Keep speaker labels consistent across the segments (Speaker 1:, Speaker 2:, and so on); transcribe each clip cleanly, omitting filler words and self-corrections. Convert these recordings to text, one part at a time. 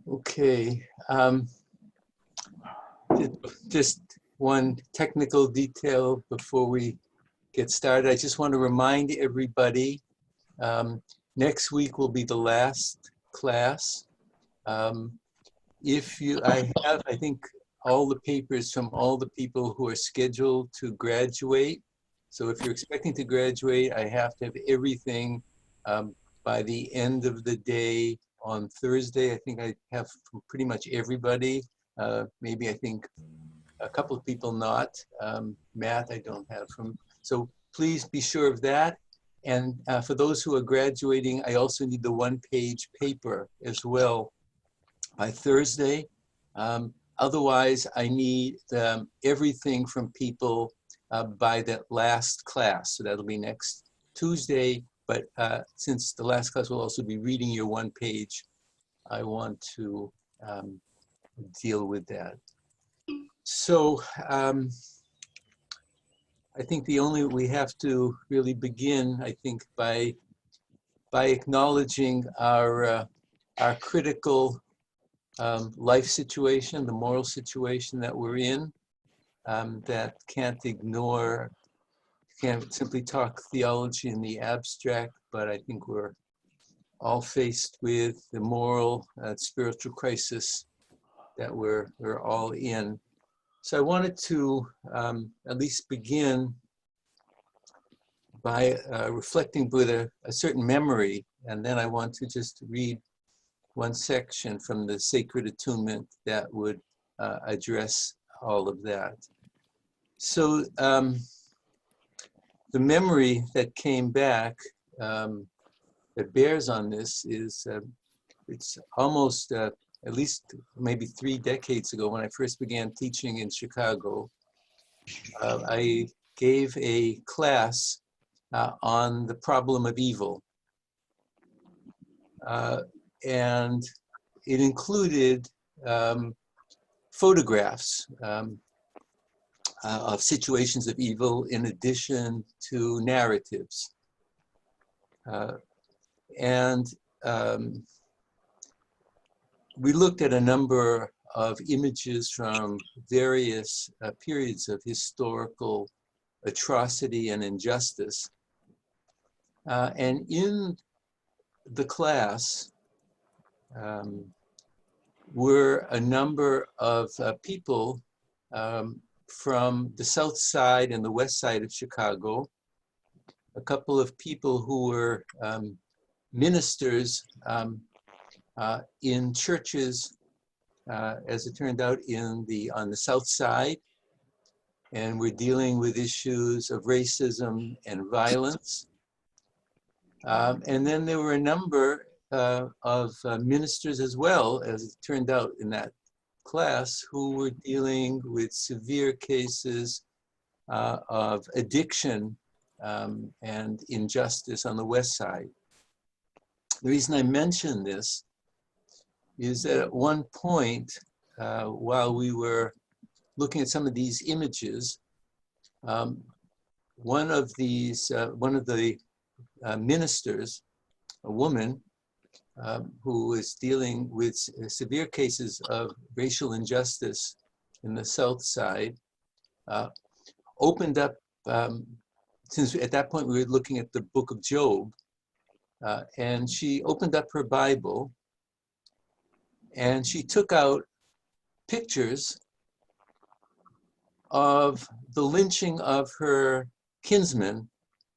Speaker 1: Okay, just one technical detail before we get started. I just want to remind everybody, next week will be the last class. I think, all the papers from all the people who are scheduled to graduate. So if you're expecting to graduate, I have to have everything by the end of the day on Thursday. I think I have from pretty much everybody. Maybe I think a couple of people not. Matt, I don't have from. So please be sure of that. And for those who are graduating, I also need the one-page paper as well by Thursday. Otherwise, I need everything from people by that last class. So that'll be next Tuesday. But since the last class will also be reading your one page, I want to deal with that. So I think we have to really begin, I think, by acknowledging our critical life situation, the moral situation that we're in, that can't simply talk theology in the abstract, but I think we're all faced with the moral spiritual crisis that we're all in. So I wanted to at least begin by reflecting with a certain memory, and then I want to just read one section from the Sacred Attunement that would address all of that. So the memory that came back that bears on this is, it's almost at least maybe 3 decades ago when I first began teaching in Chicago. I gave a class on the problem of evil. And it included photographs of situations of evil in addition to narratives. We looked at a number of images from various periods of historical atrocity and injustice. And in the class were a number of people from the south side and the west side of Chicago, a couple of people who were ministers in churches, as it turned out, on the south side, and we're dealing with issues of racism and violence. And then there were a number of ministers as well, as it turned out in that class, who were dealing with severe cases of addiction and injustice on the west side. The reason I mention this is that at one point, while we were looking at some of these images, one of the ministers, a woman who was dealing with severe cases of racial injustice in the south side, opened up, since at that point we were looking at the Book of Job, and she opened up her Bible and she took out pictures of the lynching of her kinsman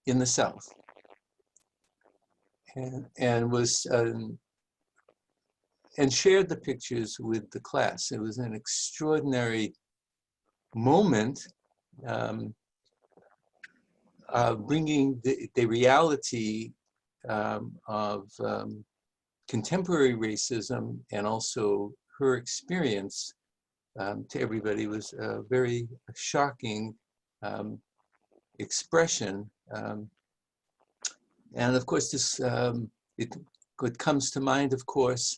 Speaker 1: in the south. And shared the pictures with the class. It was an extraordinary moment, bringing the reality of contemporary racism and also her experience to everybody. It was a very shocking expression. And of course, this what comes to mind, of course,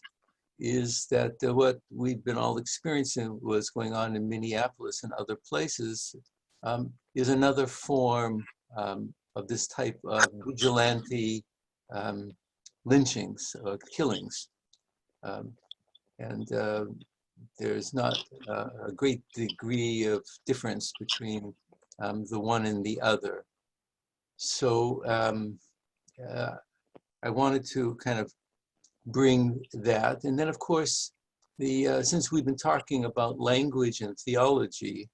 Speaker 1: is that what we've been all experiencing was going on in Minneapolis and other places is another form of this type of vigilante lynchings or killings. and there's not a great degree of difference between the one and the other. So I wanted to kind of bring that. And then, of course, since we've been talking about language and theology,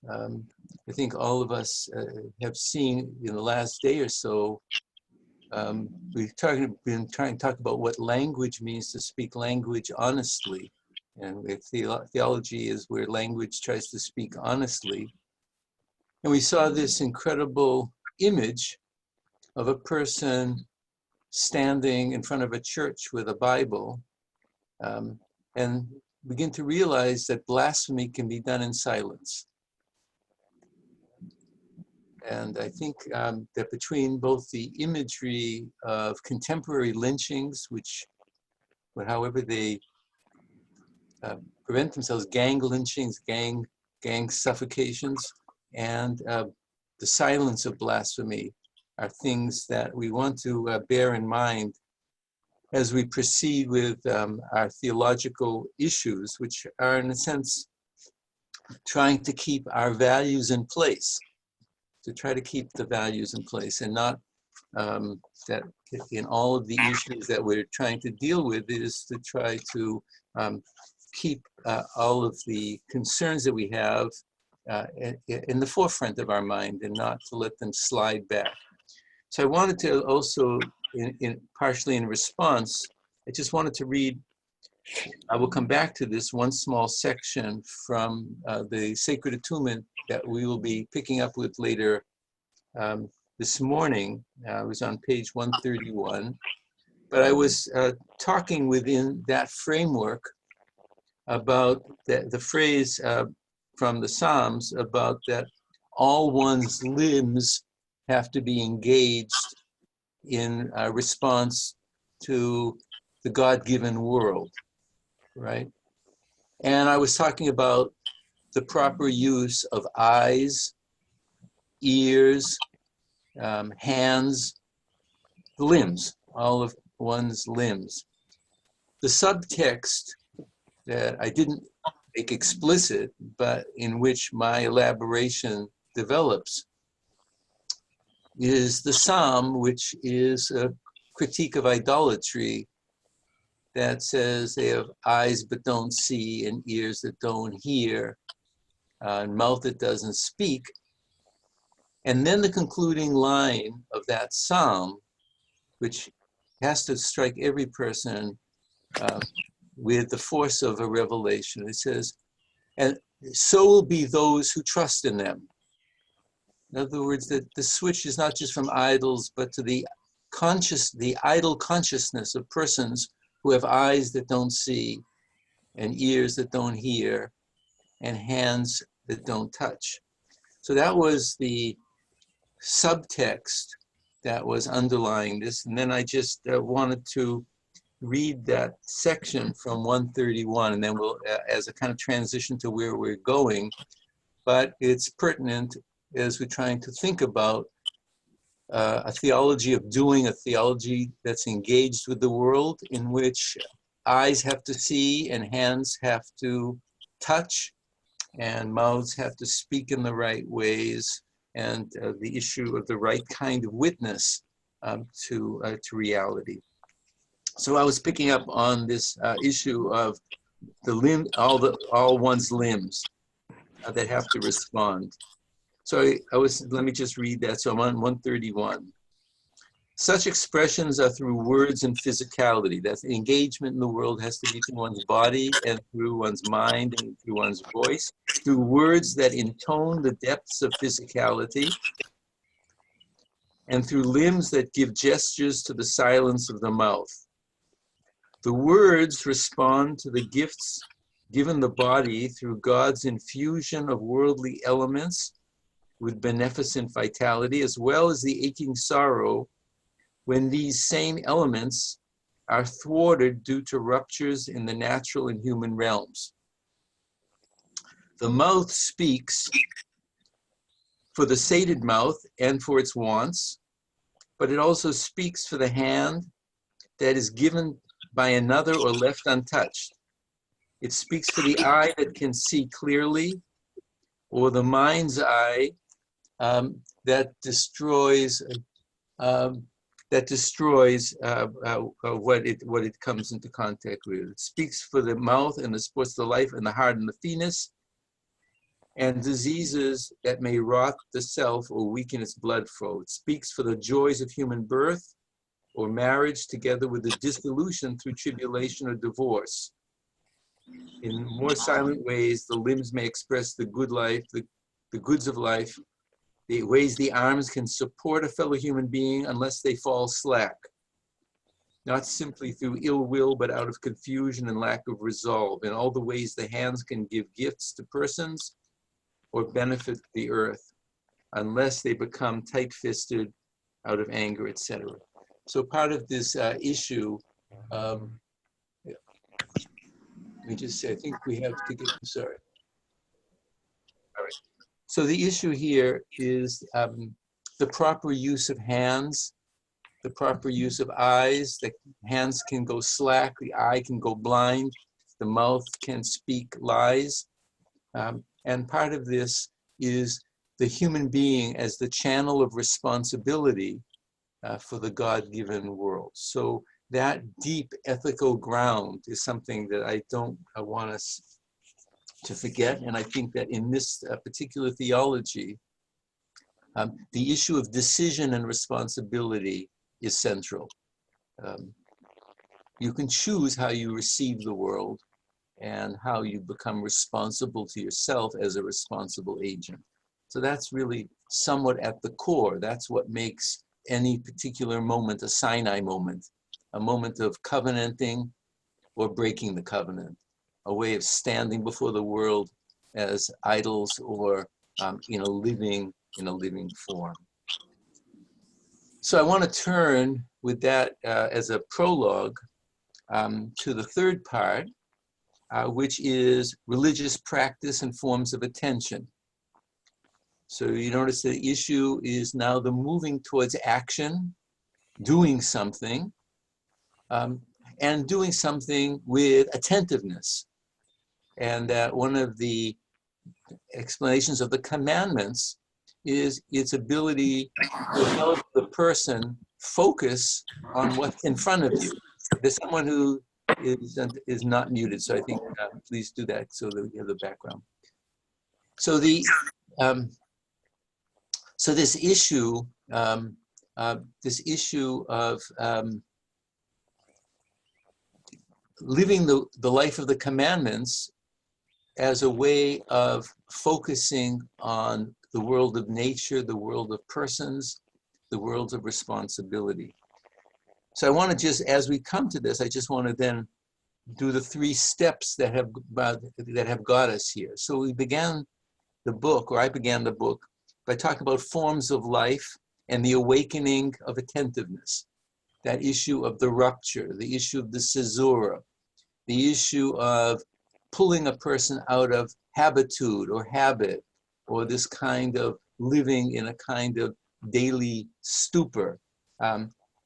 Speaker 1: I think all of us have seen in the last day or so, we've been trying to talk about what language means, to speak language honestly. And theology is where language tries to speak honestly. And we saw this incredible image of a person standing in front of a church with a Bible, and begin to realize that blasphemy can be done in silence. And I think that between both the imagery of contemporary lynchings, which, however they prevent themselves, gang lynchings, gang suffocations, and the silence of blasphemy are things that we want to bear in mind as we proceed with our theological issues, which are, in a sense, trying to keep our values in place, to try to keep the values in place, and not that in all of the issues that we're trying to deal with is to try to keep all of the concerns that we have in the forefront of our mind and not to let them slide back. So I wanted to also, partially in response, I just wanted to read, I will come back to this one small section from the Sacred Attunement that we will be picking up with later this morning. I was on page 131, but I was talking within that framework about the phrase from the Psalms about that all one's limbs have to be engaged in response to the God-given world, right? And I was talking about the proper use of eyes, ears, hands, limbs, all of one's limbs. The subtext that I didn't make explicit, but in which my elaboration develops, is the Psalm, which is a critique of idolatry that says they have eyes but don't see, and ears that don't hear, and mouth that doesn't speak. And then the concluding line of that Psalm, which has to strike every person with the force of a revelation. It says, and so will be those who trust in them. In other words, that the switch is not just from idols, but to the idol consciousness of persons who have eyes that don't see, and ears that don't hear, and hands that don't touch. So that was the subtext that was underlying this. And then I just wanted to read that section from 131, and then we'll, as a kind of transition to where we're going, but it's pertinent as we're trying to think about a theology of doing, a theology that's engaged with the world, in which eyes have to see and hands have to touch and mouths have to speak in the right ways, and the issue of the right kind of witness to reality. So I was picking up on this issue of the limb, all one's limbs that have to respond. So let me just read that. So I'm on 131. Such expressions are through words and physicality. That engagement in the world has to be through one's body and through one's mind and through one's voice, through words that intone the depths of physicality, and through limbs that give gestures to the silence of the mouth. The words respond to the gifts given the body through God's infusion of worldly elements with beneficent vitality, as well as the aching sorrow when these same elements are thwarted due to ruptures in the natural and human realms. The mouth speaks for the sated mouth and for its wants, but it also speaks for the hand that is given by another or left untouched. It speaks for the eye that can see clearly, or the mind's eye that destroys what it comes into contact with. It speaks for the mouth and the sports the life and the heart and the phoenix, and diseases that may rot the self or weaken its blood flow. It speaks for the joys of human birth or marriage, together with the dissolution through tribulation or divorce. In more silent ways, the limbs may express the good life, the goods of life, the ways the arms can support a fellow human being unless they fall slack, not simply through ill will, but out of confusion and lack of resolve. In all the ways the hands can give gifts to persons or benefit the earth, unless they become tight-fisted out of anger, etc. So part of this issue, let me just say, I think we have to get, sorry. All right. So the issue here is the proper use of hands, the proper use of eyes. The hands can go slack, the eye can go blind, the mouth can speak lies. And part of this is the human being as the channel of responsibility for the God-given world. So that deep ethical ground is something that I don't want us to forget. And I think that in this particular theology, the issue of decision and responsibility is central. You can choose how you receive the world and how you become responsible to yourself as a responsible agent. So that's really somewhat at the core. That's what makes any particular moment a Sinai moment, a moment of covenanting or breaking the covenant, a way of standing before the world as idols or in a living form. So I want to turn with that as a prologue to the third part, which is religious practice and forms of attention. So you notice the issue is now the moving towards action, doing something, and doing something with attentiveness. And one of the explanations of the commandments is its ability to help the person focus on what's in front of you. There's someone who is not muted, so I think please do that so that we have the background. So the this issue of living the life of the commandments as a way of focusing on the world of nature, the world of persons, the world of responsibility. So I want to just, as we come to this, I just want to then do the three steps that have got us here. So we began the book, or I began the book, by talking about forms of life and the awakening of attentiveness. That issue of the rupture, the issue of the caesura, the issue of pulling a person out of habitude or habit, or this kind of living in a kind of daily stupor,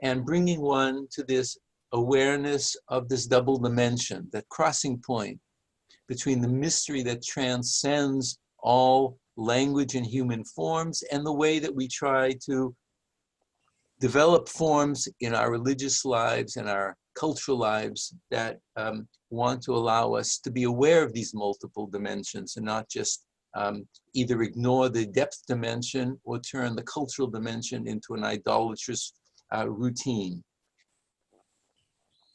Speaker 1: and bringing one to this awareness of this double dimension, that crossing point between the mystery that transcends all language and human forms and the way that we try to develop forms in our religious lives and our cultural lives that want to allow us to be aware of these multiple dimensions and not just either ignore the depth dimension or turn the cultural dimension into an idolatrous routine.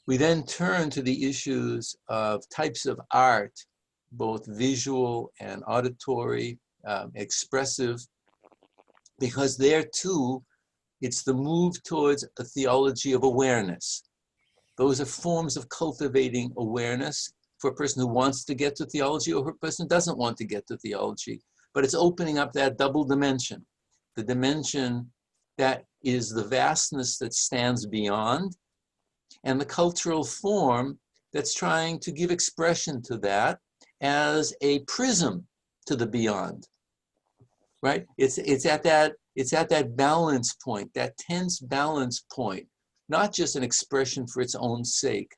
Speaker 1: We then turn to the issues of types of art, both visual and auditory, expressive, because there too, it's the move towards a theology of awareness. Those are forms of cultivating awareness for a person who wants to get to theology or a person who doesn't want to get to theology. But it's opening up that double dimension, the dimension that is the vastness that stands beyond, and the cultural form that's trying to give expression to that as a prism to the beyond, right? It's at that balance point, that tense balance point, not just an expression for its own sake,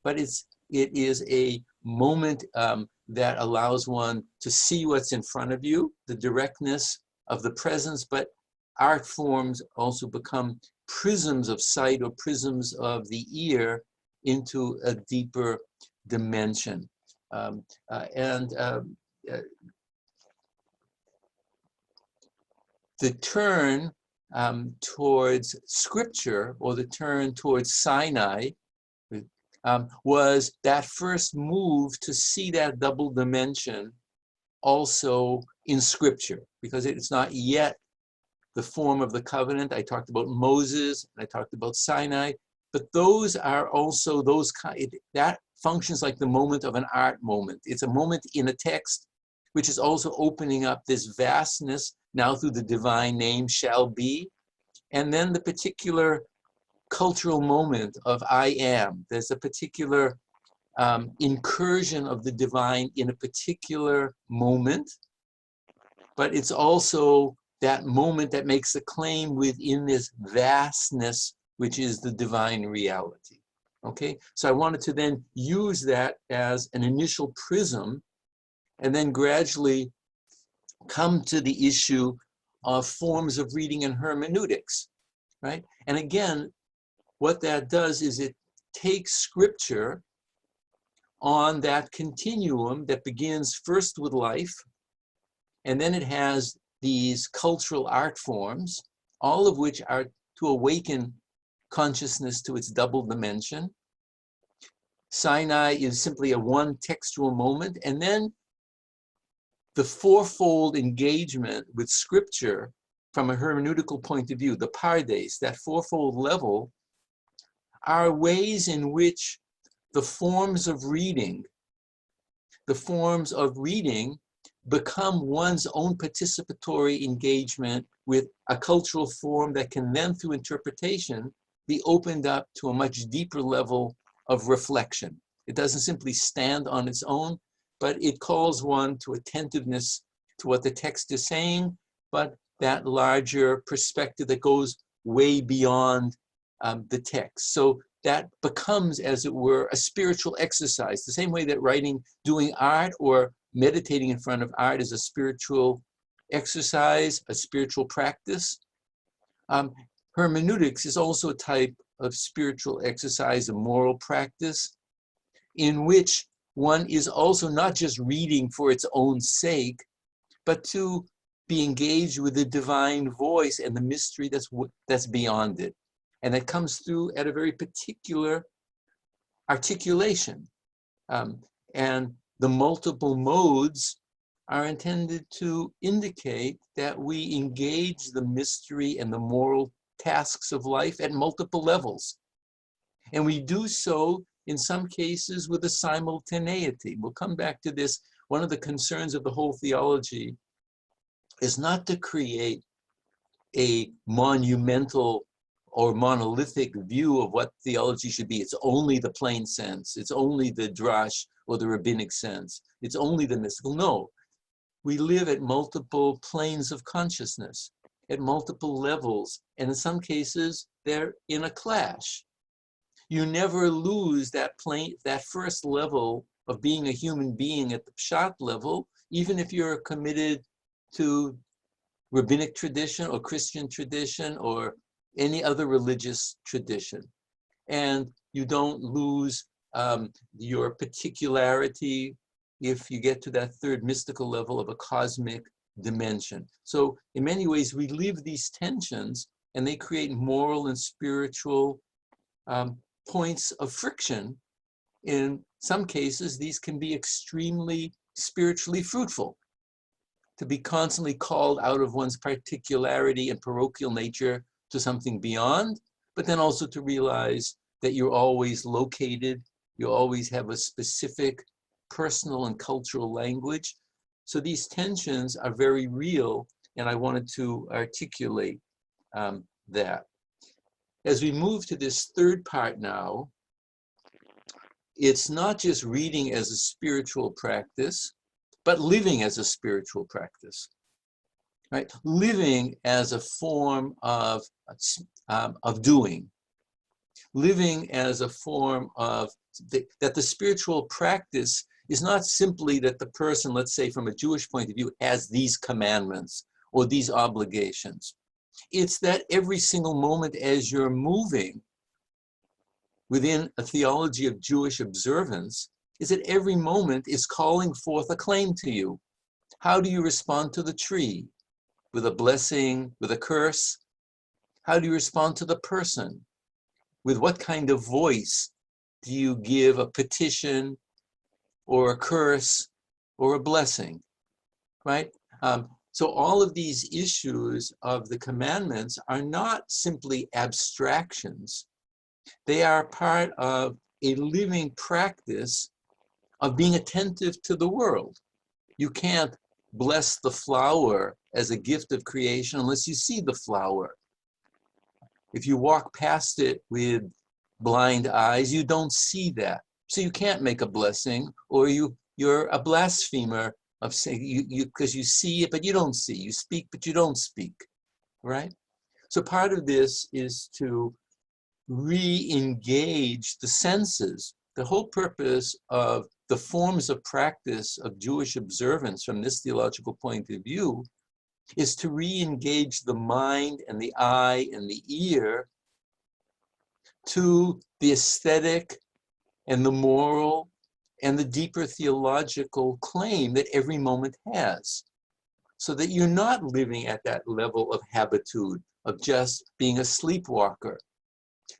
Speaker 1: but it is a moment that allows one to see what's in front of you, the directness of the presence, but art forms also become prisms of sight or prisms of the ear into a deeper dimension. The turn towards scripture, or the turn towards Sinai, was that first move to see that double dimension also in scripture, because it's not yet the form of the covenant. I talked about Moses, and I talked about Sinai, but those are also those that functions like the moment of an art moment. It's a moment in a text which is also opening up this vastness now through the divine name shall be, and then the particular cultural moment of I am. There's a particular incursion of the divine in a particular moment, but it's also that moment that makes a claim within this vastness, which is the divine reality. Okay, so I wanted to then use that as an initial prism and then gradually come to the issue of forms of reading and hermeneutics, right? And again, what that does is it takes scripture on that continuum that begins first with life, and then it has these cultural art forms, all of which are to awaken consciousness to its double dimension. Sinai is simply a one textual moment, and then the fourfold engagement with scripture from a hermeneutical point of view, the pardes, that fourfold level, are ways in which the forms of reading become one's own participatory engagement with a cultural form that can then, through interpretation, be opened up to a much deeper level of reflection. It doesn't simply stand on its own, but it calls one to attentiveness to what the text is saying, but that larger perspective that goes way beyond the text. So that becomes, as it were, a spiritual exercise, the same way that doing art or meditating in front of art is a spiritual exercise, a spiritual practice. Hermeneutics is also a type of spiritual exercise, a moral practice, in which one is also not just reading for its own sake, but to be engaged with the divine voice and the mystery that's beyond it. And that comes through at a very particular articulation. And the multiple modes are intended to indicate that we engage the mystery and the moral tasks of life at multiple levels. And we do so, in some cases, with a simultaneity. We'll come back to this. One of the concerns of the whole theology is not to create a monumental or monolithic view of what theology should be. It's only the plain sense. It's only the drash or the rabbinic sense. It's only the mystical. No, we live at multiple planes of consciousness, at multiple levels, and in some cases, they're in a clash. You never lose that first level of being a human being at the pshat level, even if you're committed to rabbinic tradition or Christian tradition or any other religious tradition. And you don't lose your particularity if you get to that third mystical level of a cosmic dimension. So in many ways, we live these tensions, and they create moral and spiritual points of friction. In some cases, these can be extremely spiritually fruitful, to be constantly called out of one's particularity and parochial nature to something beyond, but then also to realize that you're always located, you always have a specific personal and cultural language. So these tensions are very real, and I wanted to articulate that. As we move to this third part now, it's not just reading as a spiritual practice, but living as a spiritual practice, right? Living as a form of doing, living as a form of that the spiritual practice is not simply that the person, let's say from a Jewish point of view, has these commandments or these obligations. It's that every single moment as you're moving within a theology of Jewish observance, is that every moment is calling forth a claim to you. How do you respond to the tree? With a blessing, with a curse? How do you respond to the person? With what kind of voice do you give a petition or a curse or a blessing, right? So all of these issues of the commandments are not simply abstractions. They are part of a living practice of being attentive to the world. You can't bless the flower as a gift of creation unless you see the flower. If you walk past it with blind eyes, you don't see that. So you can't make a blessing, or you're a blasphemer of saying because you see it, but you don't see. You speak, but you don't speak, right? So part of this is to re-engage the senses. The whole purpose of the forms of practice of Jewish observance from this theological point of view is to re-engage the mind and the eye and the ear to the aesthetic and the moral and the deeper theological claim that every moment has, so that you're not living at that level of habitude, of just being a sleepwalker.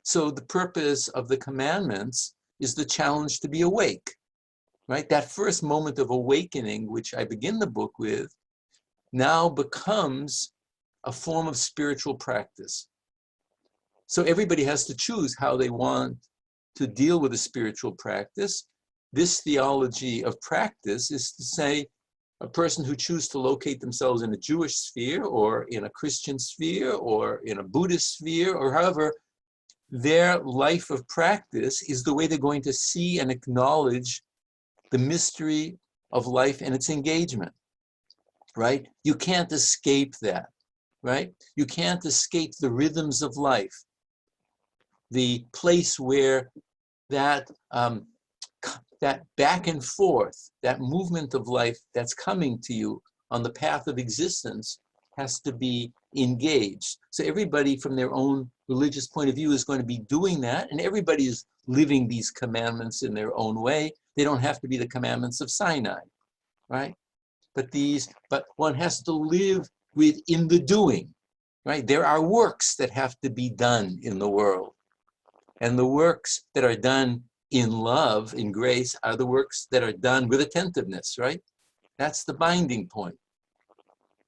Speaker 1: So the purpose of the commandments is the challenge to be awake, right? That first moment of awakening, which I begin the book with, now becomes a form of spiritual practice. So everybody has to choose how they want to deal with a spiritual practice. This theology of practice is to say a person who chooses to locate themselves in a Jewish sphere or in a Christian sphere or in a Buddhist sphere or however, their life of practice is the way they're going to see and acknowledge the mystery of life and its engagement, right? You can't escape that, right? You can't escape the rhythms of life, the place where that back and forth, that movement of life that's coming to you on the path of existence has to be engaged. So everybody from their own religious point of view is going to be doing that, and everybody is living these commandments in their own way. They don't have to be the commandments of Sinai, right? But one has to live within the doing, right? There are works that have to be done in the world. And the works that are done in love, in grace, are the works that are done with attentiveness, right? That's the binding point.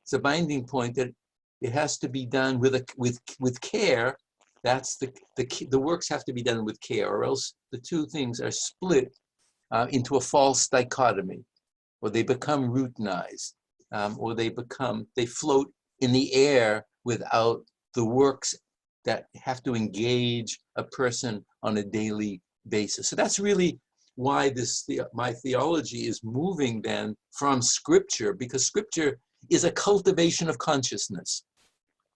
Speaker 1: It's a binding point that it has to be done with care. That's the works have to be done with care, or else the two things are split into a false dichotomy, or they become routinized, or they float in the air without the works that have to engage a person on a daily basis. So that's really why my theology is moving then from Scripture, because Scripture is a cultivation of consciousness,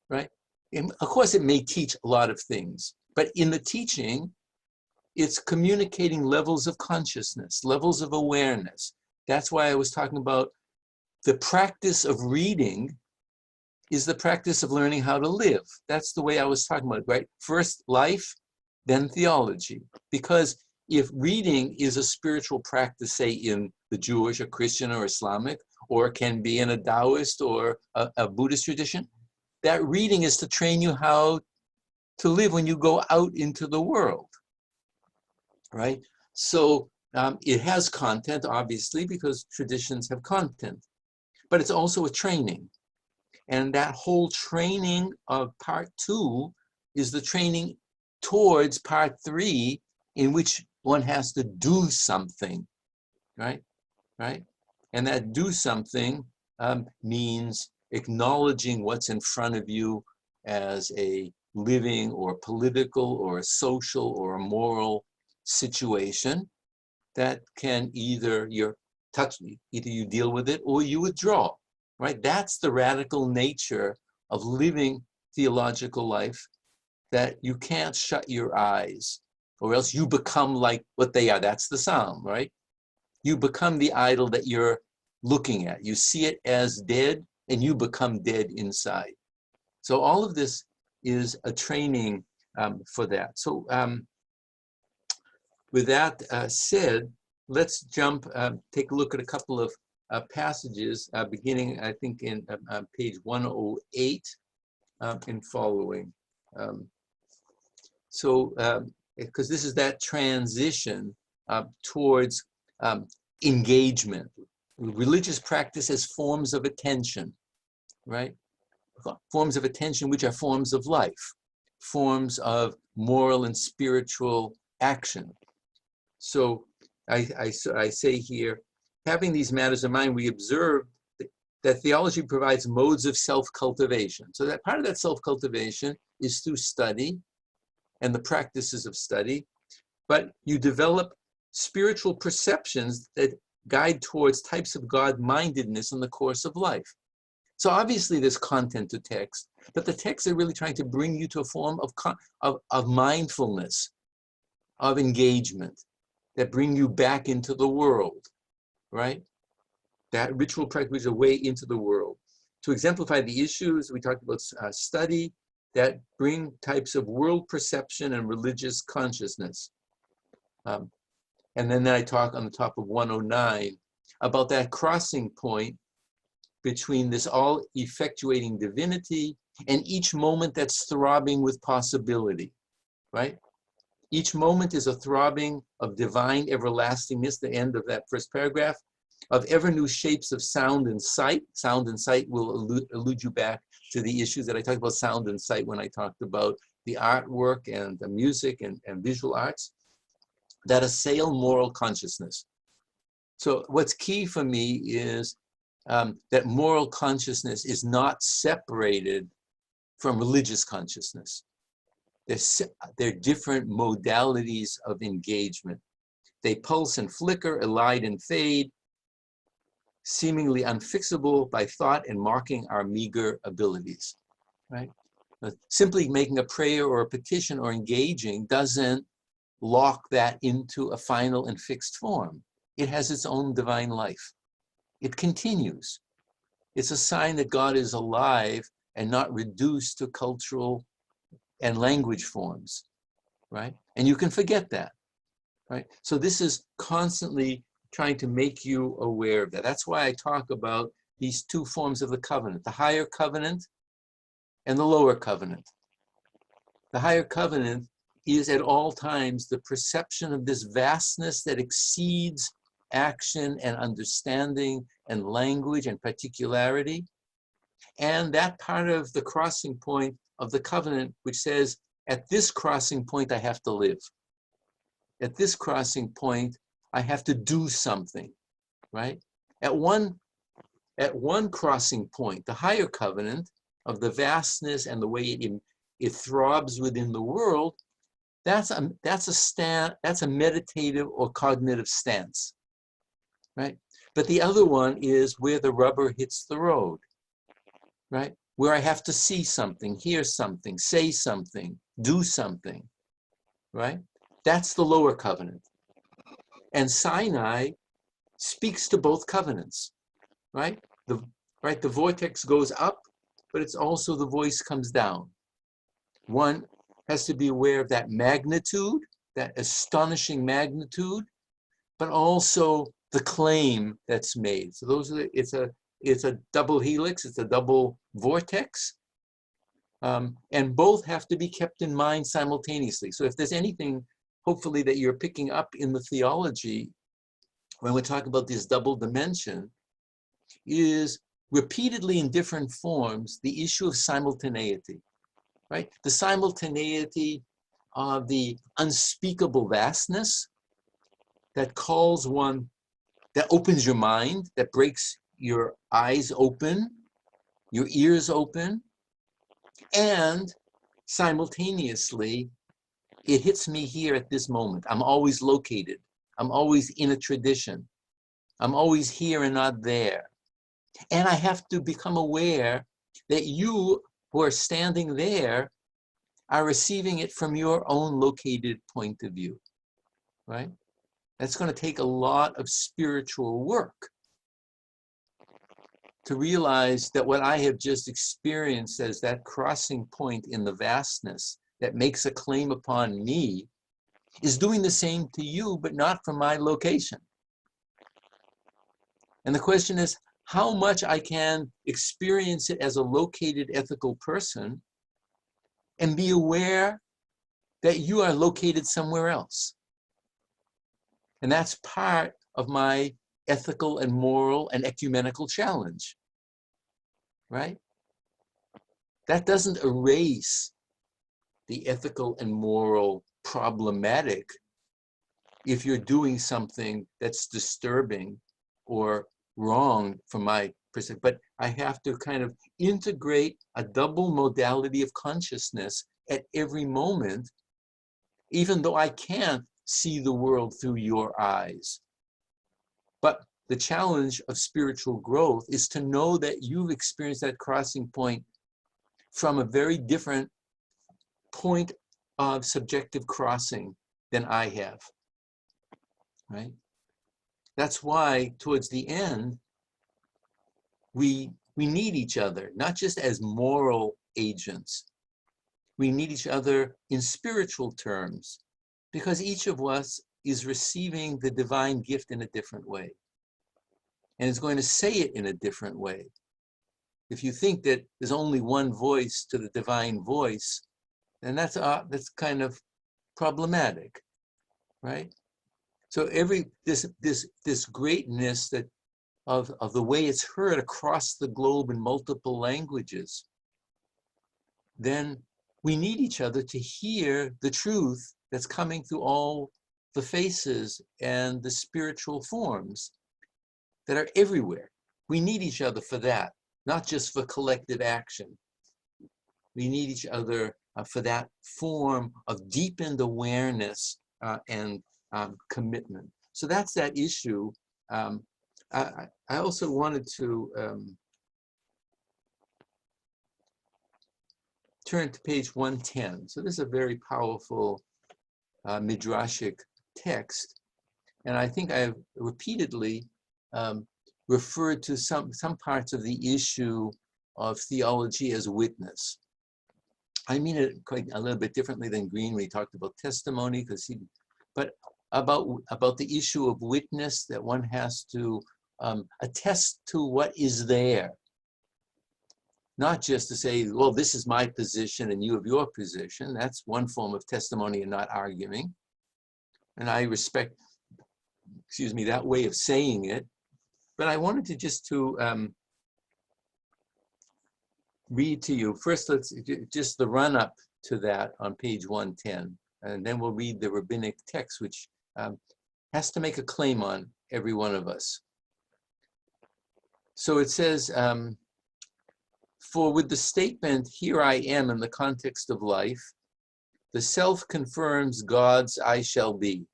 Speaker 1: right? And of course, it may teach a lot of things, but in the teaching, it's communicating levels of consciousness, levels of awareness. That's why I was talking about the practice of reading is the practice of learning how to live. That's the way I was talking about it, right? First life, then theology. Because if reading is a spiritual practice, say in the Jewish or Christian or Islamic, or can be in a Taoist or a Buddhist tradition, that reading is to train you how to live when you go out into the world, right? So it has content, obviously, because traditions have content, but it's also a training. And that whole training of part 2 is the training towards part 3, in which one has to do something, right? Right? And that do something means acknowledging what's in front of you as a living or political or a social or a moral situation that can either you deal with it or you withdraw. Right? That's the radical nature of living theological life, that you can't shut your eyes or else you become like what they are. That's the sound, right? you become the idol that you're looking at. You see it as dead, and you become dead inside. So all of this is a training for that. So with that said, let's jump, take a look at a couple of passages, beginning, I think, in page 108 and following. Because this is that transition towards engagement. Religious practice as forms of attention, right? Forms of attention which are forms of life, forms of moral and spiritual action. So I say here, having these matters in mind, we observe that theology provides modes of self-cultivation. So that part of that self-cultivation is through study and the practices of study, but you develop spiritual perceptions that guide towards types of God-mindedness in the course of life. So obviously there's content to text, but the texts are really trying to bring you to a form of mindfulness, of engagement, that bring you back into the world, right? That ritual practice is a way into the world. To exemplify the issues, we talked about study that bring types of world perception and religious consciousness. And then I talk on the top of 109 about that crossing point between this all-effectuating divinity and each moment that's throbbing with possibility, right? Each moment is a throbbing of divine everlastingness, the end of that first paragraph, of ever new shapes of sound and sight. Sound and sight will allude you back to the issues that I talked about sound and sight when I talked about the artwork and the music and visual arts that assail moral consciousness. So what's key for me is that moral consciousness is not separated from religious consciousness. They're different modalities of engagement. They pulse and flicker, elide and fade, seemingly unfixable by thought and marking our meager abilities, right? Simply making a prayer or a petition or engaging doesn't lock that into a final and fixed form. It has its own divine life. It continues. It's a sign that God is alive and not reduced to cultural and language forms, right? And you can forget that, right? So this is constantly trying to make you aware of that. That's why I talk about these two forms of the covenant, the higher covenant and the lower covenant. The higher covenant is at all times the perception of this vastness that exceeds action and understanding and language and particularity. And that part of the crossing point of the covenant, which says, at this crossing point, I have to live. At this crossing point, I have to do something, right? At one crossing point, the higher covenant of the vastness and the way it throbs within the world, that's a meditative or cognitive stance, right? But the other one is where the rubber hits the road, right? Where I have to see something, hear something, say something, do something, right? That's the lower covenant. And Sinai speaks to both covenants, right? The vortex goes up, but it's also the voice comes down. One has to be aware of that magnitude, that astonishing magnitude, but also the claim that's made. So it's a double helix, it's a double vortex, and both have to be kept in mind simultaneously. So if there's anything, hopefully, that you're picking up in the theology, when we talk about this double dimension, is repeatedly in different forms, the issue of simultaneity, right? The simultaneity of the unspeakable vastness that calls one, that opens your mind, that breaks your eyes open, your ears open, and simultaneously, it hits me here at this moment. I'm always located. I'm always in a tradition. I'm always here and not there. And I have to become aware that you who are standing there are receiving it from your own located point of view, right? That's going to take a lot of spiritual work to realize that what I have just experienced as that crossing point in the vastness that makes a claim upon me is doing the same to you, but not from my location. And the question is how much I can experience it as a located ethical person and be aware that you are located somewhere else. And that's part of my ethical and moral and ecumenical challenge, right? That doesn't erase the ethical and moral problematic if you're doing something that's disturbing or wrong from my perspective. But I have to kind of integrate a double modality of consciousness at every moment, even though I can't see the world through your eyes. But the challenge of spiritual growth is to know that you've experienced that crossing point from a very different point of subjective crossing than I have, right? That's why towards the end, we need each other, not just as moral agents. We need each other in spiritual terms, because each of us is receiving the divine gift in a different way and is going to say it in a different way. If you think that there's only one voice to the divine voice, then that's kind of problematic, right? So this greatness that of the way it's heard across the globe in multiple languages, then we need each other to hear the truth that's coming through all the faces and the spiritual forms that are everywhere. We need each other for that, not just for collective action. We need each other for that form of deepened awareness and commitment. So that's that issue. I also wanted to turn to page 110. So this is a very powerful midrashic text. And I think I've repeatedly referred to some parts of the issue of theology as witness. I mean it quite a little bit differently than Green when he talked about testimony, but about the issue of witness, that one has to attest to what is there. Not just to say, well, this is my position and you have your position. That's one form of testimony and not arguing. And I respect, that way of saying it. But I wanted to just read to you. First, let's just the run up to that on page 110. And then we'll read the rabbinic text, which has to make a claim on every one of us. So it says, for with the statement, here I am in the context of life, the self confirms God's I shall be.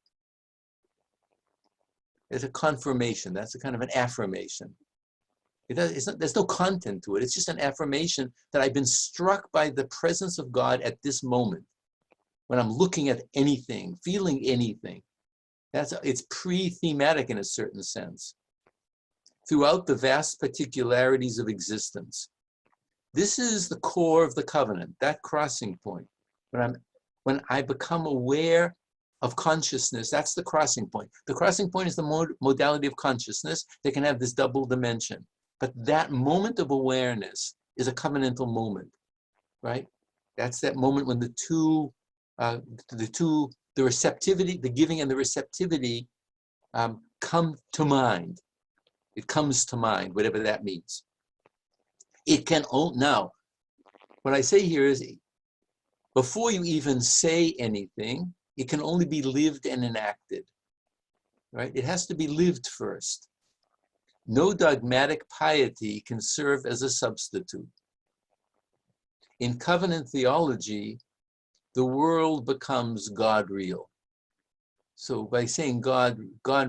Speaker 1: It's a confirmation. That's a kind of an affirmation. There's no content to it. It's just an affirmation that I've been struck by the presence of God at this moment. When I'm looking at anything, feeling anything, it's pre-thematic in a certain sense. Throughout the vast particularities of existence. This is the core of the covenant, that crossing point. When I become aware of consciousness, that's the crossing point. The crossing point is the modality of consciousness that can have this double dimension. But that moment of awareness is a covenantal moment, right? That's that moment when the receptivity, the giving and the receptivity come to mind. It comes to mind, whatever that means. It can, now, what I say here is, before you even say anything, it can only be lived and enacted, right? It has to be lived first. No dogmatic piety can serve as a substitute. In covenant theology, the world becomes God real. So by saying God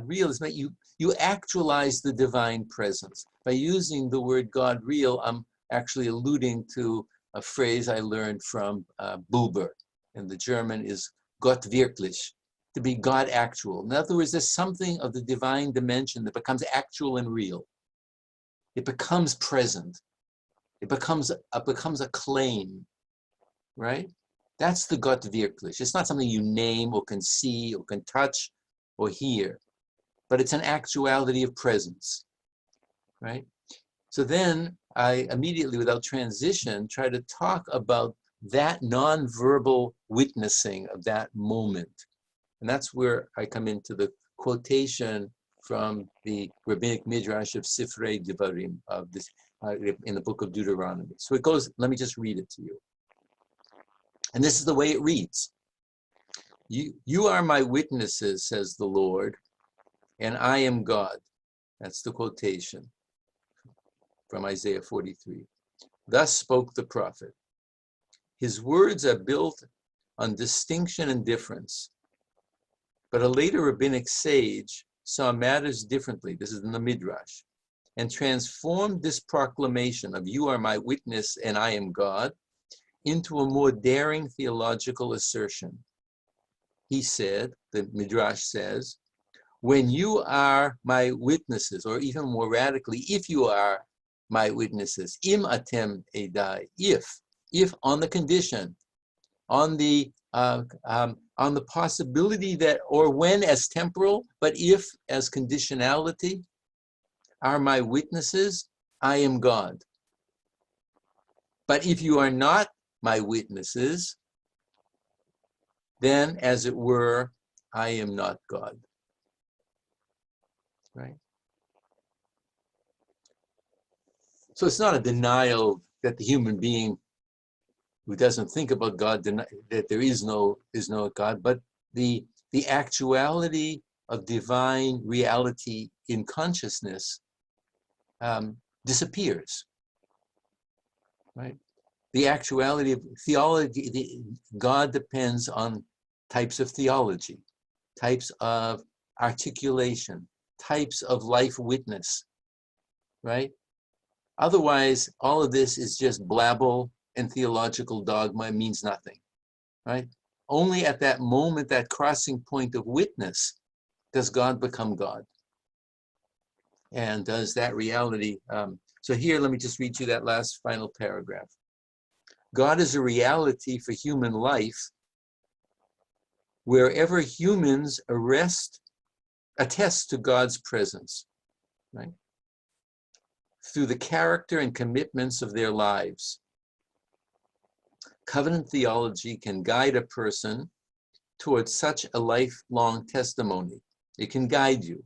Speaker 1: real, is meant you actualize the divine presence. By using the word God real, I'm actually alluding to a phrase I learned from Buber, and the German is Gott wirklich. to be God actual. In other words, there's something of the divine dimension that becomes actual and real. It becomes present. It becomes a claim, right? That's the Gott wirklich. It's not something you name or can see or can touch or hear, but it's an actuality of presence, right? So then I immediately, without transition, try to talk about that nonverbal witnessing of that moment. And that's where I come into the quotation from the rabbinic midrash of Sifrei Devarim, of this, in the book of Deuteronomy. So it goes, let me just read it to you. And this is the way it reads. You are my witnesses, says the Lord, and I am God. That's the quotation from Isaiah 43. Thus spoke the prophet. His words are built on distinction and difference. But a later rabbinic sage saw matters differently, this is in the Midrash, and transformed this proclamation of you are my witness and I am God into a more daring theological assertion. He said, the Midrash says, when you are my witnesses, or even more radically, if you are my witnesses, im atem edai, if on the condition, on the possibility that, or when as temporal, but if as conditionality, are my witnesses, I am God. But if you are not my witnesses, then as it were, I am not God. Right? So it's not a denial that the human being who doesn't think about God, that there is no God, but the actuality of divine reality in consciousness disappears, right? The actuality of theology, God depends on types of theology, types of articulation, types of life witness, right? Otherwise, all of this is just blabble and theological dogma, means nothing, right? Only at that moment, that crossing point of witness, does God become God. And does that reality, so here, let me just read you that last final paragraph. God is a reality for human life wherever humans attest to God's presence, right? Through the character and commitments of their lives. Covenant theology can guide a person towards such a lifelong testimony. It can guide you,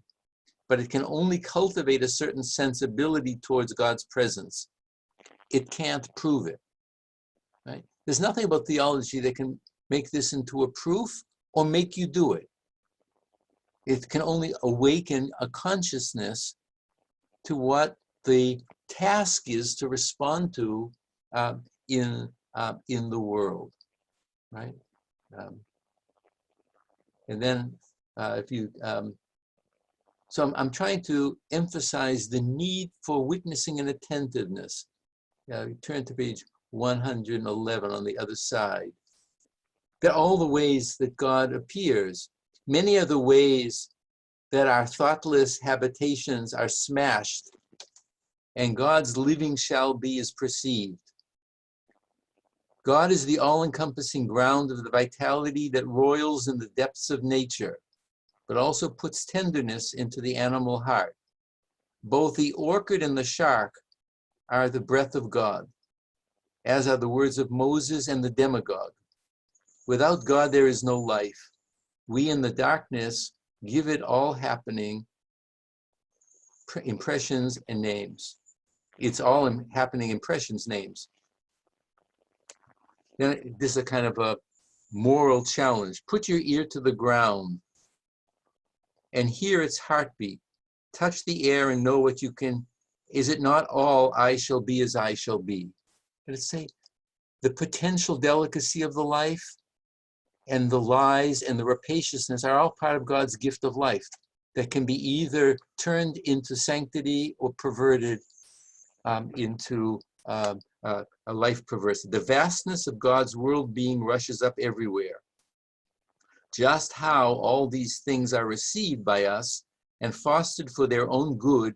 Speaker 1: but it can only cultivate a certain sensibility towards God's presence. It can't prove it, right? There's nothing about theology that can make this into a proof or make you do it. It can only awaken a consciousness to what the task is to respond to in the world, right? And then so I'm trying to emphasize the need for witnessing and attentiveness. Turn to page 111 on the other side. There are all the ways that God appears. Many are the ways that our thoughtless habitations are smashed and God's living shall be is perceived. God is the all-encompassing ground of the vitality that roils in the depths of nature, but also puts tenderness into the animal heart. Both the orchid and the shark are the breath of God, as are the words of Moses and the demagogue. Without God, there is no life. We in the darkness give it all happening, impressions and names. It's all happening impressions, names. Then this is a kind of a moral challenge. Put your ear to the ground and hear its heartbeat. Touch the air and know what you can. Is it not all I shall be as I shall be? But it's saying the potential delicacy of the life and the lies and the rapaciousness are all part of God's gift of life that can be either turned into sanctity or perverted into a life perversity. The vastness of God's world being rushes up everywhere. just how all these things are received by us and fostered for their own good,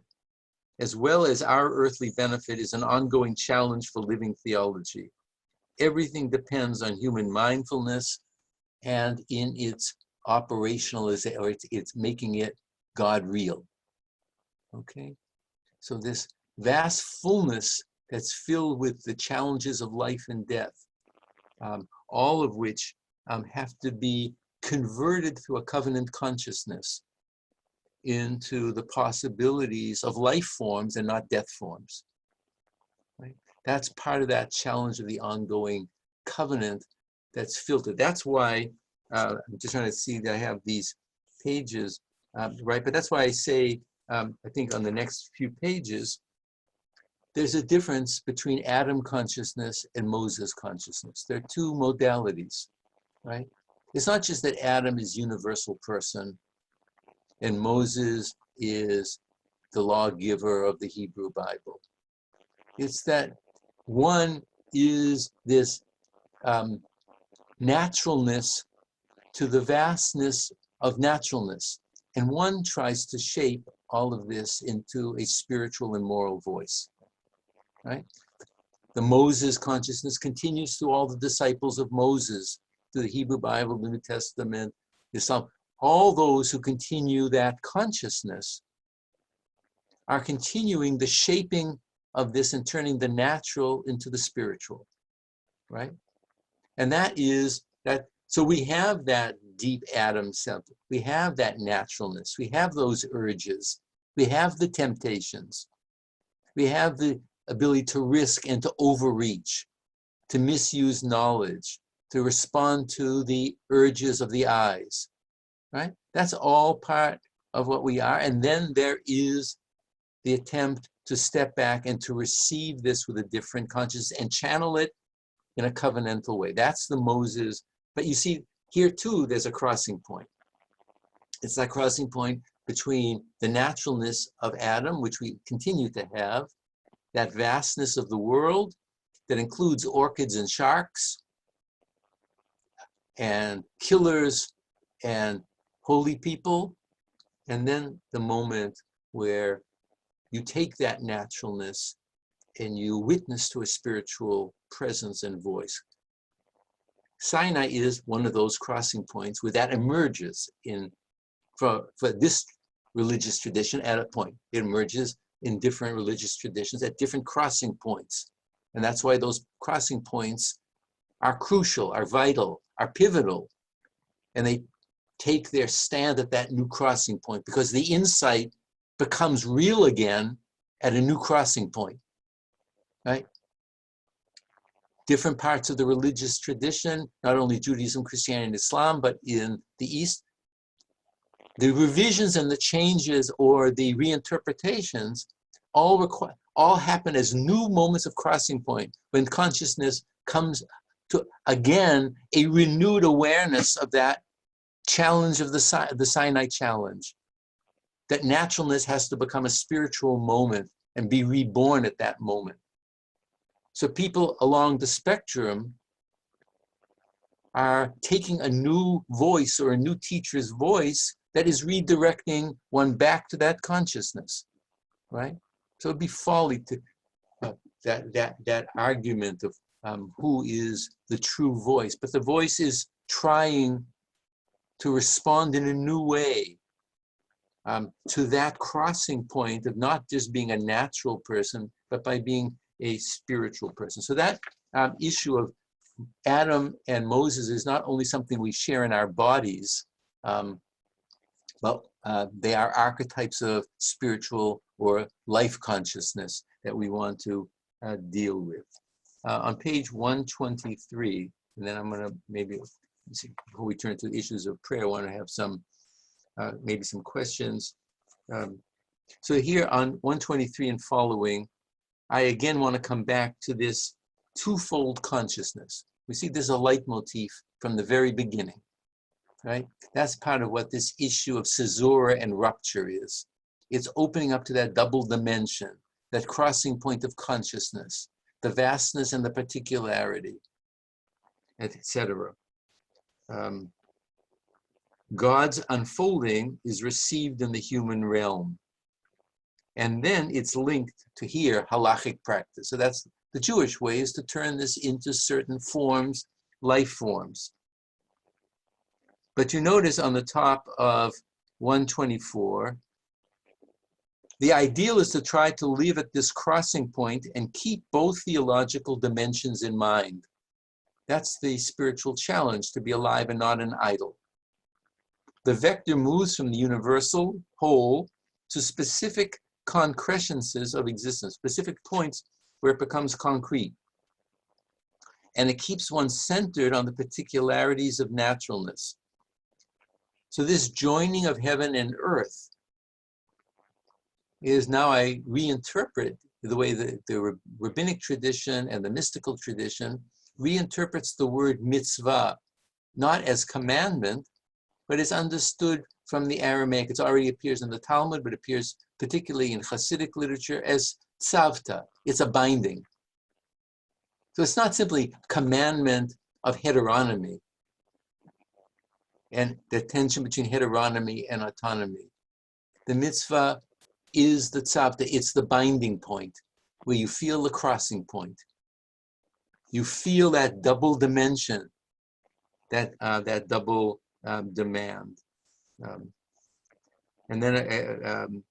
Speaker 1: as well as our earthly benefit, is an ongoing challenge for living theology. Everything depends on human mindfulness and in its operationalization, or it's making it God real. Okay? So this vast fullness that's filled with the challenges of life and death, all of which have to be converted through a covenant consciousness into the possibilities of life forms and not death forms. Right? That's part of that challenge of the ongoing covenant that's filtered. That's why, I'm just trying to see that I have these pages, right? But that's why I say, I think on the next few pages, there's a difference between Adam consciousness and Moses consciousness. They're two modalities, right? It's not just that Adam is universal person and Moses is the lawgiver of the Hebrew Bible. It's that one is this naturalness to the vastness of naturalness, and one tries to shape all of this into a spiritual and moral voice, right? The Moses consciousness continues through all the disciples of Moses, through the Hebrew Bible, the New Testament, Islam. All those who continue that consciousness are continuing the shaping of this and turning the natural into the spiritual, right? And that is that, so we have that deep Adam center. We have that naturalness. We have those urges. We have the temptations. We have the ability to risk and to overreach, to misuse knowledge, to respond to the urges of the eyes, right? That's all part of what we are. And then there is the attempt to step back and to receive this with a different consciousness and channel it in a covenantal way. That's the Moses. But you see, here too, there's a crossing point. It's that crossing point between the naturalness of Adam, which we continue to have, that vastness of the world that includes orchids and sharks and killers and holy people, and then the moment where you take that naturalness and you witness to a spiritual presence and voice. Sinai is one of those crossing points where that emerges for this religious tradition at a point. It emerges in different religious traditions at different crossing points. And that's why those crossing points are crucial, are vital, are pivotal. And they take their stand at that new crossing point because the insight becomes real again at a new crossing point, right? Different parts of the religious tradition, not only Judaism, Christianity, and Islam, but in the East, the revisions and the changes or the reinterpretations all happen as new moments of crossing point when consciousness comes to, again, a renewed awareness of that challenge of the Sinai challenge. That naturalness has to become a spiritual moment and be reborn at that moment. So people along the spectrum are taking a new voice or a new teacher's voice that is redirecting one back to that consciousness, right? So it'd be folly to that argument of who is the true voice, but the voice is trying to respond in a new way to that crossing point of not just being a natural person, but by being a spiritual person. So that issue of Adam and Moses is not only something we share in our bodies, but they are archetypes of spiritual or life consciousness that we want to deal with. On page 123, and then I'm going to maybe, before we turn to the issues of prayer, I want to have some, maybe some questions. So here on 123 and following, I again want to come back to this twofold consciousness. We see there's a leitmotif from the very beginning, right? That's part of what this issue of caesura and rupture is. It's opening up to that double dimension, that crossing point of consciousness, the vastness and the particularity, etc. God's unfolding is received in the human realm. And then it's linked to here, halachic practice. So that's the Jewish way, is to turn this into certain forms, life forms. But you notice on the top of 124, the ideal is to try to live at this crossing point and keep both theological dimensions in mind. That's the spiritual challenge, to be alive and not an idol. The vector moves from the universal whole to specific concrescences of existence, specific points where it becomes concrete. And it keeps one centered on the particularities of naturalness. So this joining of heaven and earth is, now I reinterpret the way the rabbinic tradition and the mystical tradition reinterprets the word mitzvah, not as commandment, but is understood from the Aramaic. It already appears in the Talmud, but appears particularly in Hasidic literature as tzavta. It's a binding. So it's not simply commandment of heteronomy and the tension between heteronomy and autonomy. The mitzvah is the tzavta. It's the binding point where you feel the crossing point. You feel that double dimension, that double demand. And then,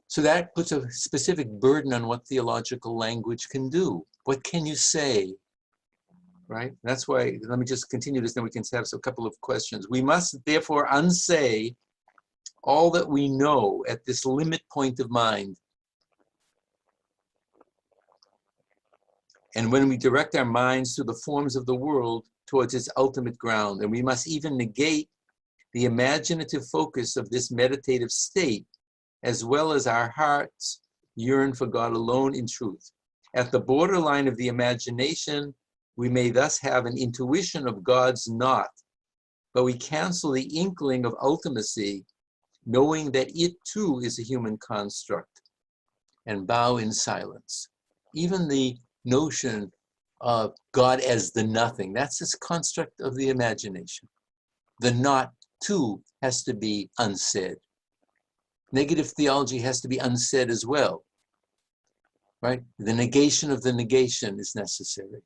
Speaker 1: so that puts a specific burden on what theological language can do. What can you say, right? That's why, let me just continue this, then we can have a couple of questions. We must therefore unsay all that we know at this limit point of mind. And when we direct our minds through the forms of the world towards its ultimate ground, and we must even negate the imaginative focus of this meditative state, as well as our hearts yearn for God alone in truth. At the borderline of the imagination, we may thus have an intuition of God's not, but we cancel the inkling of ultimacy, knowing that it too is a human construct, and bow in silence. Even the notion of God as the nothing, that's this construct of the imagination. The not too has to be unsaid. Negative theology has to be unsaid as well, right? The negation of the negation is necessary.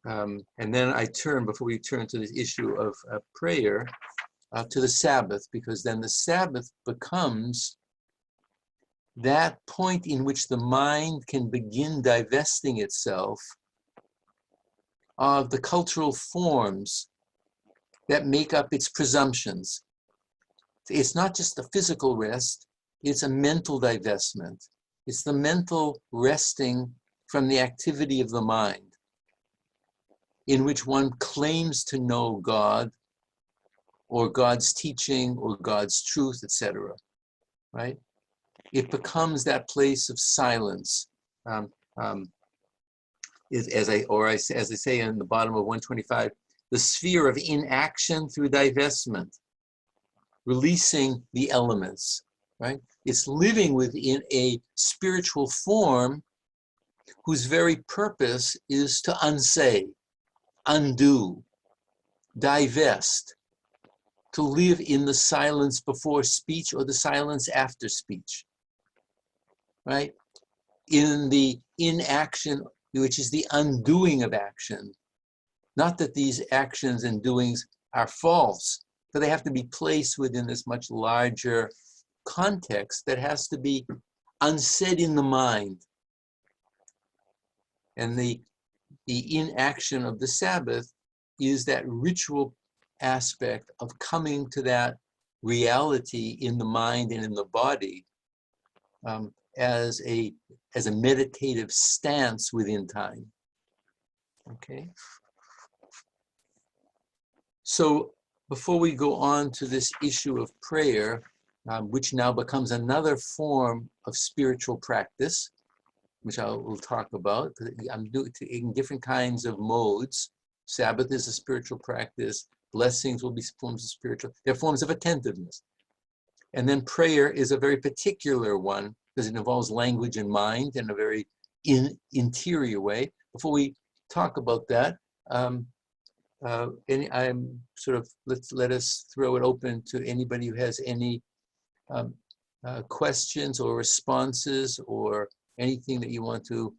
Speaker 1: And then I turn, before we turn to the issue of prayer, to the Sabbath, because then the Sabbath becomes that point in which the mind can begin divesting itself of the cultural forms that make up its presumptions. It's not just a physical rest, it's a mental divestment. It's the mental resting from the activity of the mind, in which one claims to know God, or God's teaching, or God's truth, etc. Right? It becomes that place of silence. As I say in the bottom of 125, the sphere of inaction through divestment, releasing the elements, right? It's living within a spiritual form whose very purpose is to unsay, undo, divest, to live in the silence before speech or the silence after speech, right? In the inaction, which is the undoing of action. Not that these actions and doings are false, but they have to be placed within this much larger context that has to be unsaid in the mind. And the inaction of the Sabbath is that ritual aspect of coming to that reality in the mind and in the body as a meditative stance within time. Okay. So before we go on to this issue of prayer, which now becomes another form of spiritual practice, which I will talk about, I'm doing in different kinds of modes. Sabbath is a spiritual practice. Blessings will be forms of spiritual. They're forms of attentiveness. And then prayer is a very particular one because it involves language and mind in a very interior way. Before we talk about that. I'm sort of, let us throw it open to anybody who has any questions or responses or anything that you want to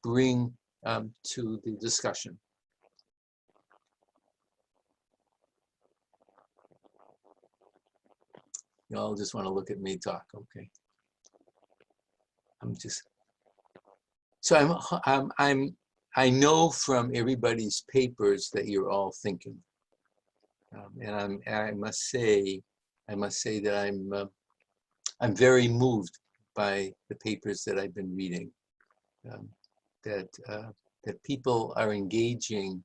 Speaker 1: bring to the discussion. You all just want to look at me talk, okay? I know from everybody's papers that you're all thinking, and I must say that I'm very moved by the papers that I've been reading. That people are engaging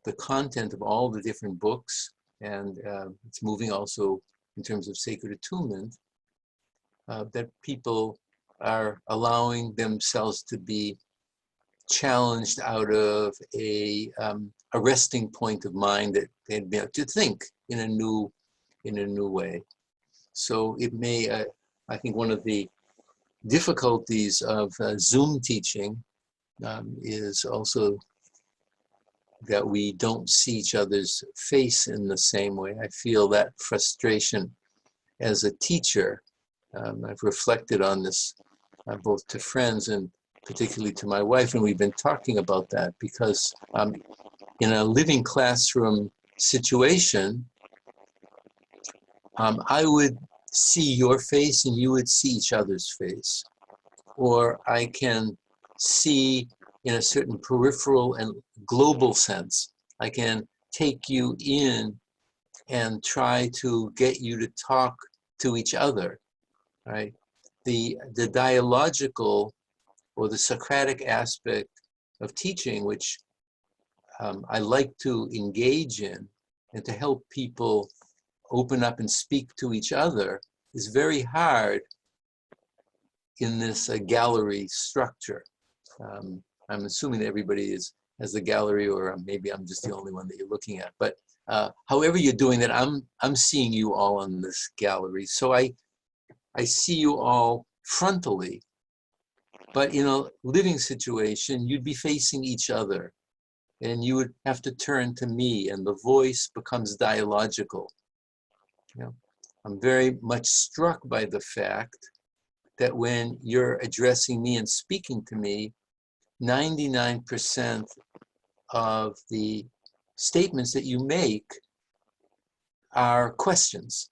Speaker 1: the content of all the different books, and it's moving also in terms of sacred attunement. That people are allowing themselves to be challenged out of a resting point of mind that they'd be able to think in a new way. So it may, I think one of the difficulties of Zoom teaching is also that we don't see each other's face in the same way. I feel that frustration as a teacher. I've reflected on this both to friends and particularly to my wife, and we've been talking about that because in a living classroom situation, I would see your face and you would see each other's face. Or I can see in a certain peripheral and global sense. I can take you in and try to get you to talk to each other, right? The dialogical or the Socratic aspect of teaching, which I like to engage in and to help people open up and speak to each other, is very hard in this gallery structure. I'm assuming that everybody has the gallery, or maybe I'm just the only one that you're looking at. But however you're doing that, I'm seeing you all on this gallery. So I see you all frontally. But in a living situation, you'd be facing each other, and you would have to turn to me, and the voice becomes dialogical. You know, I'm very much struck by the fact that when you're addressing me and speaking to me, 99% of the statements that you make are questions,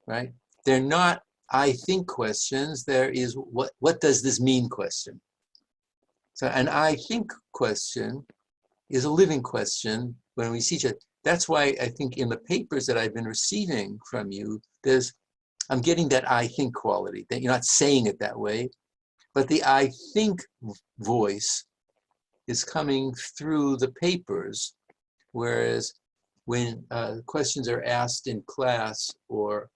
Speaker 1: right? They're not I think questions. There is what does this mean question. So an I think question is a living question when we see each other. That's why I think in the papers that I've been receiving from you, I'm getting that I think quality, that you're not saying it that way, but the I think voice is coming through the papers, whereas when questions are asked in class, or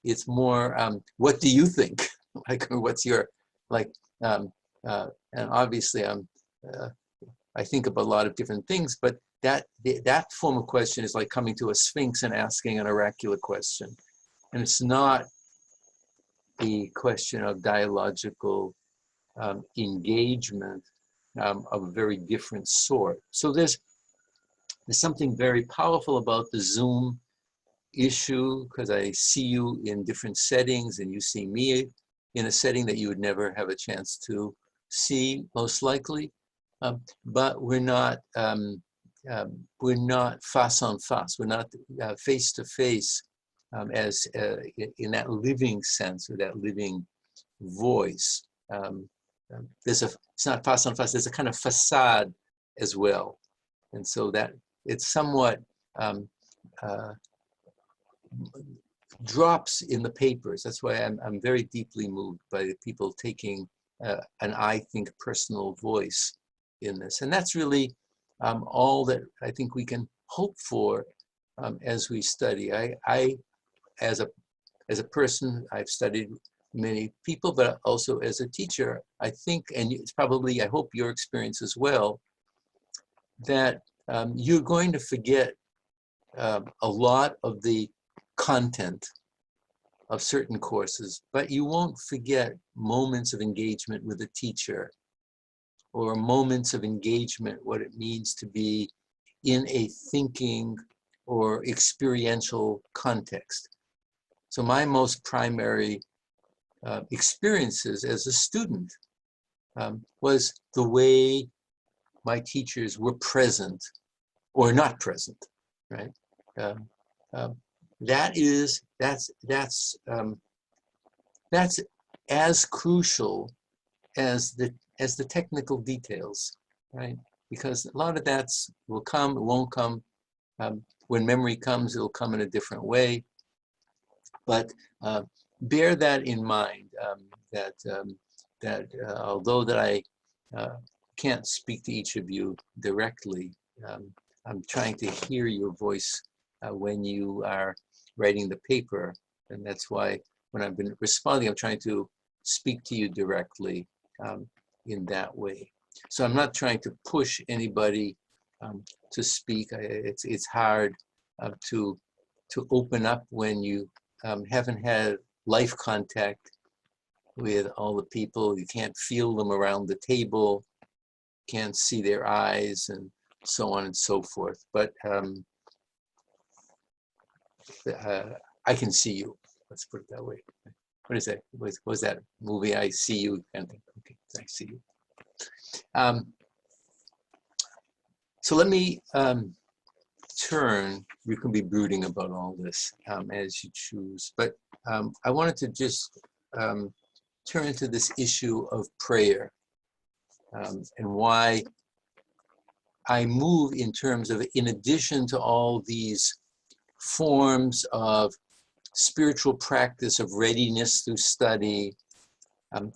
Speaker 1: it's more, what do you think? Like, what's your, like, and obviously I think about a lot of different things, but that form of question is like coming to a sphinx and asking an oracular question. And it's not the question of dialogical engagement of a very different sort. So there's something very powerful about the Zoom issue, because I see you in different settings and you see me in a setting that you would never have a chance to see, most likely. But we're not face en face. We're not face to face as in that living sense, or that living voice. It's not face en face. There's a kind of facade as well, and so that it's somewhat drops in the papers. That's why I'm very deeply moved by people taking an I think personal voice in this, and that's really all that I think we can hope for as we study. I as a person, I've studied many people, but also as a teacher, I think, and it's probably, I hope, your experience as well, that you're going to forget a lot of the content of certain courses, but you won't forget moments of engagement with a teacher, or moments of engagement, what it means to be in a thinking or experiential context. So my most primary experiences as a student was the way my teachers were present or not present, right? That's as crucial as the technical details, right? Because a lot of that will come, it won't come. When memory comes, it'll come in a different way. But bear that in mind, that although that I can't speak to each of you directly, I'm trying to hear your voice when you are writing the paper. And that's why when I've been responding, I'm trying to speak to you directly in that way. So I'm not trying to push anybody to speak. It's hard to open up when you haven't had life contact with all the people. You can't feel them around the table, can't see their eyes, and so on and so forth. But I can see you. Let's put it that way. What is that? What was that movie? I see you. Kind of thing. Okay, I see you. So let me turn. You can be brooding about all this as you choose, but I wanted to just turn to this issue of prayer and why I move in terms of, in addition to all these forms of spiritual practice of readiness through study,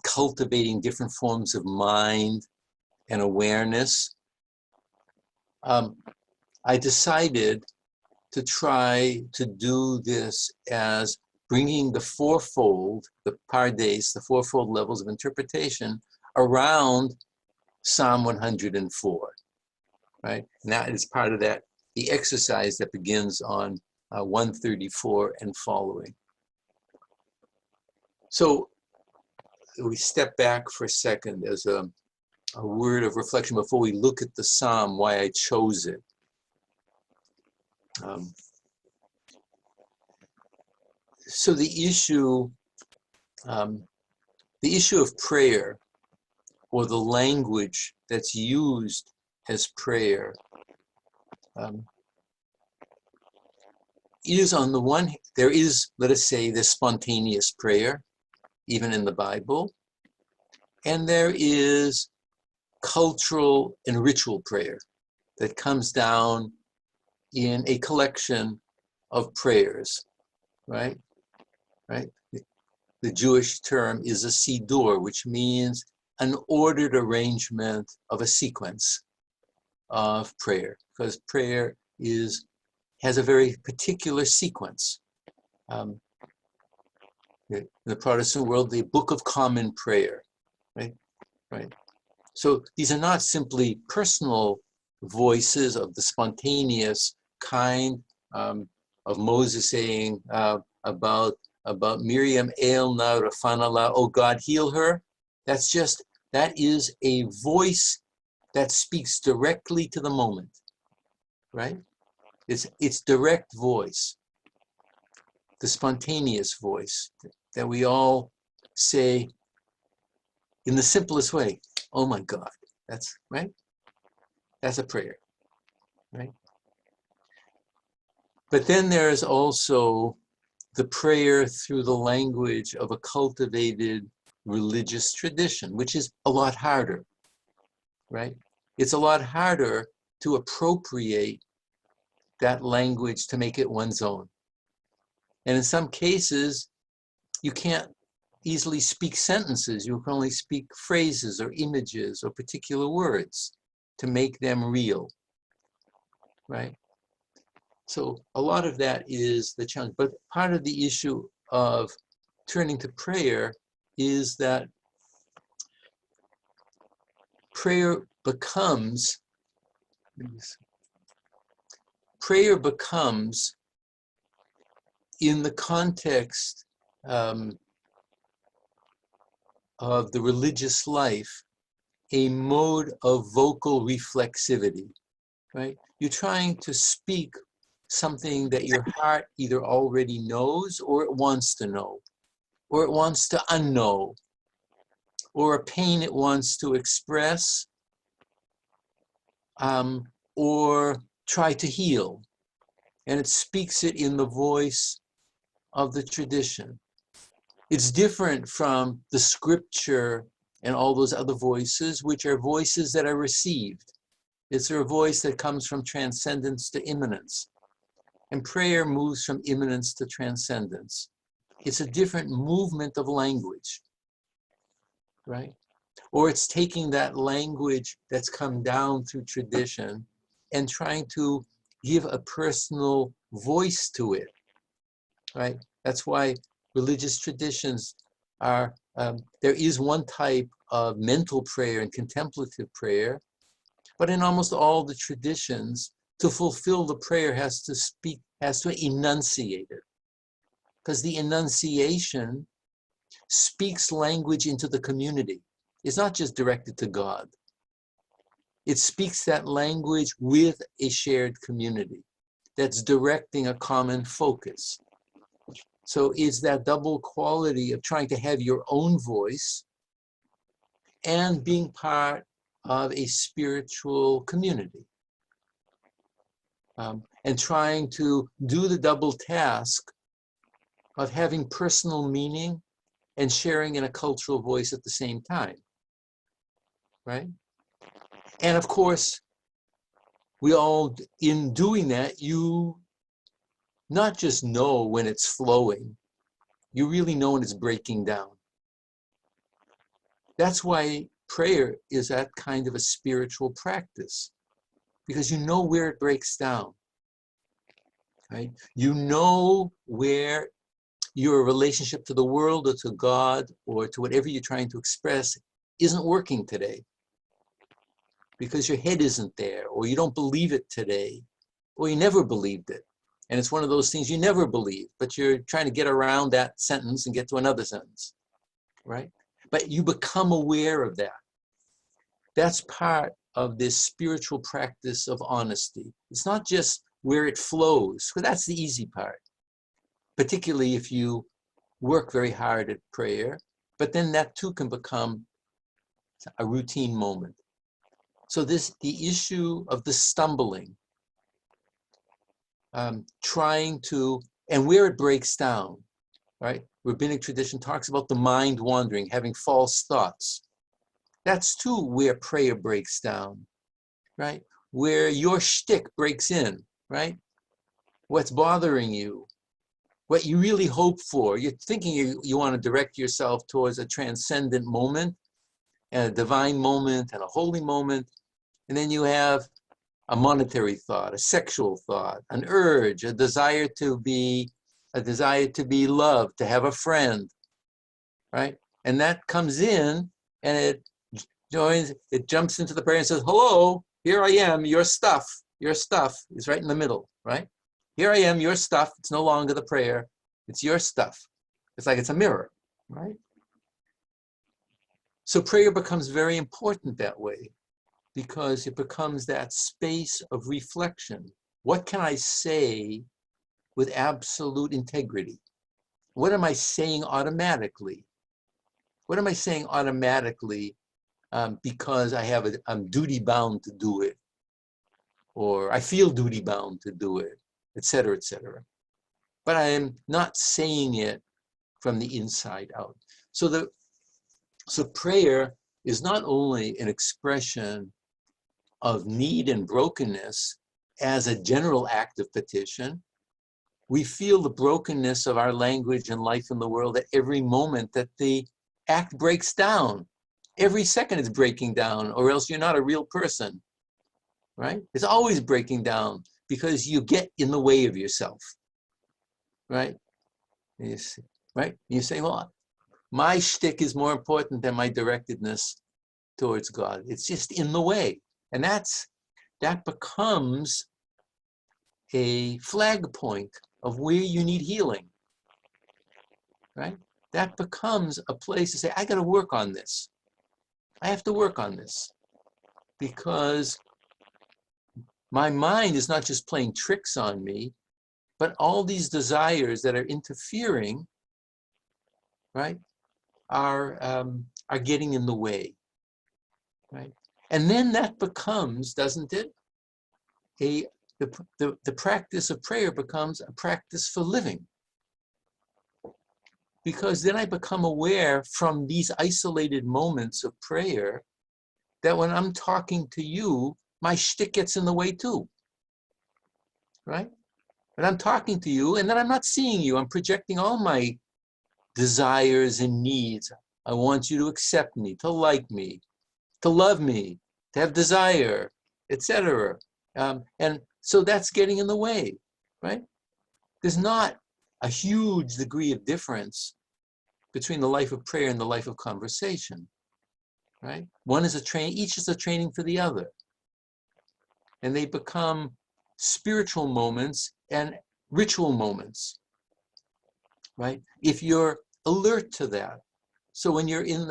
Speaker 1: cultivating different forms of mind and awareness, I decided to try to do this as bringing the fourfold, the pardes, the fourfold levels of interpretation around Psalm 104, right? And that is part of that, the exercise that begins on 134 and following. So we step back for a second as a word of reflection before we look at the psalm, why I chose it. So the issue of prayer, or the language that's used as prayer, is on the one, there is, let us say, the spontaneous prayer, even in the Bible, and there is cultural and ritual prayer that comes down in a collection of prayers, right? Right? The Jewish term is a siddur, which means an ordered arrangement of a sequence of prayer, because prayer has a very particular sequence. In the Protestant world, the Book of Common Prayer, right? Right. So these are not simply personal voices of the spontaneous kind of Moses saying about Miriam, El na rafanala, oh God, heal her. That is a voice that speaks directly to the moment, right? It's direct voice, the spontaneous voice that we all say in the simplest way. Oh my God, that's right. That's a prayer, right? But then there's also the prayer through the language of a cultivated religious tradition, which is a lot harder, right? It's a lot harder to appropriate that language to make it one's own. And in some cases, you can't easily speak sentences. You can only speak phrases or images or particular words to make them real, right? So a lot of that is the challenge. But part of the issue of turning to prayer is that prayer becomes in the context of the religious life, a mode of vocal reflexivity, right? You're trying to speak something that your heart either already knows or it wants to know, or it wants to unknow, or a pain it wants to express, or try to heal. And it speaks it in the voice of the tradition. It's different from the scripture and all those other voices, which are voices that are received. It's a voice that comes from transcendence to immanence. And prayer moves from immanence to transcendence. It's a different movement of language, right? Or it's taking that language that's come down through tradition and trying to give a personal voice to it, right? That's why religious traditions are, there is one type of mental prayer and contemplative prayer, but in almost all the traditions, to fulfill the prayer has to enunciate it. Because the enunciation speaks language into the community. It's not just directed to God. It speaks that language with a shared community that's directing a common focus. So it's that double quality of trying to have your own voice and being part of a spiritual community. And trying to do the double task of having personal meaning and sharing in a cultural voice at the same time, right? And of course, we all, in doing that, you not just know when it's flowing, you really know when it's breaking down. That's why prayer is that kind of a spiritual practice, because you know where it breaks down, right? You know where your relationship to the world or to God or to whatever you're trying to express isn't working today because your head isn't there, or you don't believe it today, or you never believed it. And it's one of those things you never believe, but you're trying to get around that sentence and get to another sentence, right? But you become aware of that. That's part of this spiritual practice of honesty. It's not just where it flows, because that's the easy part, particularly if you work very hard at prayer, but then that too can become a routine moment. So the issue of the stumbling, trying to, and where it breaks down, right? Rabbinic tradition talks about the mind wandering, having false thoughts. That's too where prayer breaks down, right? Where your shtick breaks in, right? What's bothering you, what you really hope for. You're thinking you want to direct yourself towards a transcendent moment, and a divine moment, and a holy moment. And then you have a monetary thought, a sexual thought, an urge, a desire to be loved, to have a friend, right? And that comes in and it joins, it jumps into the prayer and says, hello, here I am, your stuff is right in the middle, right? Here I am, your stuff. It's no longer the prayer, it's your stuff. It's like it's a mirror, right? So prayer becomes very important that way, because it becomes that space of reflection. What can I say with absolute integrity? What am I saying automatically? What am I saying automatically because I'm duty bound to do it, or I feel duty bound to do it, et cetera, et cetera. But I am not saying it from the inside out. So prayer is not only an expression of need and brokenness as a general act of petition. We feel the brokenness of our language and life in the world at every moment that the act breaks down. Every second it's breaking down, or else you're not a real person, right? It's always breaking down because you get in the way of yourself, right? You say, well, my shtick is more important than my directedness towards God. It's just in the way. And that becomes a flag point of where you need healing, right? That becomes a place to say, I got to work on this. I have to work on this because my mind is not just playing tricks on me, but all these desires that are interfering, right, are getting in the way, right? And then that becomes, doesn't it, the practice of prayer becomes a practice for living. Because then I become aware from these isolated moments of prayer that when I'm talking to you, my shtick gets in the way too, right? When I'm talking to you and then I'm not seeing you, I'm projecting all my desires and needs. I want you to accept me, to like me, to love me, to have desire, etc. And so that's getting in the way, right? There's not a huge degree of difference between the life of prayer and the life of conversation, right? One is a training, each is a training for the other. And they become spiritual moments and ritual moments, right? If you're alert to that. So when you're in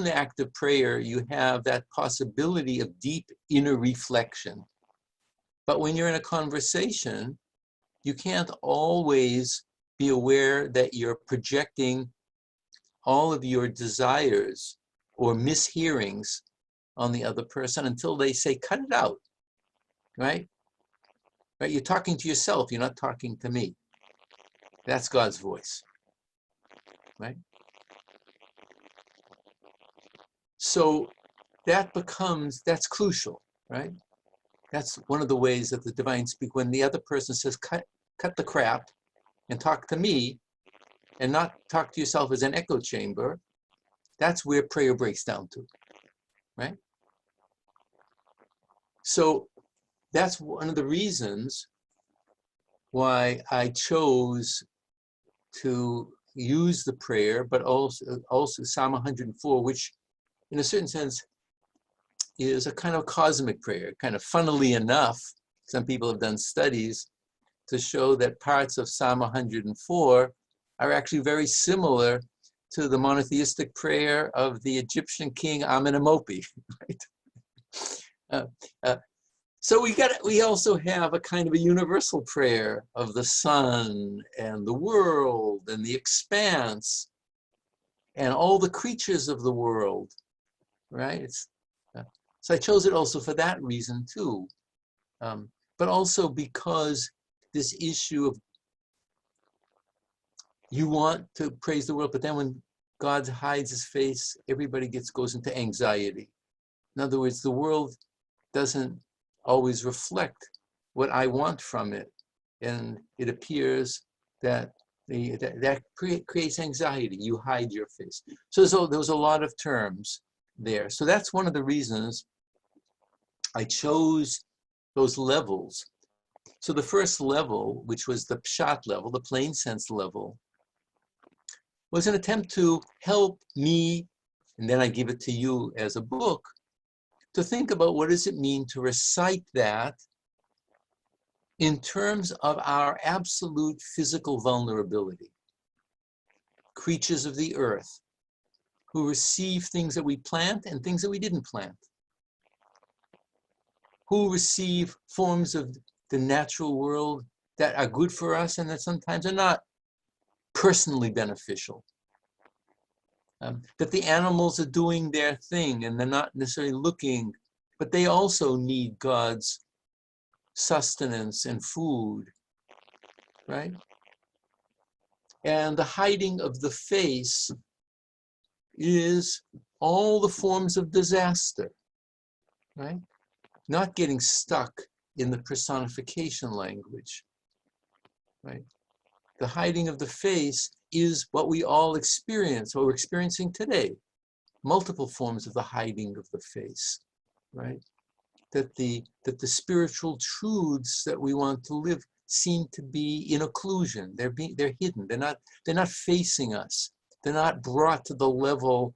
Speaker 1: the act of prayer, you have that possibility of deep inner reflection. But when you're in a conversation, you can't always be aware that you're projecting all of your desires or mishearings on the other person until they say, cut it out, right? Right? You're talking to yourself, you're not talking to me. That's God's voice, right? So that's crucial, right? That's one of the ways that the divine speak, when the other person says, cut the crap and talk to me and not talk to yourself as an echo chamber, that's where prayer breaks down to, right? So that's one of the reasons why I chose to use the prayer, but also Psalm 104, which in a certain sense is a kind of cosmic prayer. Kind of funnily enough, some people have done studies to show that parts of Psalm 104 are actually very similar to the monotheistic prayer of the Egyptian king Amenemope, right? So we also have a kind of a universal prayer of the sun and the world and the expanse and all the creatures of the world, right? So I chose it also for that reason too, but also because this issue of you want to praise the world, but then when God hides his face, everybody goes into anxiety. In other words, the world doesn't always reflect what I want from it. And it appears that that creates anxiety. You hide your face. So there was a lot of terms there. So that's one of the reasons I chose those levels. So the first level, which was the pshat level, the plain sense level, was an attempt to help me, and then I give it to you as a book, to think about what does it mean to recite that in terms of our absolute physical vulnerability. Creatures of the earth who receive things that we plant and things that we didn't plant. Who receive forms of the natural world that are good for us and that sometimes are not personally beneficial. That the animals are doing their thing and they're not necessarily looking, but they also need God's sustenance and food, right? And the hiding of the face is all the forms of disaster, right? Not getting stuck in the personification language, right? The hiding of the face is what we all experience, what we're experiencing today. Multiple forms of the hiding of the face, right? That the spiritual truths that we want to live seem to be in occlusion. They're hidden. They're not facing us. They're not brought to the level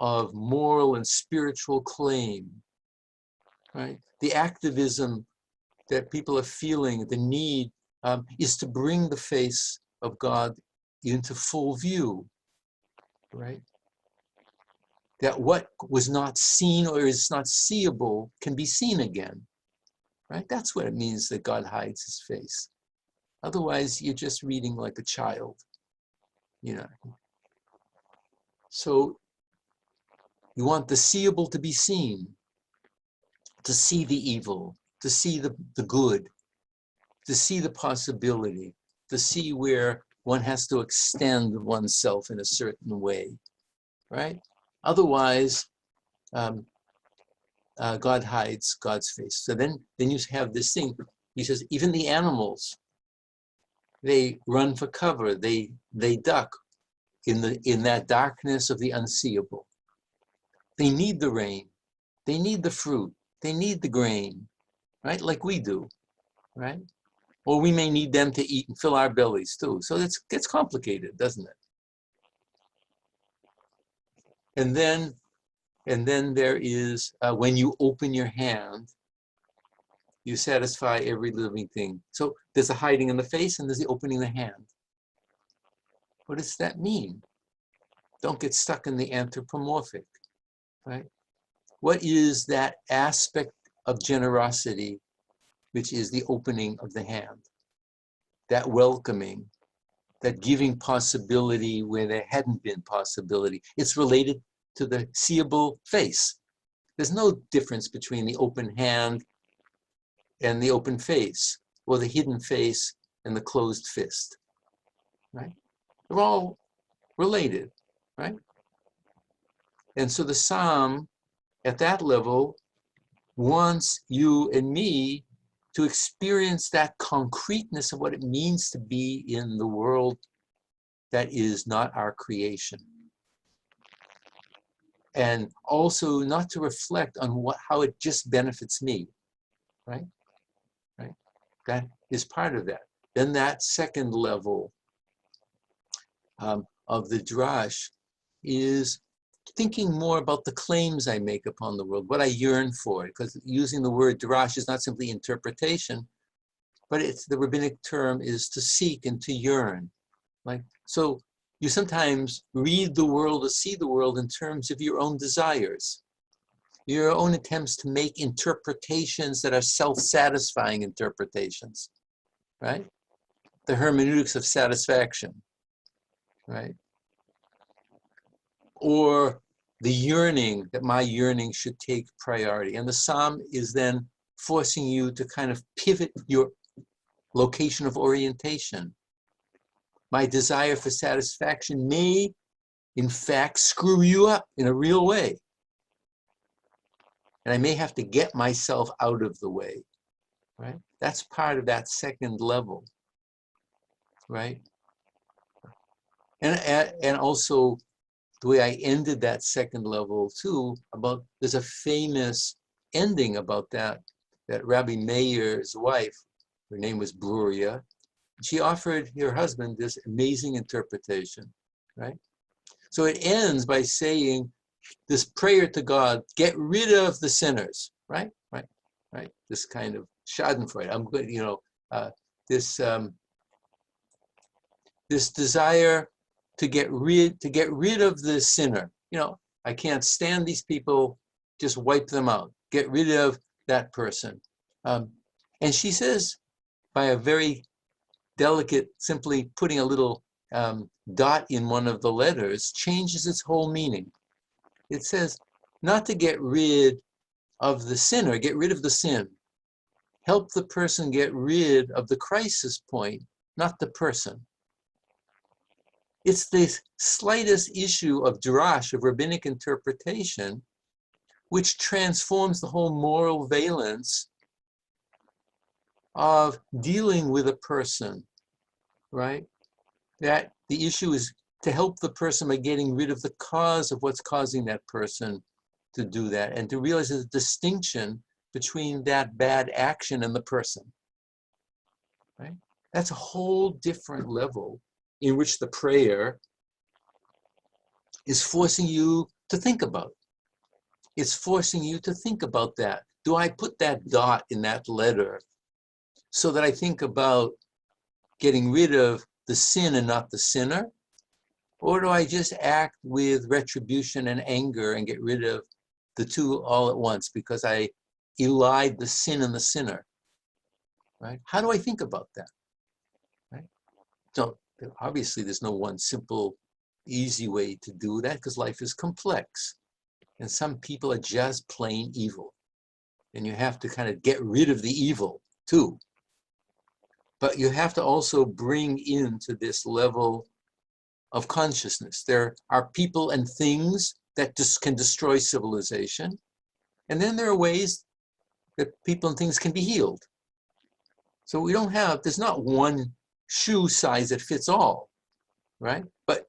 Speaker 1: of moral and spiritual claim, right? The activism that people are feeling, the need, is to bring the face of God into full view, right? that what was not seen or is not seeable can be seen again, right? That's what it means that God hides his face. Otherwise, you're just reading like a child, you know. So you want the seeable to be seen, to see the evil, to see the good, to see the possibility, to see where one has to extend oneself in a certain way, right? Otherwise, God hides God's face. So then you have this thing. He says, even the animals, they run for cover. They duck in that darkness of the unseeable. They need the rain. They need the fruit. They need the grain, right? Like we do, right? Or we may need them to eat and fill our bellies too. So it gets complicated, doesn't it? And then there is, when you open your hand, you satisfy every living thing. So there's a hiding in the face and there's the opening the hand. What does that mean? Don't get stuck in the anthropomorphic, right? What is that aspect of generosity, which is the opening of the hand? That welcoming, that giving possibility where there hadn't been possibility. It's related to the seeable face. There's no difference between the open hand and the open face, or the hidden face and the closed fist, right? They're all related, right? And so the psalm at that level wants you and me to experience that concreteness of what it means to be in the world that is not our creation. And also not to reflect on how it just benefits me, right? Right? That is part of that. Then that second level of the drash is thinking more about the claims I make upon the world, what I yearn for, because using the word drash is not simply interpretation, but it's the rabbinic term is to seek and to yearn. Like, so you sometimes read the world or see the world in terms of your own desires, your own attempts to make interpretations that are self-satisfying interpretations, right? The hermeneutics of satisfaction, right? Or the yearning, that my yearning should take priority. And the psalm is then forcing you to kind of pivot your location of orientation. My desire for satisfaction may, in fact, screw you up in a real way. And I may have to get myself out of the way, right? That's part of that second level, right? And also the way I ended that second level too, there's a famous ending about that Rabbi Meir's wife, her name was Bruria, she offered her husband this amazing interpretation, right? So it ends by saying this prayer to God, get rid of the sinners, right? Right, right. This kind of schadenfreude. I'm good, you know, this desire to get rid of the sinner. You know, I can't stand these people, just wipe them out. Get rid of that person. And she says, by a very delicate, simply putting a little dot in one of the letters, changes its whole meaning. It says, not to get rid of the sinner, get rid of the sin. Help the person get rid of the crisis point, not the person. It's this slightest issue of drash, of rabbinic interpretation, which transforms the whole moral valence of dealing with a person, right? That the issue is to help the person by getting rid of the cause of what's causing that person to do that, and to realize there's a distinction between that bad action and the person, right? That's a whole different level in which the prayer is forcing you to think about. It's forcing you to think about that. Do I put that dot in that letter so that I think about getting rid of the sin and not the sinner? Or do I just act with retribution and anger and get rid of the two all at once because I elide the sin and the sinner, right? How do I think about that, right? So obviously there's no one simple, easy way to do that because life is complex. And some people are just plain evil. And you have to kind of get rid of the evil too. But you have to also bring into this level of consciousness. There are people and things that just can destroy civilization. And then there are ways that people and things can be healed. So we don't have, there's not one shoe size that fits all, right? But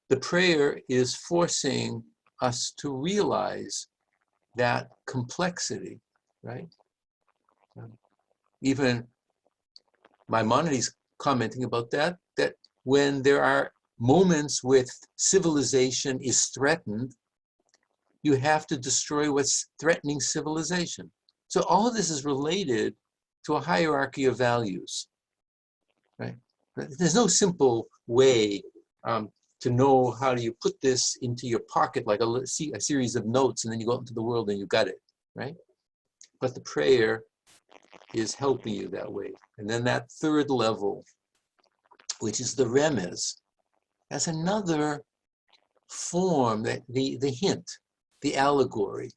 Speaker 1: the prayer is forcing us to realize that complexity, right? Even Maimonides commenting about that, that when there are moments with civilization is threatened, you have to destroy what's threatening civilization. So all of this is related to a hierarchy of values, right? There's no simple way to know how do you put this into your pocket like a series of notes and then you go out into the world and you got it, right? But the prayer is helping you that way. And then that third level, which is the remez, that's another form, that the hint, the allegory,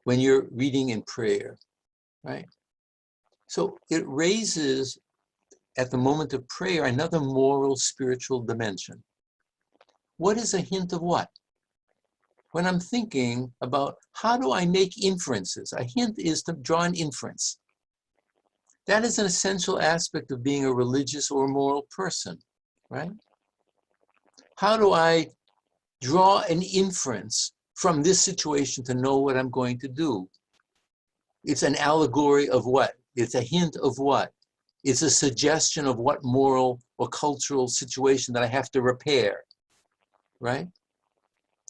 Speaker 1: when you're reading in prayer, right? So it raises, at the moment of prayer, another moral, spiritual dimension. What is a hint of what? When I'm thinking about how do I make inferences, a hint is to draw an inference. That is an essential aspect of being a religious or moral person, right? How do I draw an inference from this situation to know what I'm going to do? It's an allegory of what? It's a hint of what? It's a suggestion of what moral or cultural situation that I have to repair, right?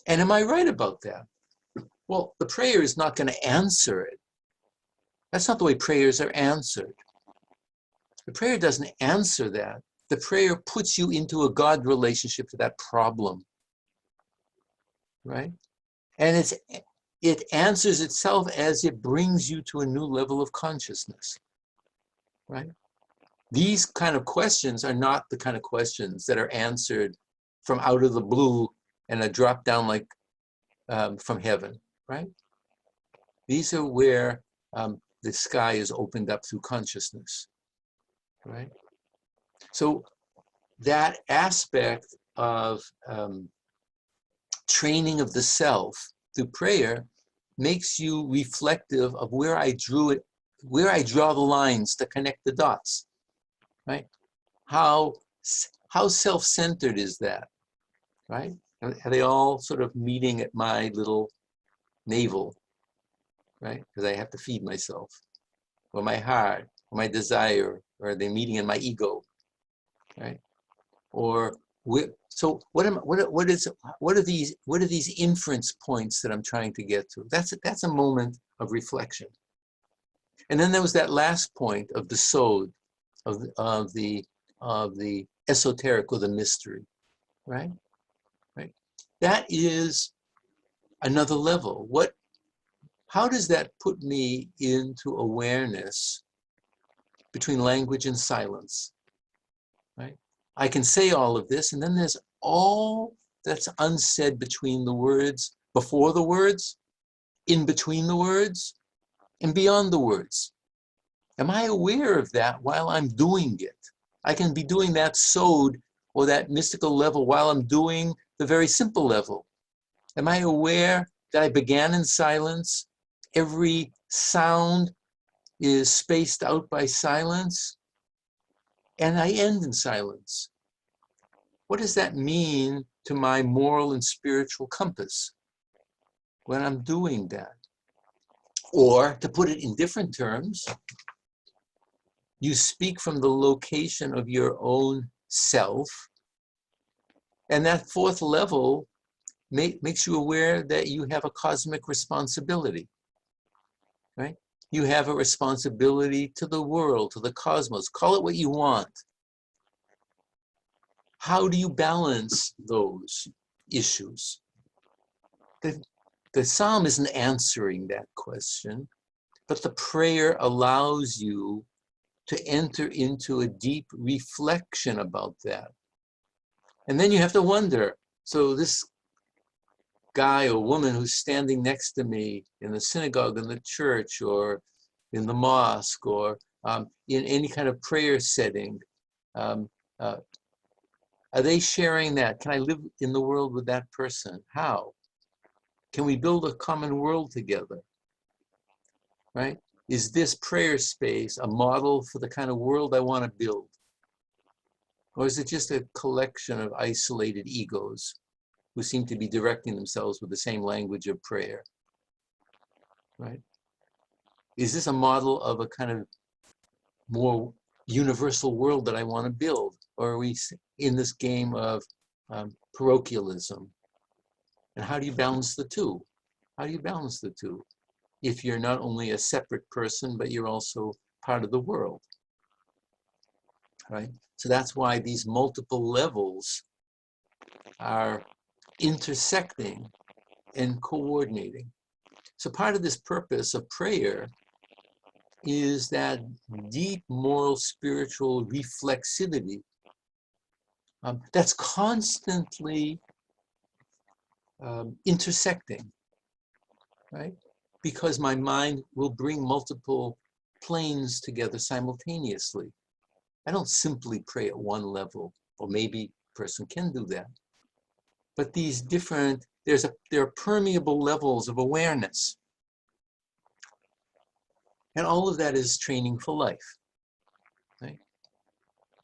Speaker 1: And am I right about that? Well, the prayer is not going to answer it. That's not the way prayers are answered. The prayer doesn't answer that. The prayer puts you into a God relationship to that problem, right? And it answers itself as it brings you to a new level of consciousness, right? These kind of questions are not the kind of questions that are answered from out of the blue and a drop down like from heaven, right? These are where the sky is opened up through consciousness, right? So that aspect of training of the self through prayer makes you reflective of where I draw the lines to connect the dots, right? How self-centered is that, right? Are they all sort of meeting at my little navel, right? Because I have to feed myself, or my heart, or my desire, or are they meeting in my ego, right? Or so what are these inference points that I'm trying to get to? That's a moment of reflection. And then there was that last point of the sod, of the esoteric or the mystery, right? Right. That is another level. How does that put me into awareness between language and silence, right? I can say all of this, and then there's all that's unsaid between the words, before the words, in between the words, and beyond the words. Am I aware of that while I'm doing it? I can be doing that sod or that mystical level while I'm doing the very simple level. Am I aware that I began in silence? Every sound is spaced out by silence, and I end in silence. What does that mean to my moral and spiritual compass when I'm doing that? Or to put it in different terms, you speak from the location of your own self, and that fourth level makes you aware that you have a cosmic responsibility, right? You have a responsibility to the world, to the cosmos. Call it what you want. how do you balance those issues? The psalm isn't answering that question, but the prayer allows you to enter into a deep reflection about that. And then you have to wonder, so this guy or woman who's standing next to me in the synagogue, in the church, or in the mosque, or in any kind of prayer setting, are they sharing that? Can I live in the world with that person? How? Can we build a common world together? Right? Is this prayer space a model for the kind of world I want to build? Or is it just a collection of isolated egos who seem to be directing themselves with the same language of prayer? Right? Is this a model of a kind of more universal world that I want to build? Or are we in this game of parochialism? And how do you balance the two? How do you balance the two if you're not only a separate person, but you're also part of the world? Right? So that's why these multiple levels are intersecting and coordinating. So part of this purpose of prayer is that deep moral spiritual reflexivity that's constantly intersecting, right? Because my mind will bring multiple planes together simultaneously. I don't simply pray at one level, or maybe a person can do that. But these different, there are permeable levels of awareness. And all of that is training for life, right?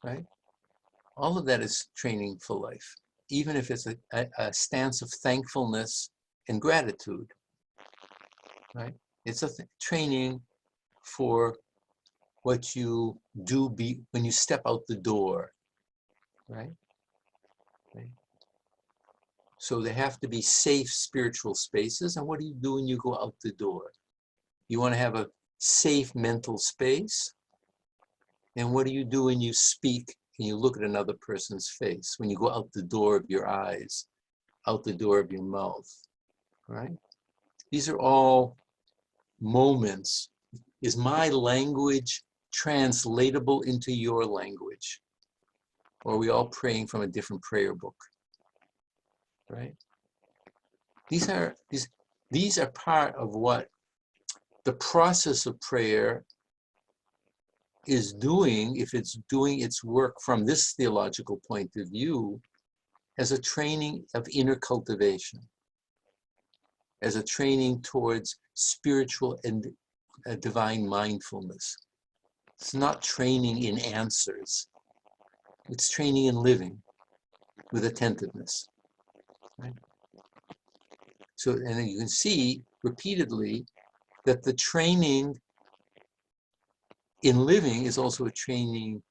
Speaker 1: Right? All of that is training for life, even if it's a stance of thankfulness and gratitude, right? It's a training for what you do when you step out the door, right? So there have to be safe spiritual spaces. And what do you do when you go out the door? You want to have a safe mental space. And what do you do when you speak and you look at another person's face? When you go out the door of your eyes, out the door of your mouth, right? These are all moments. Is my language translatable into your language? Or are we all praying from a different prayer book, right? These are part of what the process of prayer is doing, if it's doing its work from this theological point of view, as a training of inner cultivation, as a training towards spiritual and divine mindfulness. It's not training in answers. It's training in living with attentiveness. Right? So, and you can see repeatedly that the training in living is also a training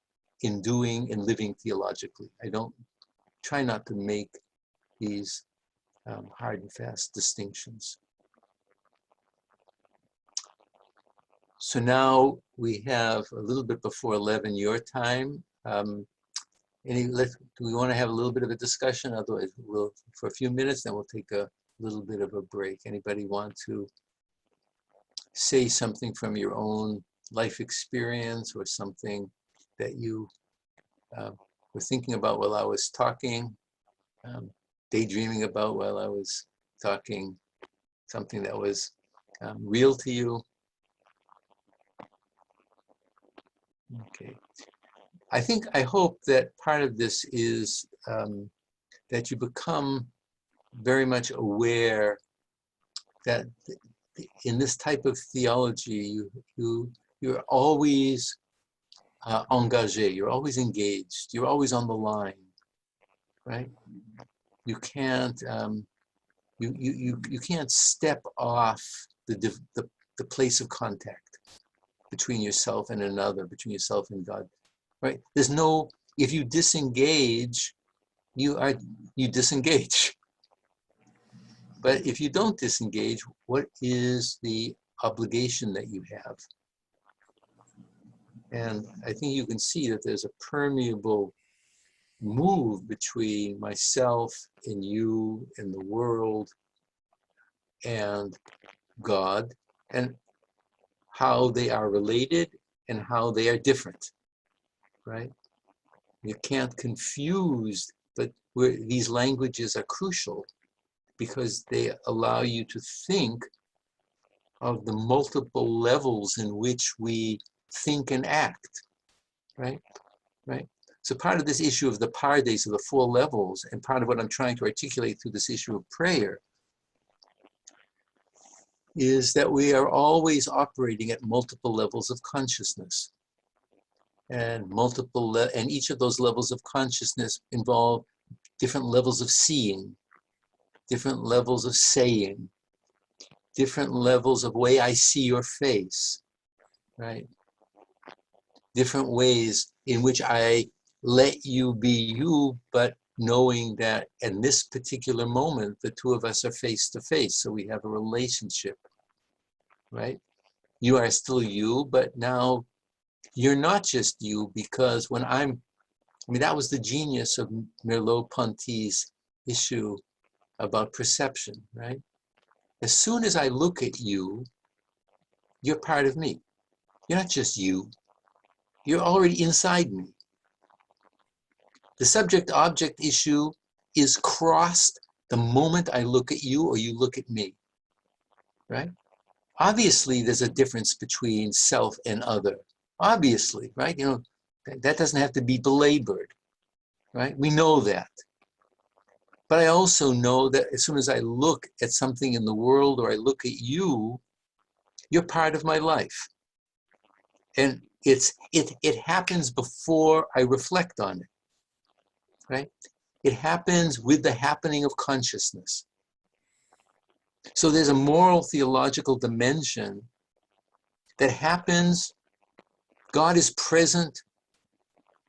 Speaker 1: in doing and living theologically. I don't try not to make these hard and fast distinctions. So now we have a little bit before 11 your time. Do we want to have a little bit of a discussion? Otherwise, we'll, for a few minutes, then we'll take a little bit of a break. Anybody want to say something from your own life experience or something that you were thinking about while I was talking, daydreaming about while I was talking, something that was real to you? Okay. I hope that part of this is that you become very much aware that in this type of theology, you're always engagé, you're always engaged, you're always on the line, right? You can't you can't step off the place of contact between yourself and another, between yourself and God, right? There's no, if you disengage, you disengage. But if you don't disengage, what is the obligation that you have? And I think you can see that there's a permeable move between myself and you and the world and God, and how they are related and how they are different, right? You can't confuse, but these languages are crucial because they allow you to think of the multiple levels in which we think and act, right? Right? So part of this issue of the pardes, of the four levels, and part of what I'm trying to articulate through this issue of prayer, is that we are always operating at multiple levels of consciousness. And and each of those levels of consciousness involve different levels of seeing, different levels of saying, different levels of way I see your face, right? Different ways in which I let you be you, but knowing that in this particular moment, the two of us are face to face, so we have a relationship, right? You are still you, but now you're not just you, because when I mean, that was the genius of Merleau-Ponty's issue about perception, right? As soon as I look at you, you're part of me. You're not just you. You're already inside me. The subject-object issue is crossed the moment I look at you or you look at me, right? Obviously, there's a difference between self and other. Obviously, right? You know, that doesn't have to be belabored, right? We know that. But I also know that as soon as I look at something in the world or I look at you, you're part of my life. And it happens before I reflect on it, right? It happens with the happening of consciousness. So there's a moral theological dimension that happens. God is present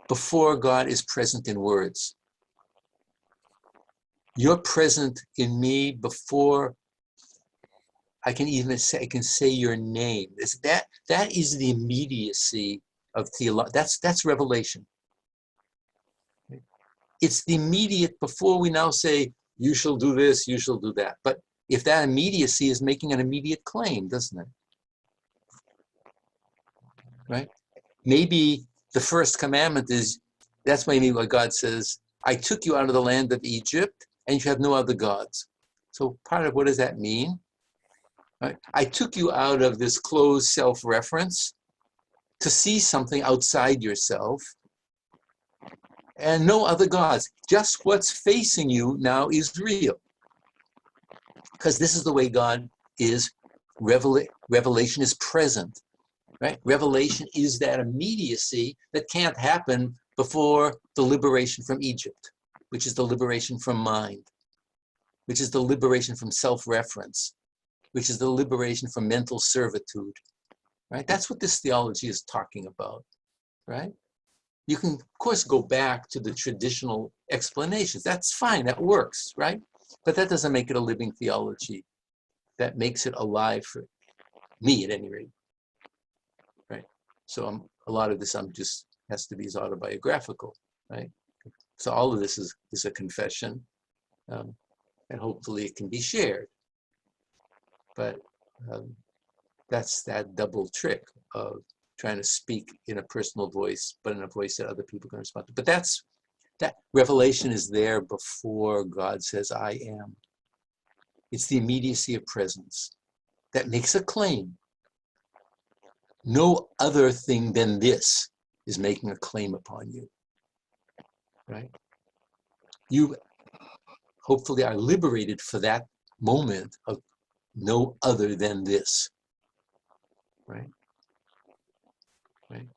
Speaker 1: before God is present in words. You're present in me before I can even say your name. That is the immediacy of theology. That's revelation. It's the immediate before we now say, you shall do this, you shall do that. But if that immediacy is making an immediate claim, doesn't it? Right? Maybe the first commandment is, that's maybe what God says, I took you out of the land of Egypt and you have no other gods. So part of what does that mean? Right? I took you out of this closed self-reference to see something outside yourself and no other gods. Just what's facing you now is real. Because this is the way God is. Revelation is present. Right? Revelation is that immediacy that can't happen before the liberation from Egypt, which is the liberation from mind, which is the liberation from self-reference, which is the liberation from mental servitude. Right? That's what this theology is talking about. Right? You can, of course, go back to the traditional explanations. That's fine. That works. Right? But that doesn't make it a living theology. That makes it alive for me, at any rate. Right? So a lot of this has to be autobiographical, right? So all of this is a confession, and hopefully it can be shared. But that's that double trick of trying to speak in a personal voice, but in a voice that other people can respond to. But that revelation is there before God says, I am. It's the immediacy of presence that makes a claim. No other thing than this is making a claim upon you, right? You hopefully are liberated for that moment of no other than this, right? Right?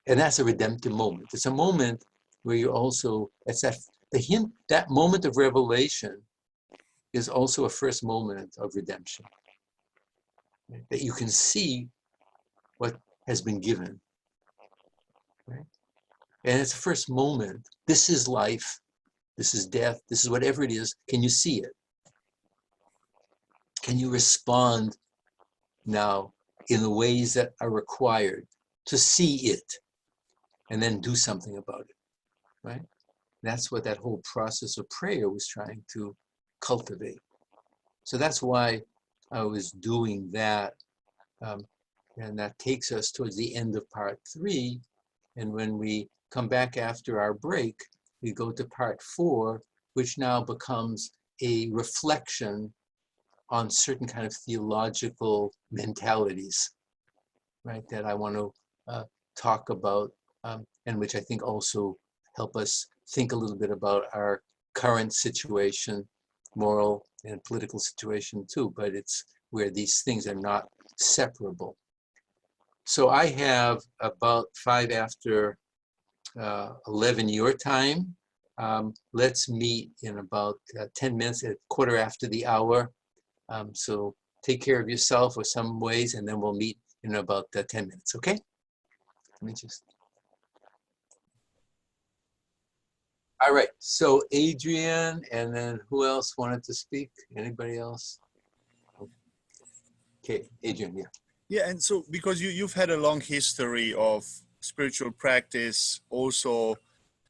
Speaker 1: And that's a redemptive moment. It's a moment where you also, it's that moment of revelation is also a first moment of redemption, right? That you can see what has been given, right? And it's the first moment. This is life. This is death. This is whatever it is. Can you see it? Can you respond now in the ways that are required to see it and then do something about it, right? That's what that whole process of prayer was trying to cultivate. So that's why I was doing that. And that takes us towards the end of part 3. And when we come back after our break, we go to part 4, which now becomes a reflection on certain kind of theological mentalities, right, that I want to talk about, and which I think also help us think a little bit about our current situation, moral and political situation too, but it's where these things are not separable. So I have about 5 after 11 your time. Let's meet in about 10 minutes, at quarter after the hour. So take care of yourself or some ways, and then we'll meet in about 10 minutes, okay? Let me just... All right, so Adrian, and then who else wanted to speak? Anybody else? Okay, Adrian, yeah.
Speaker 2: Yeah, and so because you've had a long history of spiritual practice, also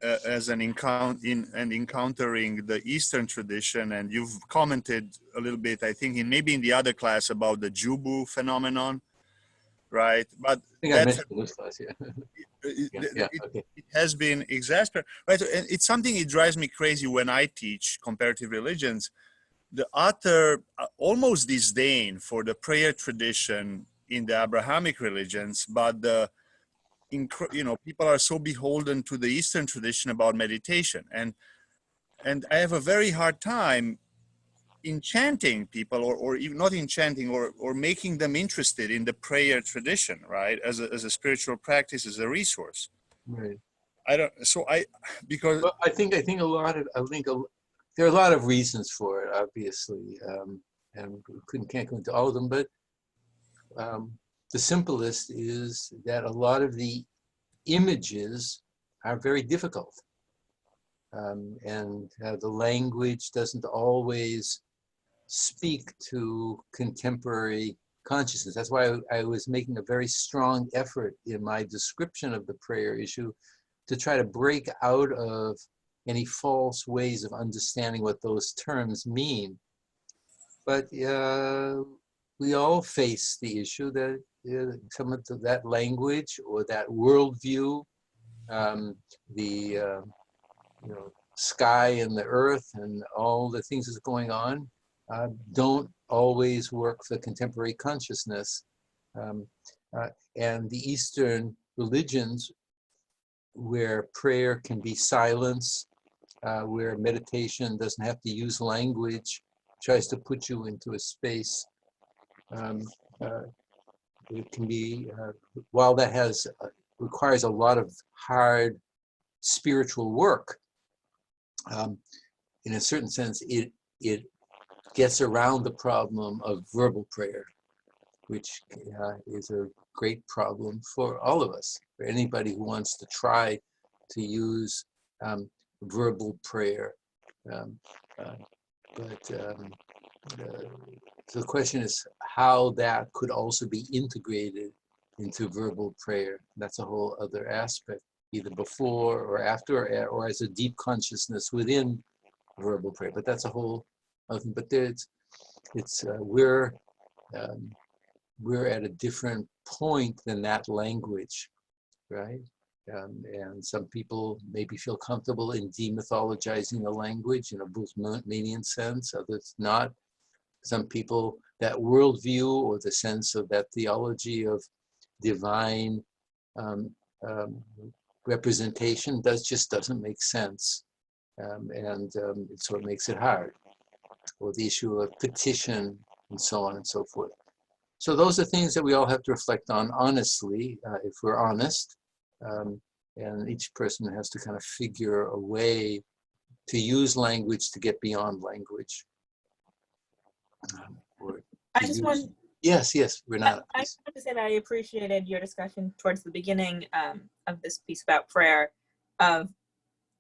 Speaker 2: as an encountering the Eastern tradition, and you've commented a little bit, I think, maybe in the other class about the Jubu phenomenon, right? But
Speaker 1: I think I mentioned this class, yeah. Okay.
Speaker 2: It has been exasperating, right? And it's something, it drives me crazy when I teach comparative religions, the utter almost disdain for the prayer tradition in the Abrahamic religions, but people are so beholden to the Eastern tradition about meditation, and I have a very hard time enchanting people, or even not enchanting, or making them interested in the prayer tradition, right, as a spiritual practice, as a resource.
Speaker 1: Right.
Speaker 2: Because
Speaker 1: well, I think there are a lot of reasons for it, obviously, and we can't go into all of them, but the simplest is that a lot of the images are very difficult, and the language doesn't always speak to contemporary consciousness. That's why I was making a very strong effort in my description of the prayer issue to try to break out of any false ways of understanding what those terms mean. But we all face the issue that some of that language or that worldview, the sky and the earth and all the things that's going on, don't always work for contemporary consciousness. And the Eastern religions, where prayer can be silence, where meditation doesn't have to use language, tries to put you into a space. It can be, while that requires a lot of hard spiritual work, in a certain sense, it gets around the problem of verbal prayer, which is a great problem for all of us, for anybody who wants to try to use verbal prayer. So the question is how that could also be integrated into verbal prayer. That's a whole other aspect, either before or after, or as a deep consciousness within verbal prayer. But that's a whole other thing. But we're at a different point than that language, right? And some people maybe feel comfortable in demythologizing the language in a Bohemian sense, others not. Some people, that worldview or the sense of that theology of divine representation just doesn't make sense. It sort of makes it hard. Or the issue of petition and so on and so forth. So those are things that we all have to reflect on honestly, if we're honest. And each person has to kind of figure a way to use language to get beyond language. Yes, Renata.
Speaker 3: I just want to say that I appreciated your discussion towards the beginning of this piece about prayer, of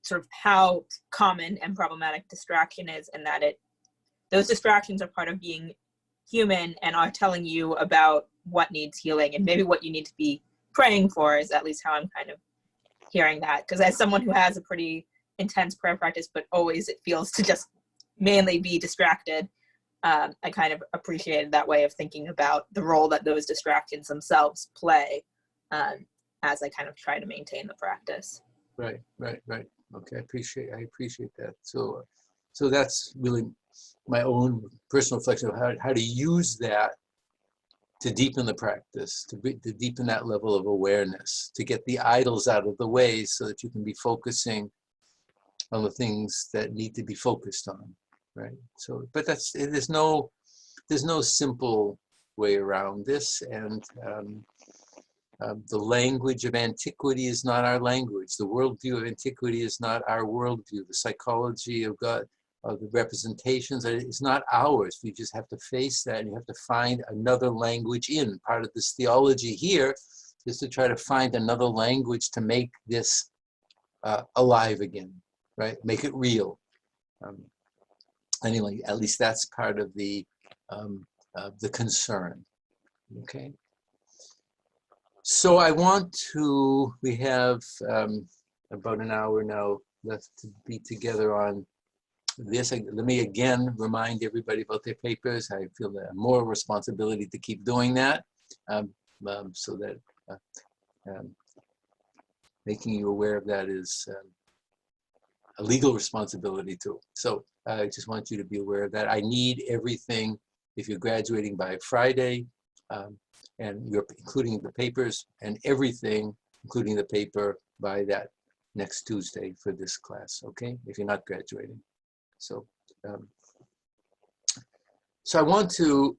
Speaker 3: sort of how common and problematic distraction is, and that those distractions are part of being human and are telling you about what needs healing, and maybe what you need to be praying for is at least how I'm kind of hearing that. Because as someone who has a pretty intense prayer practice, but always it feels to just mainly be distracted. I kind of appreciated that way of thinking about the role that those distractions themselves play as I kind of try to maintain the practice.
Speaker 1: Right. Okay, I appreciate that. So that's really my own personal reflection of how to use that to deepen the practice, to deepen that level of awareness, to get the idols out of the way so that you can be focusing on the things that need to be focused on, right? So, but there's no simple way around this, and the language of antiquity is not our language. The worldview of antiquity is not our worldview. The psychology of God, of the representations, is not ours. We just have to face that, and you have to find another language in. Part of this theology here is to try to find another language to make this alive again, right? Make it real. Anyway, at least that's part of the concern, okay? So we have about an hour now left to be together on this. Let me again remind everybody about their papers. I feel more responsibility to keep doing that, so that making you aware of that is a legal responsibility too. So I just want you to be aware of that. I need everything if you're graduating by Friday, and you're including the papers and everything, including the paper, by that next Tuesday for this class, okay? If you're not graduating. So, so I want to,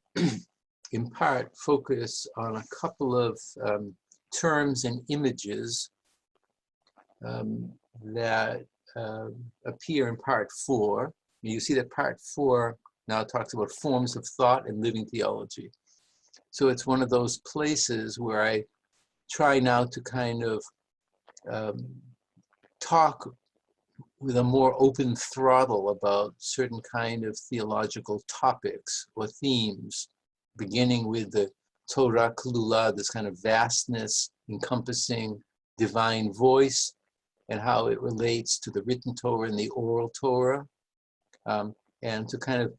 Speaker 1: in part, focus on a couple of terms and images that appear in part 4. You see that part 4 now talks about forms of thought and living theology. So it's one of those places where I try now to kind of talk with a more open throttle about certain kind of theological topics or themes, beginning with the Torah Klula, this kind of vastness encompassing divine voice, and how it relates to the written Torah and the oral Torah, and to kind of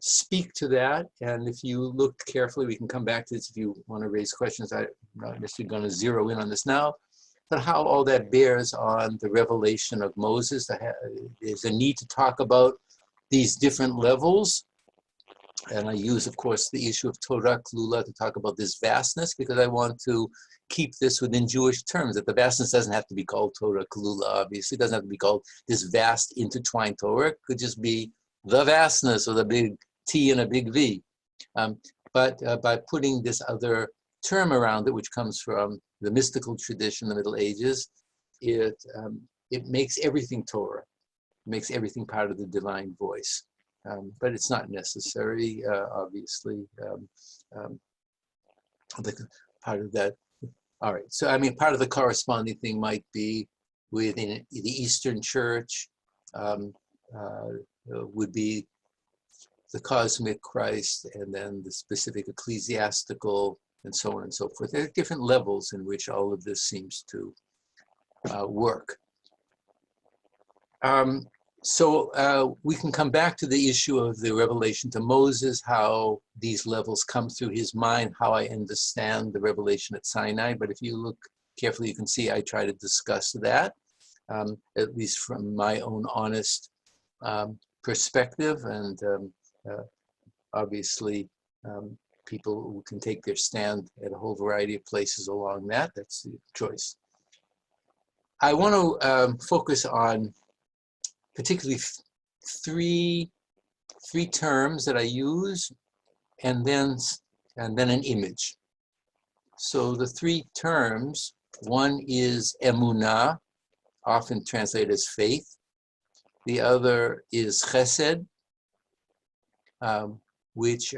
Speaker 1: speak to that. And if you look carefully, we can come back to this if you want to raise questions. I'm not necessarily going to zero in on this now, but how all that bears on the revelation of Moses. There's a need to talk about these different levels. And I use, of course, the issue of Torah Klula to talk about this vastness, because I want to keep this within Jewish terms, that the vastness doesn't have to be called Torah Klula, obviously. It doesn't have to be called this vast intertwined Torah. It could just be the vastness with a big T and a big V. But by putting this other term around it, which comes from the mystical tradition, the Middle Ages, it makes everything Torah. It makes everything part of the divine voice. But it's not necessary, obviously. Part of that. All right. So, I mean, part of the corresponding thing might be within the Eastern Church, would be the cosmic Christ, and then the specific ecclesiastical, and so on and so forth. There are different levels in which all of this seems to work. So we can come back to the issue of the revelation to Moses, how these levels come through his mind, how I understand the revelation at Sinai. But if you look carefully, you can see I try to discuss that, at least from my own honest perspective. And obviously, people who can take their stand at a whole variety of places along that. That's the choice. I want to focus on particularly three terms that I use, and then an image. So the three terms, one is emunah, often translated as faith. The other is chesed, which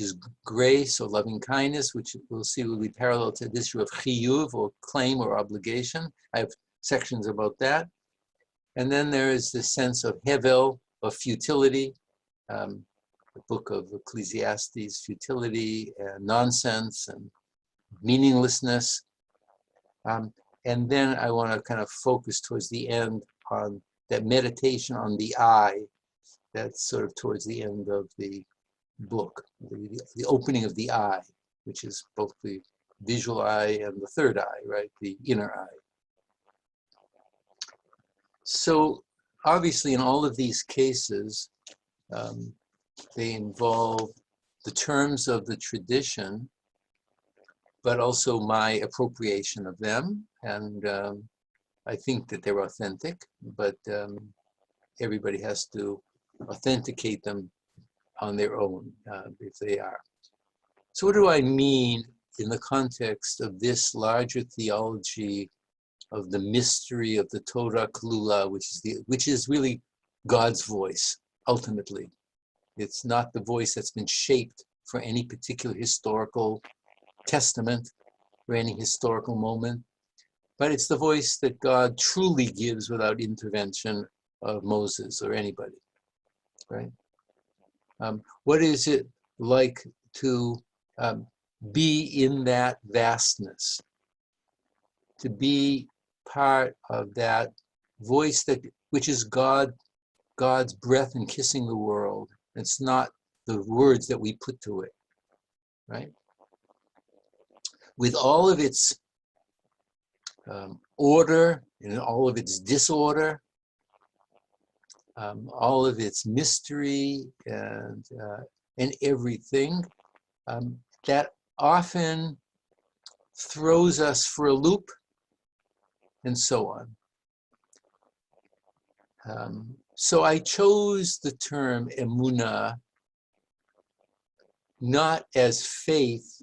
Speaker 1: is grace or loving kindness, which we'll see will be parallel to this issue of chiyuv, or claim or obligation. I have sections about that. And then there is the sense of hevel, of futility, the Book of Ecclesiastes, futility and nonsense and meaninglessness. And then I want to kind of focus towards the end on that meditation on the eye. That's sort of towards the end of the book, the opening of the eye, which is both the visual eye and the third eye, right? The inner eye. So obviously in all of these cases, they involve the terms of the tradition, but also my appropriation of them. And I think that they're authentic, but everybody has to authenticate them on their own, if they are. So what do I mean in the context of this larger theology of the mystery of the Torah Klula, which is really God's voice, ultimately. It's not the voice that's been shaped for any particular historical testament or any historical moment, but it's the voice that God truly gives without intervention of Moses or anybody, right? What is it like to be in that vastness, to be part of that voice which is God's breath and kissing the world? It's not the words that we put to it, right? With all of its order and all of its disorder, all of its mystery and everything, that often throws us for a loop, and so on. So I chose the term emunah not as faith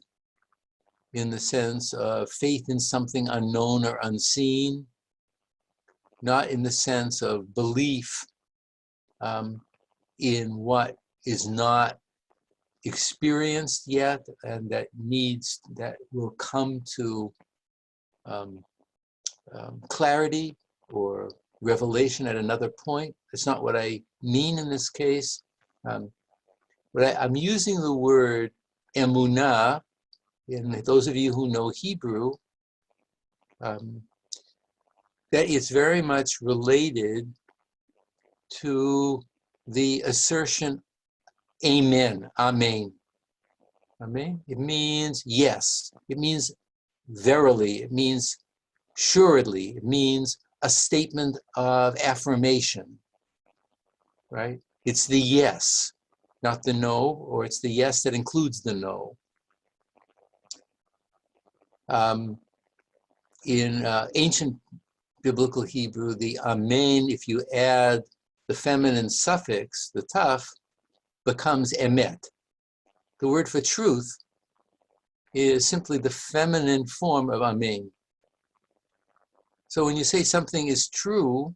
Speaker 1: in the sense of faith in something unknown or unseen, not in the sense of belief in what is not experienced yet and that will come to clarity or revelation at another point. That's not what I mean in this case. But I'm using the word emunah, and those of you who know Hebrew, that it's very much related to the assertion amen, amen. Amen. It means yes. It means verily. It means assuredly. It means a statement of affirmation, right? It's the yes, not the no, or it's the yes that includes the no. In ancient biblical Hebrew, the amen, if you add the feminine suffix, the taf, becomes emet. The word for truth is simply the feminine form of amen. So when you say something is true,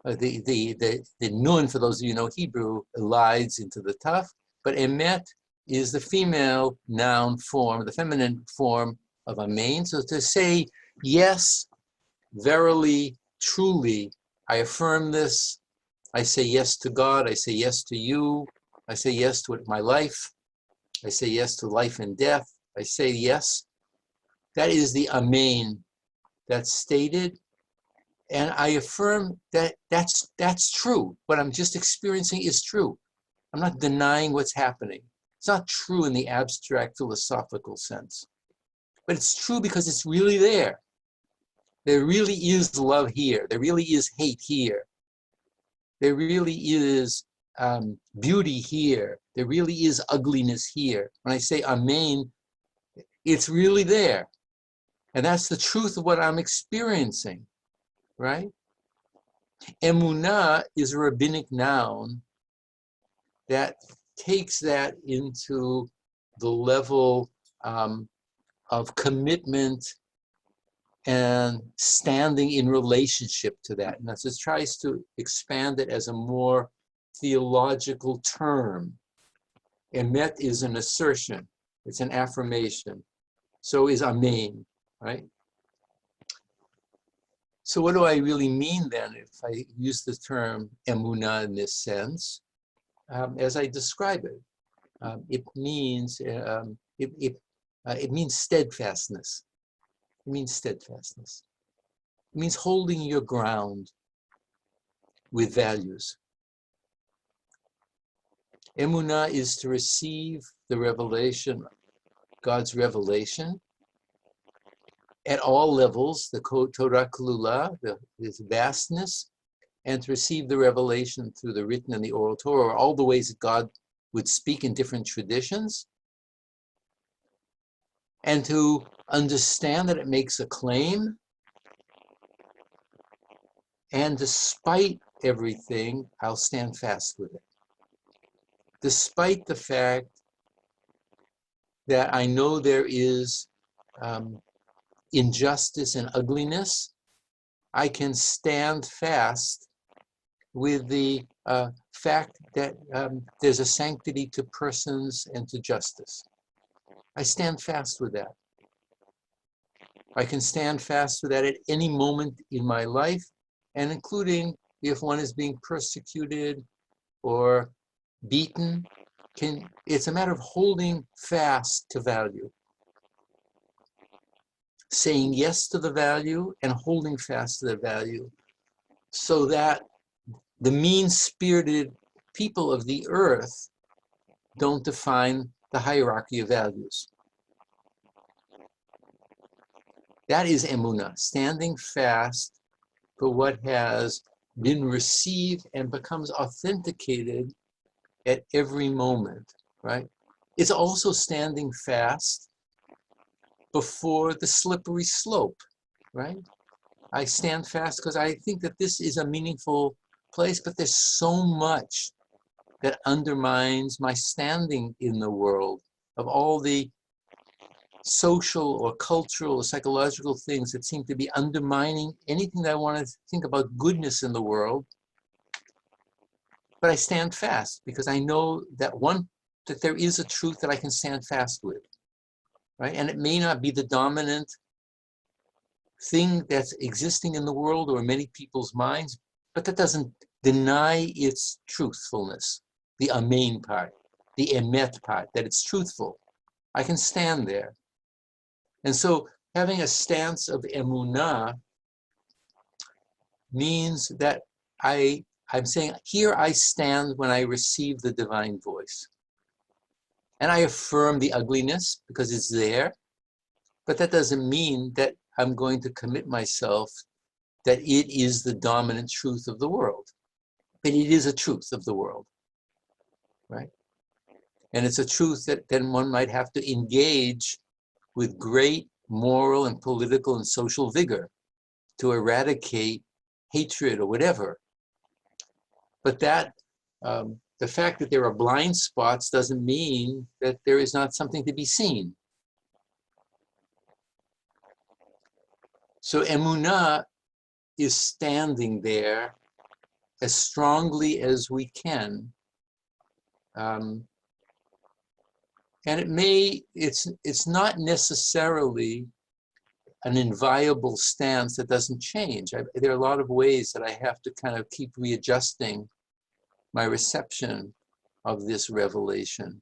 Speaker 1: the nun, for those of you who know Hebrew, elides into the taf, but emet is the female noun form, the feminine form of amen. So to say, yes, verily, truly, I affirm this, I say yes to God, I say yes to you, I say yes to my life, I say yes to life and death, I say yes. That is the amen that's stated. And I affirm that that's true. What I'm just experiencing is true. I'm not denying what's happening. It's not true in the abstract philosophical sense. But it's true because it's really there. There really is love here. There really is hate here. There really is beauty here. There really is ugliness here. When I say amen, it's really there. And that's the truth of what I'm experiencing, right? Emunah is a rabbinic noun that takes that into the level of commitment and standing in relationship to that. And that's, it tries to expand it as a more theological term. Emet is an assertion. It's an affirmation. So is amen, right? So what do I really mean then if I use the term emunah in this sense? As I describe it, it means steadfastness. It means steadfastness. It means holding your ground with values. Emunah is to receive the revelation, God's revelation, at all levels, the Torah Klula, his vastness, and to receive the revelation through the written and the oral Torah, or all the ways that God would speak in different traditions, and to understand that it makes a claim, and despite everything, I'll stand fast with it. Despite the fact that I know there is injustice and ugliness, I can stand fast with the fact that there's a sanctity to persons and to justice. I stand fast with that. I can stand fast with that at any moment in my life, and including if one is being persecuted or beaten. It's a matter of holding fast to value. Saying yes to the value and holding fast to the value, so that the mean-spirited people of the earth don't define the hierarchy of values. That is emunah, standing fast for what has been received and becomes authenticated at every moment, right? It's also standing fast before the slippery slope, right? I stand fast because I think that this is a meaningful place, but there's so much that undermines my standing in the world, of all the social or cultural or psychological things that seem to be undermining anything that I want to think about goodness in the world. But I stand fast because I know that that there is a truth that I can stand fast with, right? And it may not be the dominant thing that's existing in the world or in many people's minds, but that doesn't deny its truthfulness, the amen part, the emet part, that it's truthful. I can stand there. And so having a stance of emunah means that I'm saying, here I stand when I receive the divine voice. And I affirm the ugliness because it's there, but that doesn't mean that I'm going to commit myself that it is the dominant truth of the world. But it is a truth of the world, right? And it's a truth that then one might have to engage with great moral and political and social vigor to eradicate hatred or whatever. But that, the fact that there are blind spots doesn't mean that there is not something to be seen. So emunah is standing there as strongly as we can. And it's not necessarily an inviolable stance that doesn't change. There are a lot of ways that I have to kind of keep readjusting my reception of this revelation,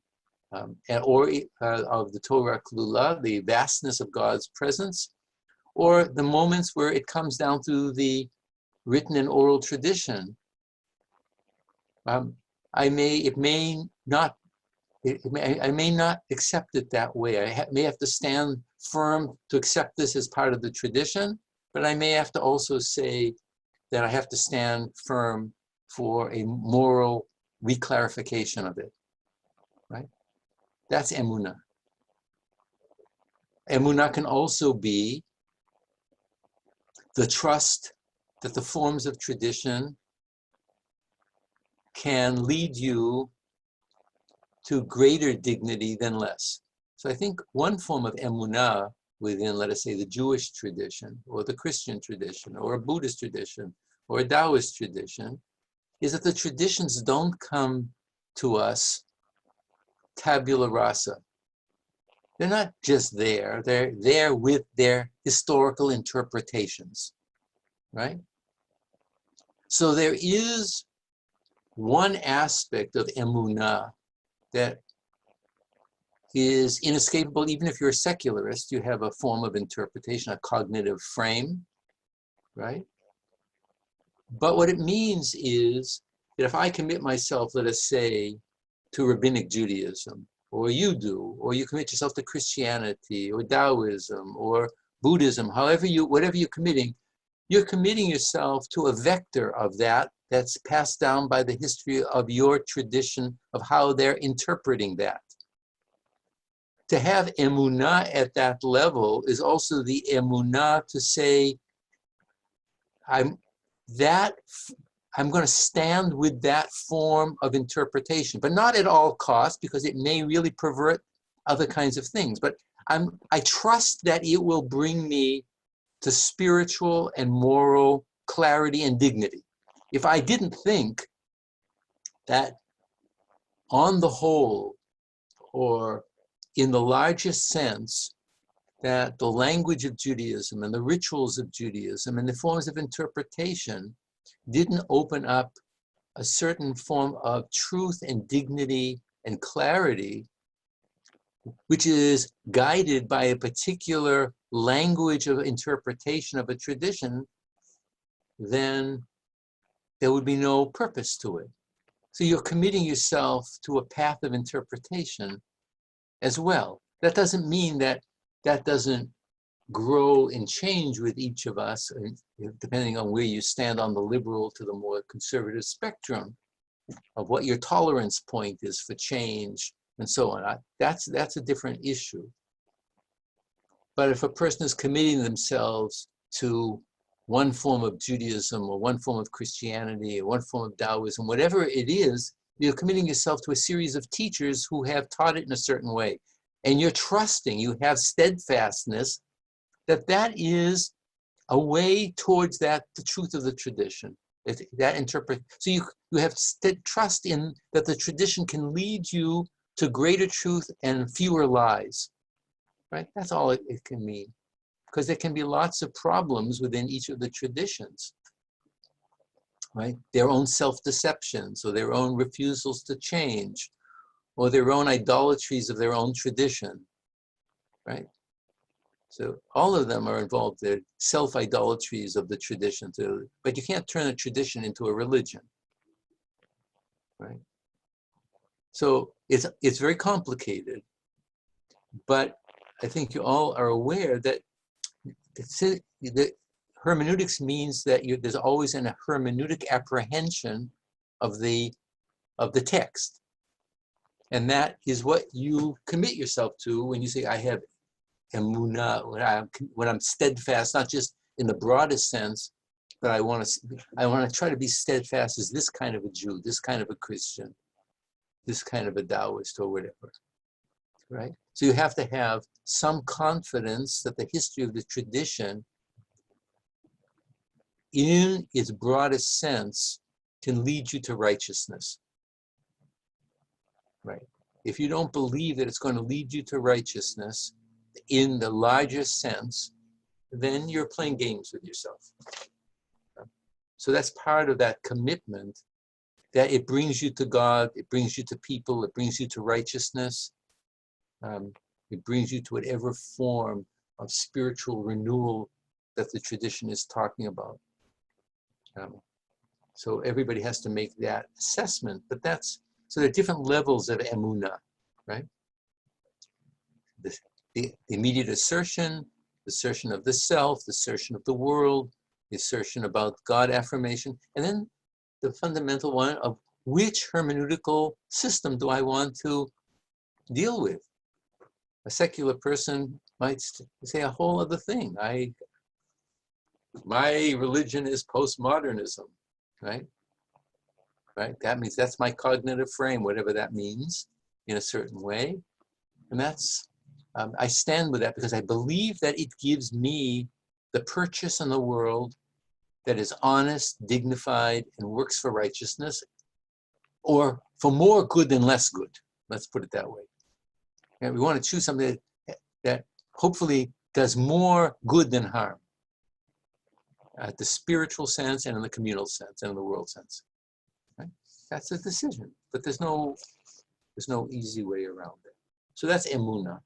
Speaker 1: of the Torah Klula, the vastness of God's presence, or the moments where it comes down to the written and oral tradition. I may not accept it that way. I may have to stand firm to accept this as part of the tradition, but I may have to also say that I have to stand firm for a moral reclarification of it, right? That's emunah. Emunah can also be the trust that the forms of tradition can lead you to greater dignity than less. So I think one form of emunah within, let us say, the Jewish tradition, or the Christian tradition, or a Buddhist tradition, or a Taoist tradition, is that the traditions don't come to us tabula rasa. They're not just there, they're there with their historical interpretations, right? So there is one aspect of emunah that is inescapable. Even if you're a secularist, you have a form of interpretation, a cognitive frame, right? But what it means is that if I commit myself, let us say, to Rabbinic Judaism, or you do, or you commit yourself to Christianity, or Taoism, or Buddhism, whatever you're committing yourself to a vector of that that's passed down by the history of your tradition of how they're interpreting that. To have emunah at that level is also the emunah to say, I'm going to stand with that form of interpretation, but not at all costs, because it may really pervert other kinds of things. But I trust that it will bring me to spiritual and moral clarity and dignity. If I didn't think that on the whole, or in the largest sense, that the language of Judaism and the rituals of Judaism and the forms of interpretation didn't open up a certain form of truth and dignity and clarity, which is guided by a particular language of interpretation of a tradition, then there would be no purpose to it. So you're committing yourself to a path of interpretation as well. That doesn't mean that that doesn't grow and change with each of us, depending on where you stand on the liberal to the more conservative spectrum of what your tolerance point is for change and so on. That's a different issue. But if a person is committing themselves to one form of Judaism or one form of Christianity or one form of Taoism, whatever it is, you're committing yourself to a series of teachers who have taught it in a certain way. And you're trusting, you have steadfastness, that is a way towards the truth of the tradition. So you have trust in that the tradition can lead you to greater truth and fewer lies, right? That's all it can mean. Because there can be lots of problems within each of the traditions, right? Their own self-deceptions, or their own refusals to change, or their own idolatries of their own tradition, right? So all of them are involved. They're self-idolatries of the tradition. But you can't turn a tradition into a religion, right? So it's very complicated. But I think you all are aware that the hermeneutics means that there's always a hermeneutic apprehension of the text. And that is what you commit yourself to when you say, I have emunah, when I'm steadfast, not just in the broadest sense, but I want to try to be steadfast as this kind of a Jew, this kind of a Christian, this kind of a Taoist, or whatever, right? So you have to have some confidence that the history of the tradition, in its broadest sense, can lead you to righteousness, right? If you don't believe that it's going to lead you to righteousness in the larger sense, then you're playing games with yourself. So that's part of that commitment, that it brings you to God, it brings you to people, it brings you to righteousness. It brings you to whatever form of spiritual renewal that the tradition is talking about. So everybody has to make that assessment, but so there are different levels of emunah, right? The immediate assertion, the assertion of the self, the assertion of the world, the assertion about God affirmation, and then the fundamental one of which hermeneutical system do I want to deal with? A secular person might say a whole other thing. My religion is postmodernism, right? Right? That means that's my cognitive frame, whatever that means, in a certain way. And that's, I stand with that because I believe that it gives me the purchase in the world that is honest, dignified, and works for righteousness, or for more good than less good. Let's put it that way. And we want to choose something that hopefully does more good than harm, at the spiritual sense and in the communal sense and in the world sense. Right? That's a decision, but there's no easy way around it. So that's emunah.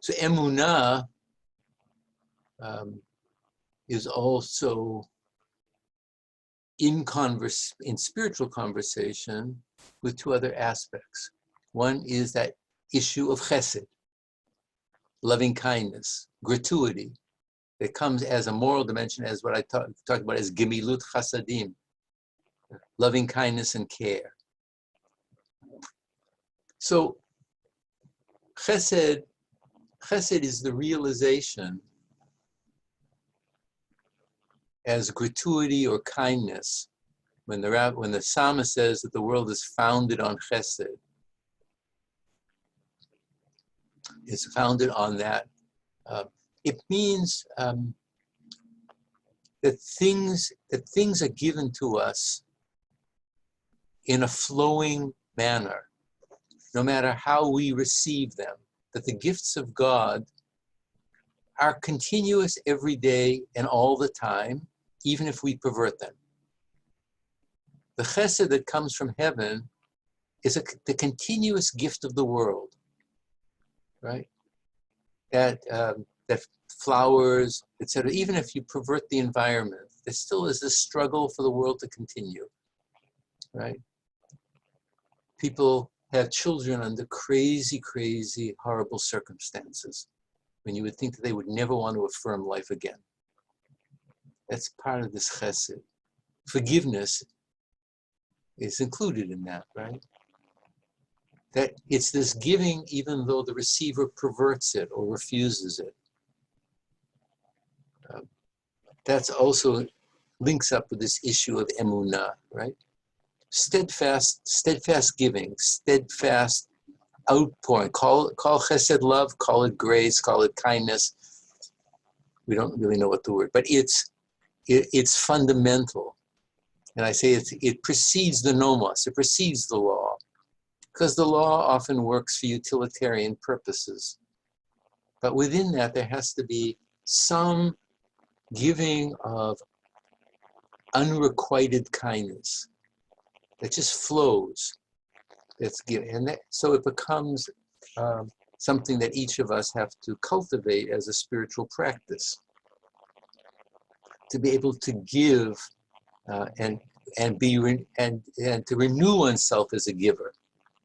Speaker 1: So emunah is also in spiritual conversation with two other aspects. One is that issue of chesed, loving kindness, gratuity, that comes as a moral dimension, as what I talked about as gemilut chasadim, loving kindness and care. So chesed is the realization as gratuity or kindness. When the psalmist says that the world is founded on chesed, it's founded on that. It means that things are given to us in a flowing manner, no matter how we receive them. That the gifts of God are continuous every day and all the time, even if we pervert them. The chesed that comes from heaven is the continuous gift of the world, right? That flowers, etc. Even if you pervert the environment, there still is this struggle for the world to continue, right? People have children under crazy, crazy, horrible circumstances when you would think that they would never want to affirm life again. That's part of this chesed. Forgiveness is included in that, right? That it's this giving even though the receiver perverts it or refuses it. That's also links up with this issue of emunah, right? Steadfast giving, steadfast outpouring. Call chesed love, call it grace, call it kindness. We don't really know what the word, but it's fundamental. And I say it precedes the nomos, it precedes the law, because the law often works for utilitarian purposes. But within that, there has to be some giving of unrequited kindness that just flows. That's given, and so it becomes something that each of us have to cultivate as a spiritual practice, to be able to give and to renew oneself as a giver,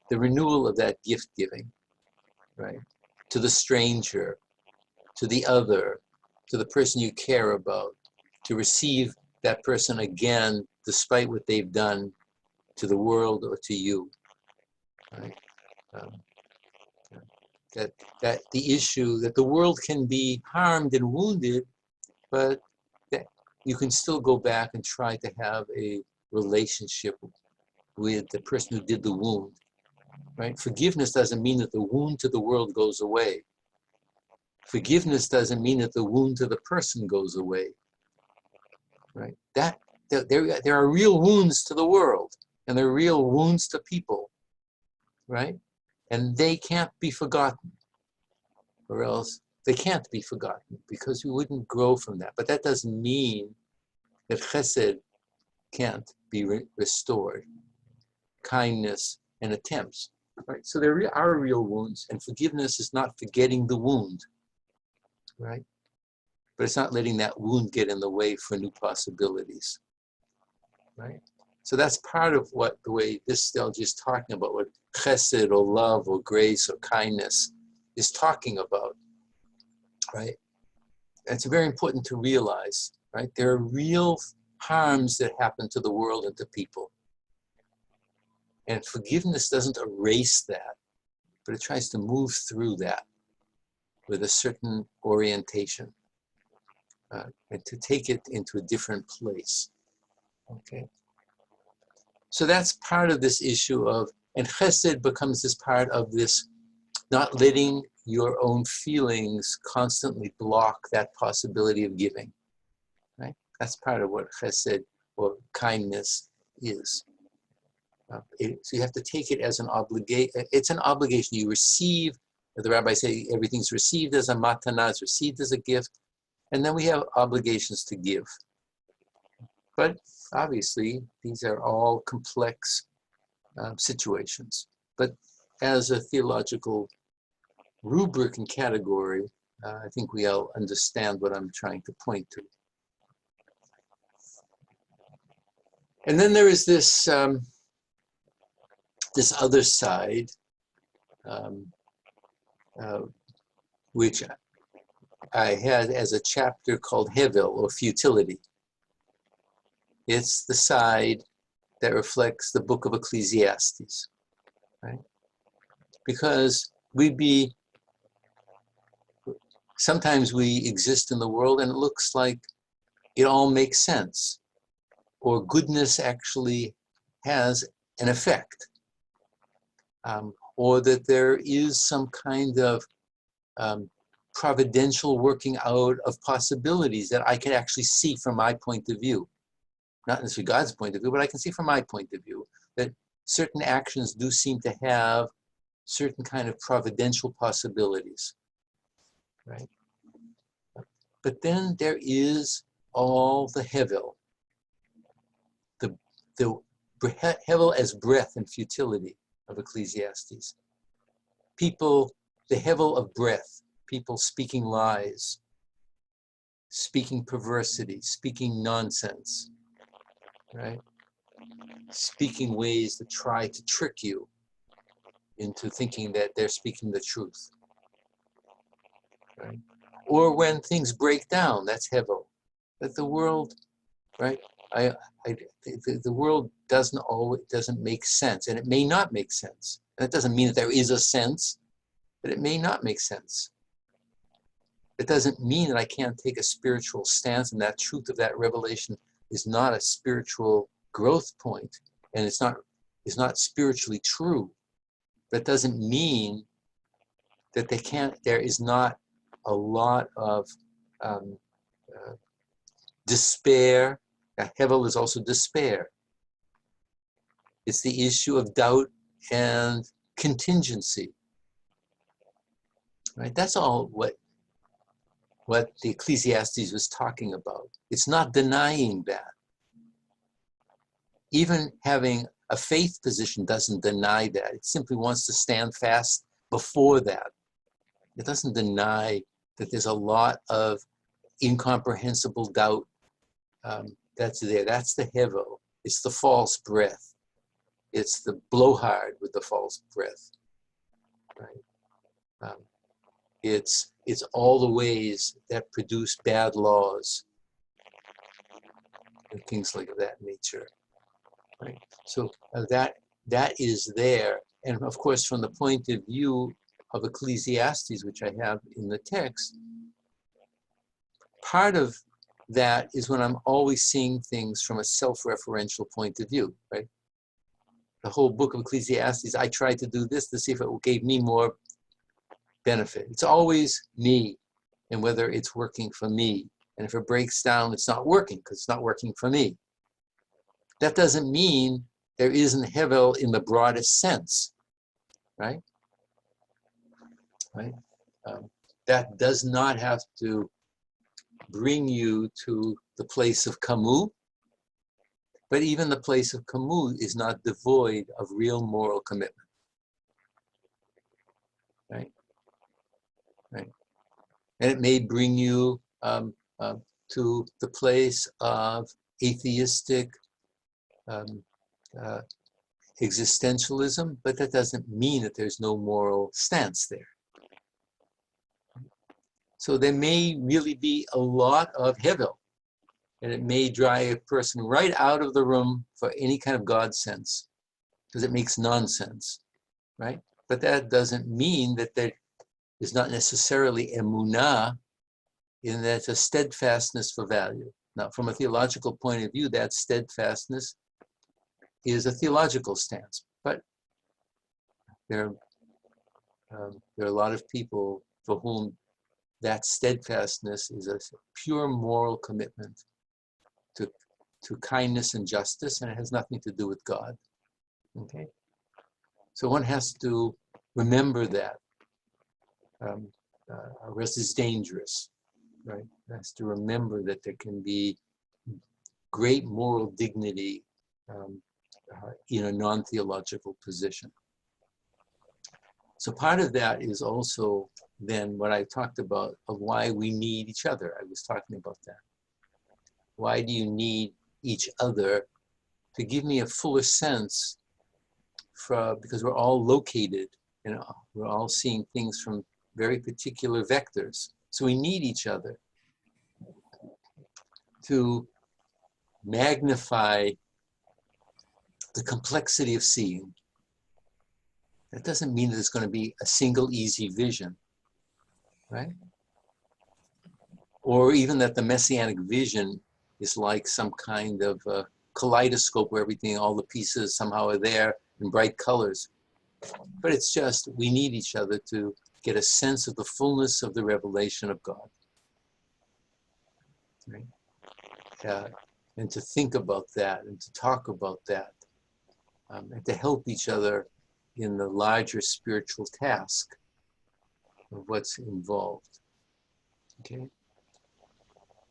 Speaker 1: the renewal of that gift giving, right? To the stranger, to the other, to the person you care about, to receive that person again, despite what they've done to the world or to you, right? That the issue that the world can be harmed and wounded, but that you can still go back and try to have a relationship with the person who did the wound, right? Forgiveness doesn't mean that the wound to the world goes away. Forgiveness doesn't mean that the wound to the person goes away, right? There are real wounds to the world, and there are real wounds to people, right? And they can't be forgotten, or else they can't be forgotten, because we wouldn't grow from that. But that doesn't mean that chesed can't be restored, kindness and attempts, right? So there are real wounds, and forgiveness is not forgetting the wound, right? But it's not letting that wound get in the way for new possibilities, right? So that's part of what the way this theology is talking about, what chesed or love or grace or kindness is talking about, right? It's very important to realize, right? There are real harms that happen to the world and to people. And forgiveness doesn't erase that, but it tries to move through that with a certain orientation and to take it into a different place, okay? So that's part of this issue of, and chesed becomes this part of this, not letting your own feelings constantly block that possibility of giving, right? That's part of what chesed or kindness is. So you have to take it as an obligation. It's an obligation you receive. The rabbis say everything's received as a matana, it's received as a gift. And then we have obligations to give. But obviously, these are all complex situations. But as a theological rubric and category, I think we all understand what I'm trying to point to. And then there is this this other side, which I had as a chapter called Hevel, or futility. It's the side that reflects the Book of Ecclesiastes, right? Because sometimes we exist in the world and it looks like it all makes sense, or goodness actually has an effect, or that there is some kind of providential working out of possibilities that I can actually see from my point of view. Not necessarily God's point of view, but I can see from my point of view that certain actions do seem to have certain kind of providential possibilities, right? But then there is all the Hevel, the Hevel as breath and futility of Ecclesiastes. People, the Hevel of breath, people speaking lies, speaking perversity, speaking nonsense, right? Speaking ways to try to trick you into thinking that they're speaking the truth, right? Or when things break down, that's Hevel. That the world, right? The world doesn't make sense, and it may not make sense. And it doesn't mean that there is a sense, but it may not make sense. It doesn't mean that I can't take a spiritual stance, and that truth of that revelation is not a spiritual growth point, and it's not spiritually true. That doesn't mean that there is not a lot of despair. Hevel is also despair. It's the issue of doubt and contingency, right? That's all what the Ecclesiastes was talking about. It's not denying that. Even having a faith position doesn't deny that. It simply wants to stand fast before that. It doesn't deny that there's a lot of incomprehensible doubt that's there. That's the Hevel. It's the false breath. It's the blowhard with the false breath, right? It's all the ways that produce bad laws and things like that nature, right? So that is there, and of course, from the point of view of Ecclesiastes, which I have in the text, part of that is when I'm always seeing things from a self-referential point of view, right? The whole book of Ecclesiastes, I tried to do this to see if it gave me more benefit. It's always me, and whether it's working for me. And if it breaks down, it's not working because it's not working for me. That doesn't mean there isn't Hevel in the broadest sense, right? Right? That does not have to bring you to the place of Camus, but even the place of Camus is not devoid of real moral commitment, right? Right. And it may bring you to the place of atheistic existentialism, but that doesn't mean that there's no moral stance there. So there may really be a lot of Hevel, and it may drive a person right out of the room for any kind of God sense, because it makes nonsense, right? But that doesn't mean that there is not necessarily emunah, in that it's a steadfastness for value. Now, from a theological point of view, that steadfastness is a theological stance, but there are a lot of people for whom that steadfastness is a pure moral commitment to kindness and justice, and it has nothing to do with God. Okay, so one has to remember that. Rest is dangerous, right? One has to remember that there can be great moral dignity in a non-theological position. So part of that is also then what I talked about of why we need each other. I was talking about that. Why do you need each other to give me a fuller sense because we're all located, we're all seeing things from very particular vectors. So we need each other to magnify the complexity of seeing. That doesn't mean that there's going to be a single easy vision, right? Or even that the messianic vision is like some kind of kaleidoscope where everything, all the pieces somehow are there in bright colors. But it's just, we need each other to get a sense of the fullness of the revelation of God. Right? And to think about that and to talk about that and to help each other in the larger spiritual task of what's involved. Okay?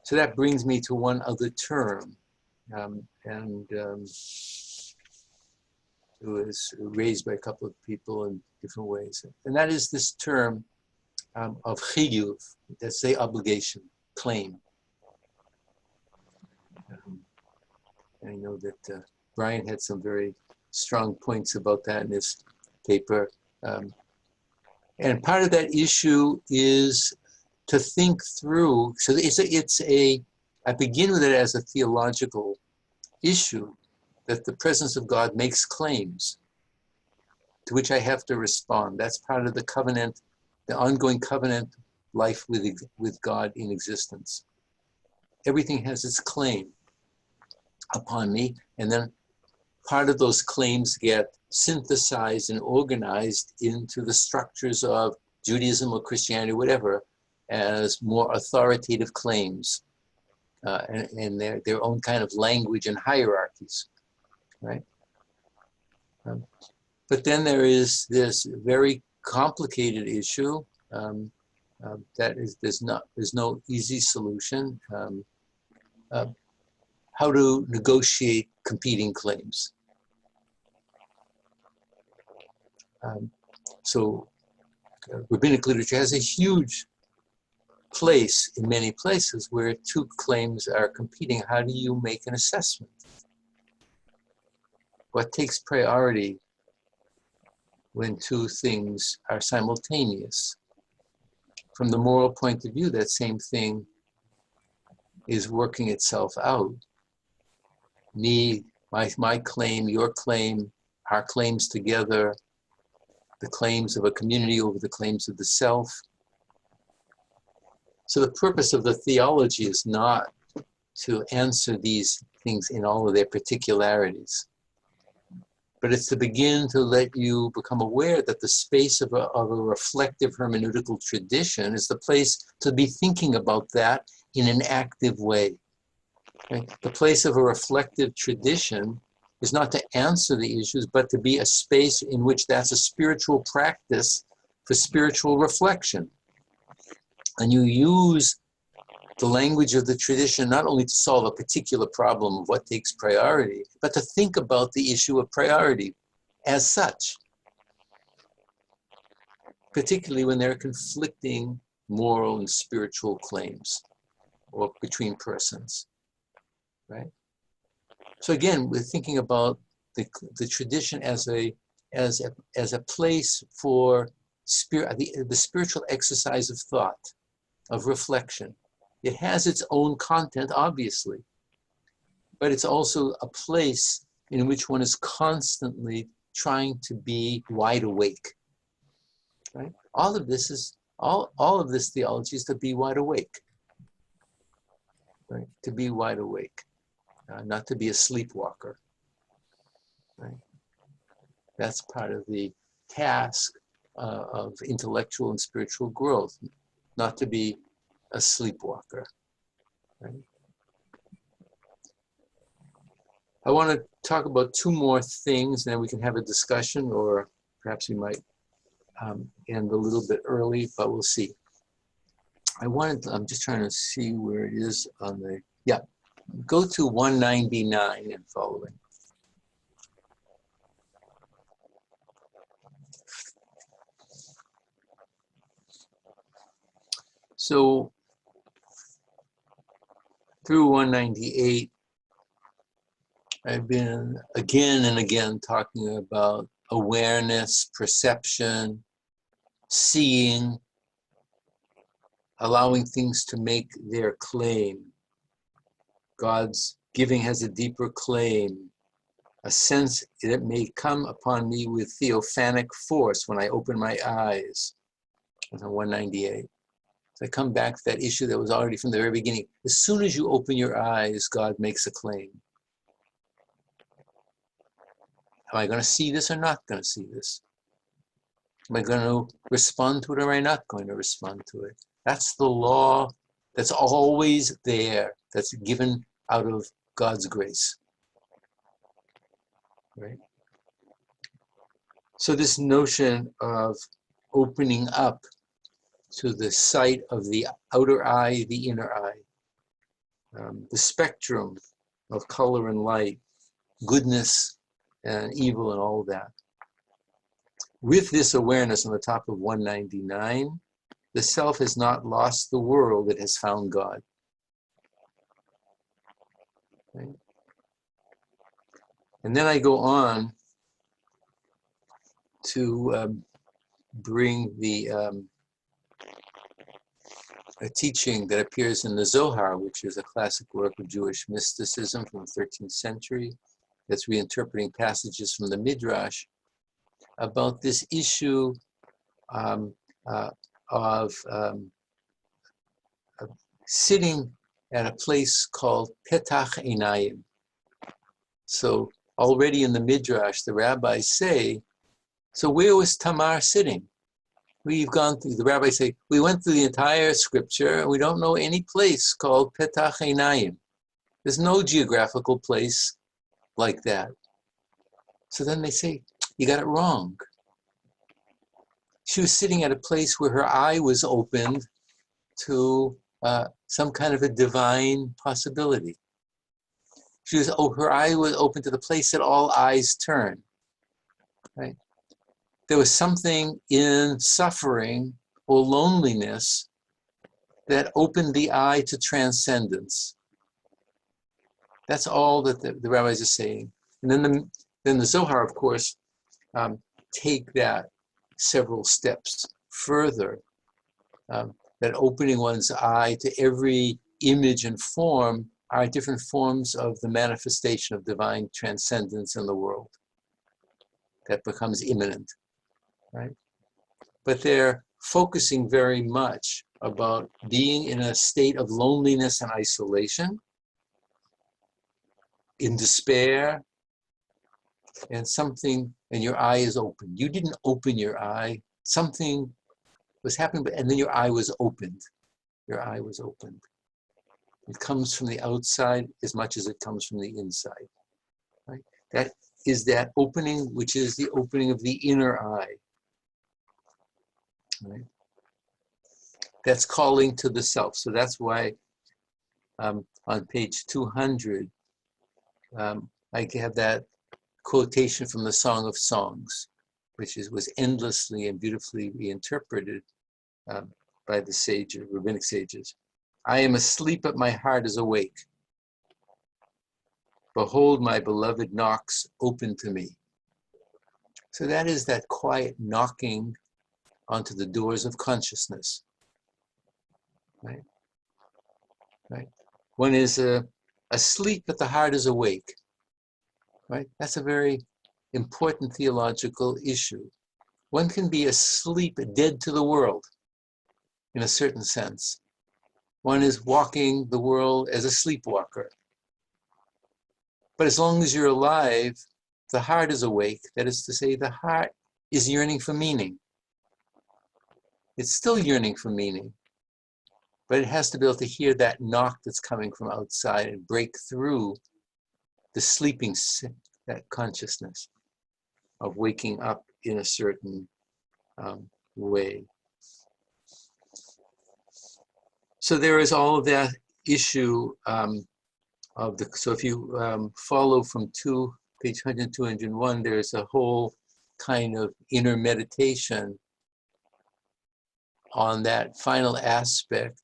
Speaker 1: So that brings me to one other term, it was raised by a couple of people in different ways. And that is this term of chiyuv, that's the obligation, claim. I know that Brian had some very strong points about that in his paper. And part of that issue is to think through, so I begin with it as a theological issue, that the presence of God makes claims to which I have to respond. That's part of the covenant, the ongoing covenant life with God in existence. Everything has its claim upon me, and then part of those claims get synthesized and organized into the structures of Judaism or Christianity, whatever, as more authoritative claims and their own kind of language and hierarchies, right? But then there is this very complicated issue that there's no easy solution. How to negotiate competing claims. So rabbinic literature has a huge place in many places where two claims are competing. How do you make an assessment? What takes priority when two things are simultaneous? From the moral point of view, that same thing is working itself out. My claim, your claim, our claims together, the claims of a community over the claims of the self. So the purpose of the theology is not to answer these things in all of their particularities, but it's to begin to let you become aware that the space of a reflective hermeneutical tradition is the place to be thinking about that in an active way. Okay? The place of a reflective tradition is not to answer the issues, but to be a space in which that's a spiritual practice for spiritual reflection. And you use the language of the tradition not only to solve a particular problem of what takes priority, but to think about the issue of priority as such, particularly when there are conflicting moral and spiritual claims or between persons, right? So again, we're thinking about the tradition as a place for the spiritual exercise of thought, of reflection. It has its own content, obviously, but it's also a place in which one is constantly trying to be wide awake, right? All of this theology is to be wide awake, right? To be wide awake, not to be a sleepwalker, right? That's part of the task of intellectual and spiritual growth, not to be a sleepwalker, right? I want to talk about two more things, and then we can have a discussion, or perhaps we might end a little bit early, but we'll see. I'm just trying to see where it is on the, yeah, go to 199 and following. So through 198, I've been again and again talking about awareness, perception, seeing, allowing things to make their claim. God's giving has a deeper claim, a sense that may come upon me with theophanic force when I open my eyes. That's on 198. So I come back to that issue that was already from the very beginning. As soon as you open your eyes, God makes a claim. Am I going to see this or not going to see this? Am I going to respond to it or am I not going to respond to it? That's the law that's always there, that's given out of God's grace. Right? So this notion of opening up to the sight of the outer eye, the inner eye, the spectrum of color and light, goodness and evil and all of that. With this awareness on the top of 199, the self has not lost the world, it has found God. Right? And then I go on to bring a teaching that appears in the Zohar, which is a classic work of Jewish mysticism from the 13th century, that's reinterpreting passages from the Midrash, about this issue of sitting at a place called Petach Einayim. So already in the Midrash, the rabbis say, so where was Tamar sitting? We've gone through, the rabbis say, we went through the entire scripture and we don't know any place called Petach Einayim. There's no geographical place like that. So then they say, you got it wrong. She was sitting at a place where her eye was opened to some kind of a divine possibility. Her eye was open to the place that all eyes turn. Right? There was something in suffering or loneliness that opened the eye to transcendence. That's all that the rabbis are saying. And then the Zohar, of course, take that several steps further. That opening one's eye to every image and form are different forms of the manifestation of divine transcendence in the world. That becomes imminent, right? But they're focusing very much about being in a state of loneliness and isolation, in despair, and your eye is open. You didn't open your eye. Something was happening, and then your eye was opened. Your eye was opened. It comes from the outside as much as it comes from the inside. Right? That is that opening, which is the opening of the inner eye. Right? That's calling to the self. So that's why on page 200, I have that quotation from the Song of Songs, which was endlessly and beautifully reinterpreted by the sages, rabbinic sages. I am asleep, but my heart is awake. Behold, my beloved knocks open to me. So that is that quiet knocking onto the doors of consciousness. Right? Right? One is asleep, but the heart is awake. Right? That's a very important theological issue. One can be asleep, dead to the world, in a certain sense. One is walking the world as a sleepwalker. But as long as you're alive, the heart is awake. That is to say, the heart is yearning for meaning. It's still yearning for meaning, but it has to be able to hear that knock that's coming from outside and break through the sleeping, that consciousness of waking up in a certain way. So there is all of that issue so if you follow from page 100, 201, there's a whole kind of inner meditation on that final aspect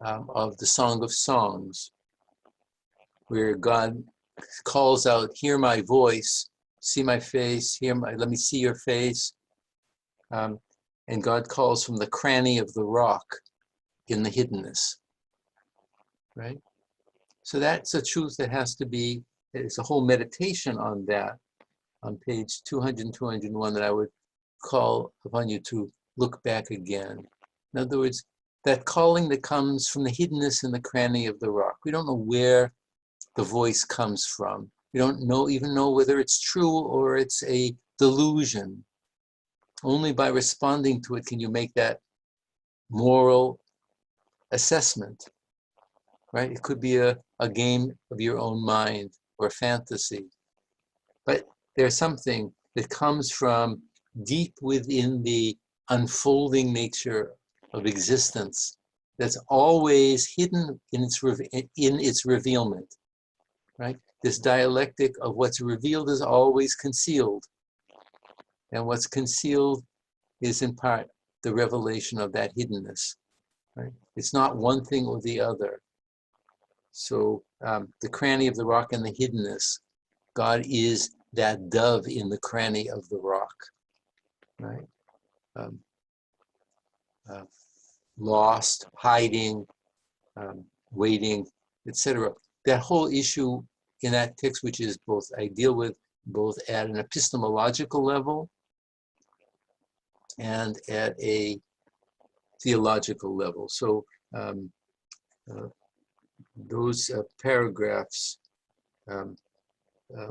Speaker 1: of the Song of Songs, where God calls out, hear my voice, see my face, let me see your face. And God calls from the cranny of the rock in the hiddenness, right? So that's a truth that has to be, it's a whole meditation on that on page 200 and 201 that I would call upon you to look back again. In other words, that calling that comes from the hiddenness in the cranny of the rock. We don't know where the voice comes from. We don't even know whether it's true or it's a delusion. Only by responding to it can you make that moral assessment, right? It could be a game of your own mind or fantasy. But there's something that comes from deep within the unfolding nature of existence that's always hidden in its revealment, right? This dialectic of what's revealed is always concealed. And what's concealed is in part the revelation of that hiddenness, right? It's not one thing or the other. So the cranny of the rock and the hiddenness, God is that dove in the cranny of the rock, right? Lost, hiding, waiting, etc. That whole issue in that text, which is both, I deal with both at an epistemological level and at a theological level. So those paragraphs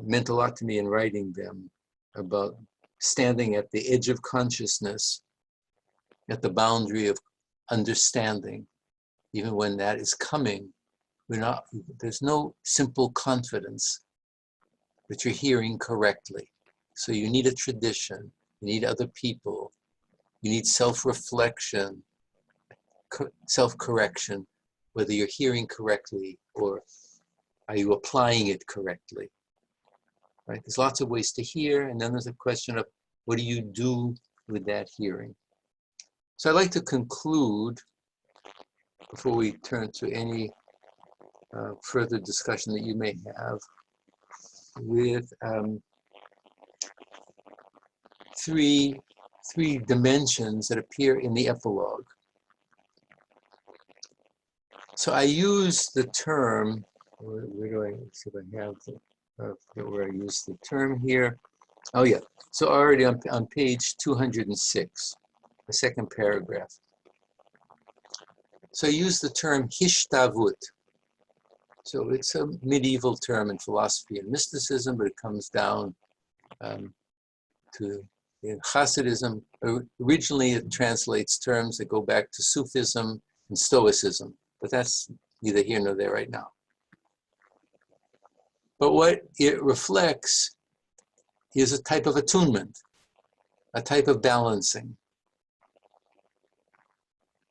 Speaker 1: meant a lot to me in writing them, about standing at the edge of consciousness, at the boundary of understanding, even when that is coming. There's no simple confidence that you're hearing correctly. So you need a tradition, you need other people, you need self-reflection, self-correction, whether you're hearing correctly or are you applying it correctly, right? There's lots of ways to hear, and then there's a question of what do you do with that hearing? So I'd like to conclude, before we turn to any further discussion that you may have, with three dimensions that appear in the epilogue. So I use the term, where do I see if I have where I use the term here? Oh yeah, so already on page 206, the second paragraph. So I use the term Kishtavut. So it's a medieval term in philosophy and mysticism, but it comes down to in Hasidism. Originally, it translates terms that go back to Sufism and Stoicism, but that's neither here nor there right now. But what it reflects is a type of attunement, a type of balancing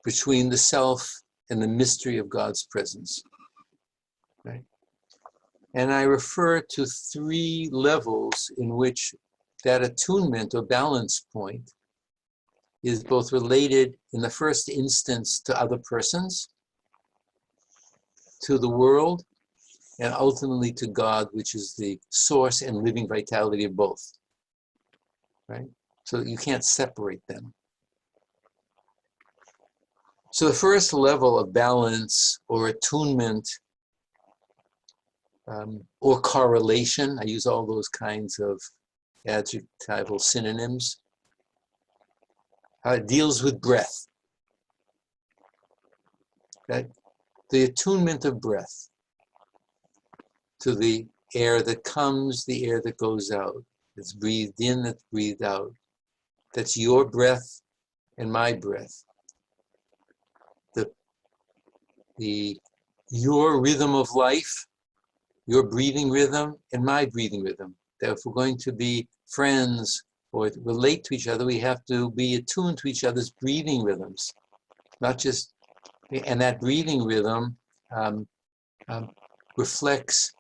Speaker 1: between the self and the mystery of God's presence. Right? And I refer to three levels in which that attunement or balance point is both related in the first instance to other persons, to the world, and ultimately to God, which is the source and living vitality of both. Right? So you can't separate them. So the first level of balance or attunement or correlation, I use all those kinds of adjectival synonyms, deals with breath. That the attunement of breath to the air that comes, the air that goes out, that's breathed in, that's breathed out. That's your breath and my breath. Your rhythm of life, your breathing rhythm and my breathing rhythm. That if we're going to be friends or relate to each other, we have to be attuned to each other's breathing rhythms. Not just, and that breathing rhythm reflects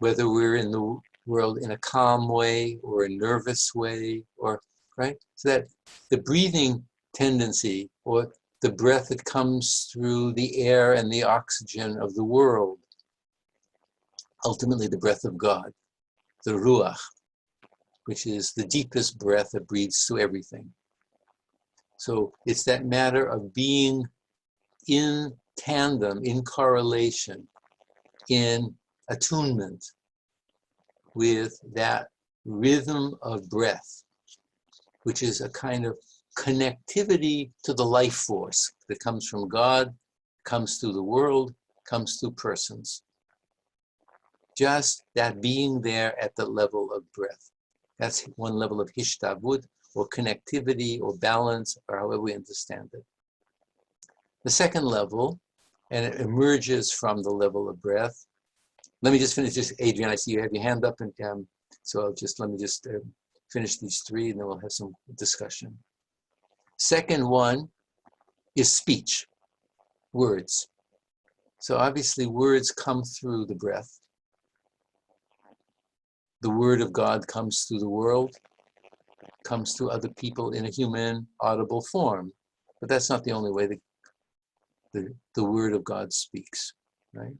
Speaker 1: whether we're in the world in a calm way or a nervous way or right? So that the breathing tendency, or the breath that comes through the air and the oxygen of the world, ultimately the breath of God, the Ruach, which is the deepest breath that breathes through everything. So it's that matter of being in tandem, in correlation, in attunement with that rhythm of breath, which is a kind of connectivity to the life force that comes from God, comes through the world, comes through persons. Just that being there at the level of breath. That's one level of Kishtavut, or connectivity, or balance, or however we understand it. The second level, and it emerges from the level of breath. Let me just finish this, Adrian. I see you have your hand up, and so let me just finish these three, and then we'll have some discussion. Second one is speech, words. So obviously words come through the breath. The word of God comes through the world, comes through other people in a human, audible form. But that's not the only way the word of God speaks, right?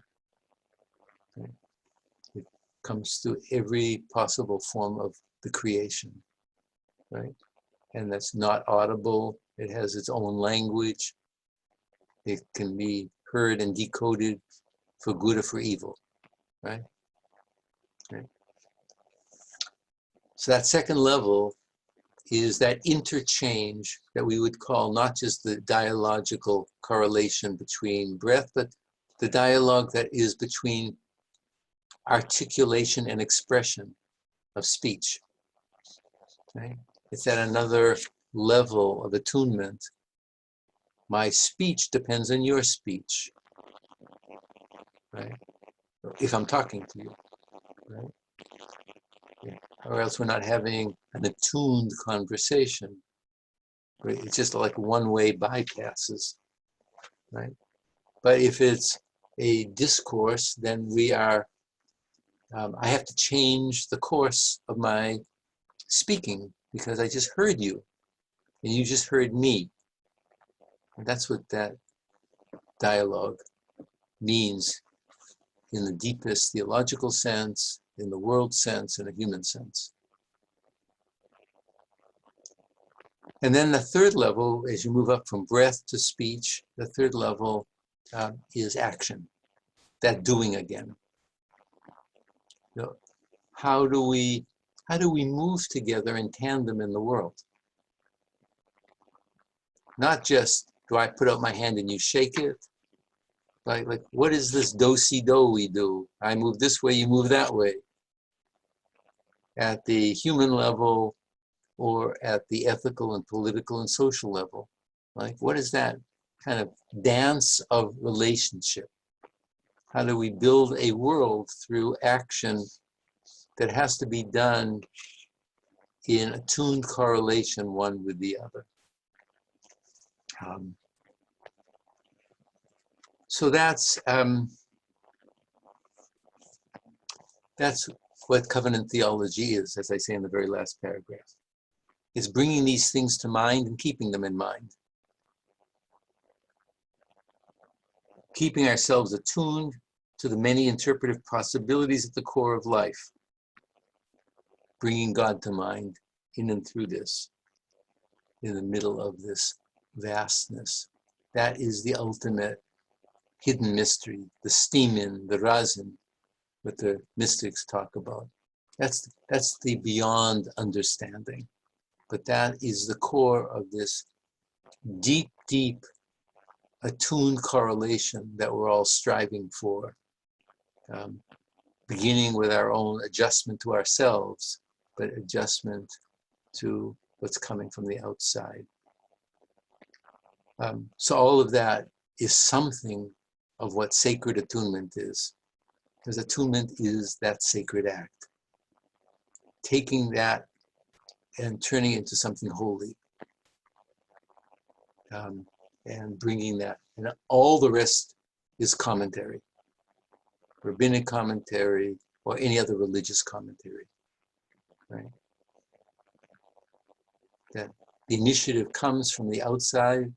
Speaker 1: It comes through every possible form of the creation, right? And that's not audible. It has its own language. It can be heard and decoded for good or for evil, right? Right. So that second level is that interchange that we would call not just the dialogical correlation between breath, but the dialogue that is between articulation and expression of speech. Right? It's at another level of attunement. My speech depends on your speech, right? If I'm talking to you, right? Yeah. Or else we're not having an attuned conversation. Right? It's just like one-way bypasses, right? But if it's a discourse, then we are, I have to change the course of my speaking because I just heard you and you just heard me. And that's what that dialogue means in the deepest theological sense, in the world sense, in a human sense. And then the third level, as you move up from breath to speech, the third level is action, that doing again. You know, how do we move together in tandem in the world? Not just, do I put out my hand and you shake it? Like what is this do-si-do we do? I move this way, you move that way. At the human level, or at the ethical and political and social level. Like, what is that kind of dance of relationship? How do we build a world through action that has to be done in attuned correlation one with the other? So that's what covenant theology is, as I say in the very last paragraph. It's bringing these things to mind and keeping them in mind. Keeping ourselves attuned to the many interpretive possibilities at the core of life. Bringing God to mind in and through this, in the middle of this vastness. That is the ultimate hidden mystery, the steam-in, the razin, that the mystics talk about. That's the beyond understanding. But that is the core of this deep, deep attuned correlation that we're all striving for, beginning with our own adjustment to ourselves, but adjustment to what's coming from the outside. So all of that is something of what sacred attunement is, because attunement is that sacred act. Taking that and turning it into something holy. And bringing that, and all the rest is commentary, rabbinic commentary, or any other religious commentary, right? that the initiative comes from the outside,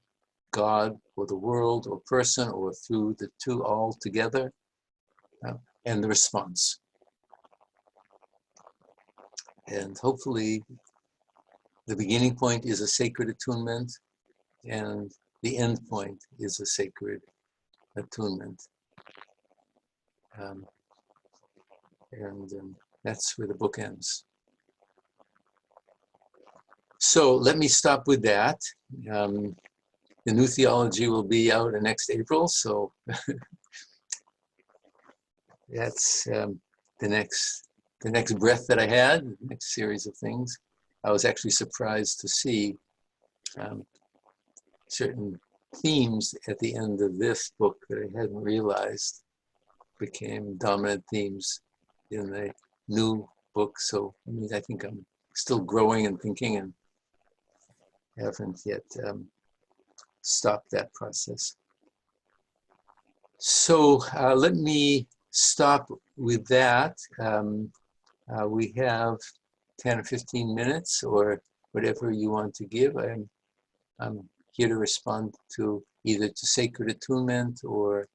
Speaker 1: God or the world or person, or through the two all together, and the response. And hopefully the beginning point is a sacred attunement, and the end point is a sacred attunement. And that's where the book ends. So let me stop with that. The new theology will be out in next April, so that's the next breath that I had, the next series of things. I was actually surprised to see certain themes at the end of this book that I hadn't realized became dominant themes in the new book. So I think I'm still growing and thinking, and haven't yet stopped that process. So let me stop with that. We have 10 or 15 minutes, or whatever you want to give. I'm here to respond to either to sacred attunement, or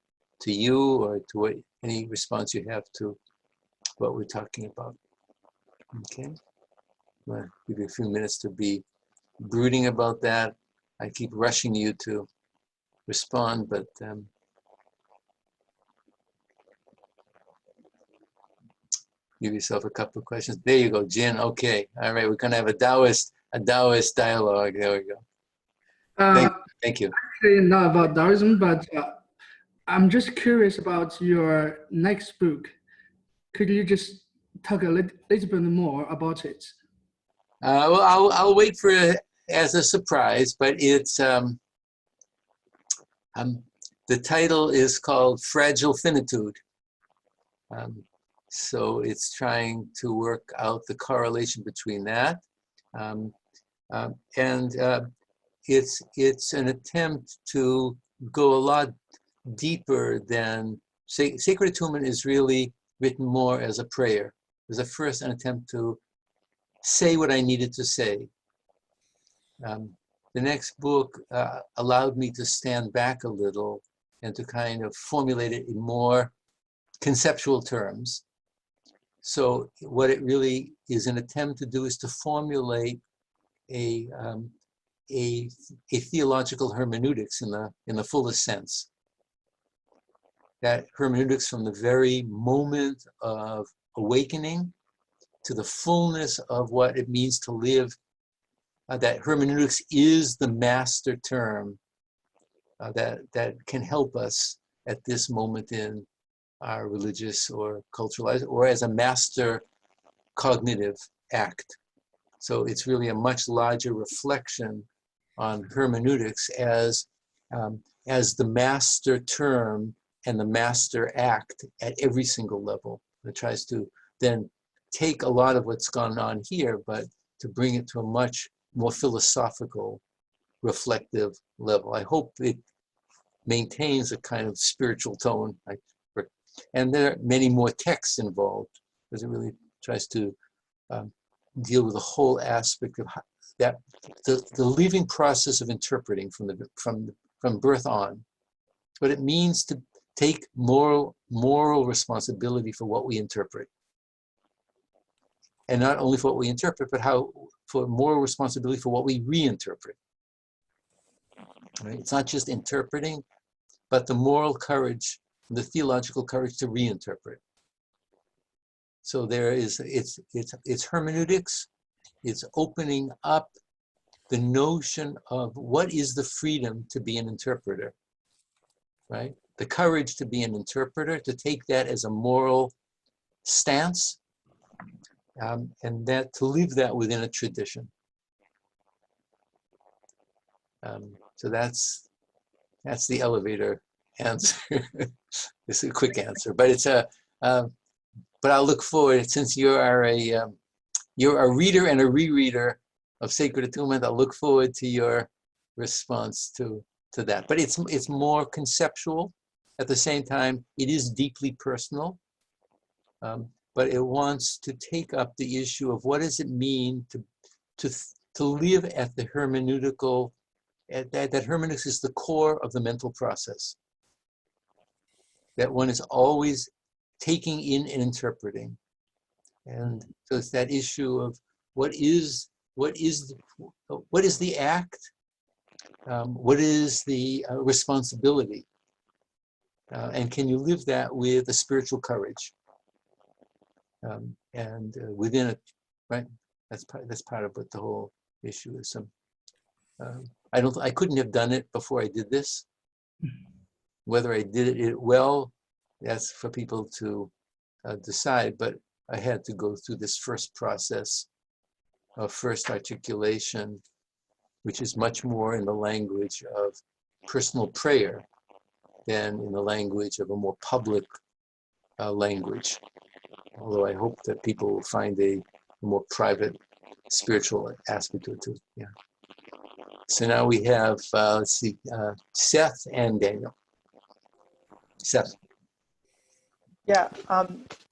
Speaker 1: to you, or to any response you have to what we're talking about. Okay, I'm going to give you a few minutes to be brooding about that. I keep rushing you to respond, but give yourself a couple of questions. There you go, Jin. Okay, all right. We're going to have a Taoist dialogue. There we go. Thank you.
Speaker 4: Actually, not about Taoism, but I'm just curious about your next book. Could you just talk a little bit more about it?
Speaker 1: Well, I'll wait for it as a surprise, but it's the title is called Fragile Finitude. So it's trying to work out the correlation between that, and it's an attempt to go a lot deeper than Sacred Attunement is really written more as a prayer. It was first an attempt to say what I needed to say. The next book allowed me to stand back a little and to kind of formulate it in more conceptual terms. So what it really is an attempt to do is to formulate a theological hermeneutics in the fullest sense. That hermeneutics from the very moment of awakening to the fullness of what it means to live. That hermeneutics is the master term that can help us at this moment in our religious or cultural life, or as a master cognitive act. So it's really a much larger reflection on hermeneutics as the master term and the master act at every single level. It tries to then take a lot of what's gone on here, but to bring it to a much more philosophical, reflective level. I hope it maintains a kind of spiritual tone. And there are many more texts involved, because it really tries to deal with the whole aspect of that, the living process of interpreting from birth on. What it means to take moral responsibility for what we interpret. And not only for what we interpret, but for moral responsibility for what we reinterpret. Right? It's not just interpreting, but the moral courage, the theological courage to reinterpret. So there is, it's hermeneutics, it's opening up the notion of what is the freedom to be an interpreter, right? The courage to be an interpreter, to take that as a moral stance, and that to live that within a tradition. So that's the elevator answer. It's a quick answer, but it's but I'll look forward, since you're a reader and a rereader of Sacred Attunement. I'll look forward to your response to that. But it's more conceptual. At the same time, it is deeply personal. But it wants to take up the issue of what does it mean to to live at the hermeneutical, that hermeneutics is the core of the mental process. That one is always taking in and interpreting. And so it's that issue of what is the act, what is the responsibility, and can you live that with a spiritual courage, and within it, right? That's part of what the whole issue is. I couldn't have done it before I did this. Whether I did it well, that's for people to decide. But I had to go through this first process of first articulation, which is much more in the language of personal prayer than in the language of a more public language. Although I hope that people will find a more private spiritual aspect to it too. Yeah. So now we have, let's see, Seth and Daniel. Seth.
Speaker 5: Yeah,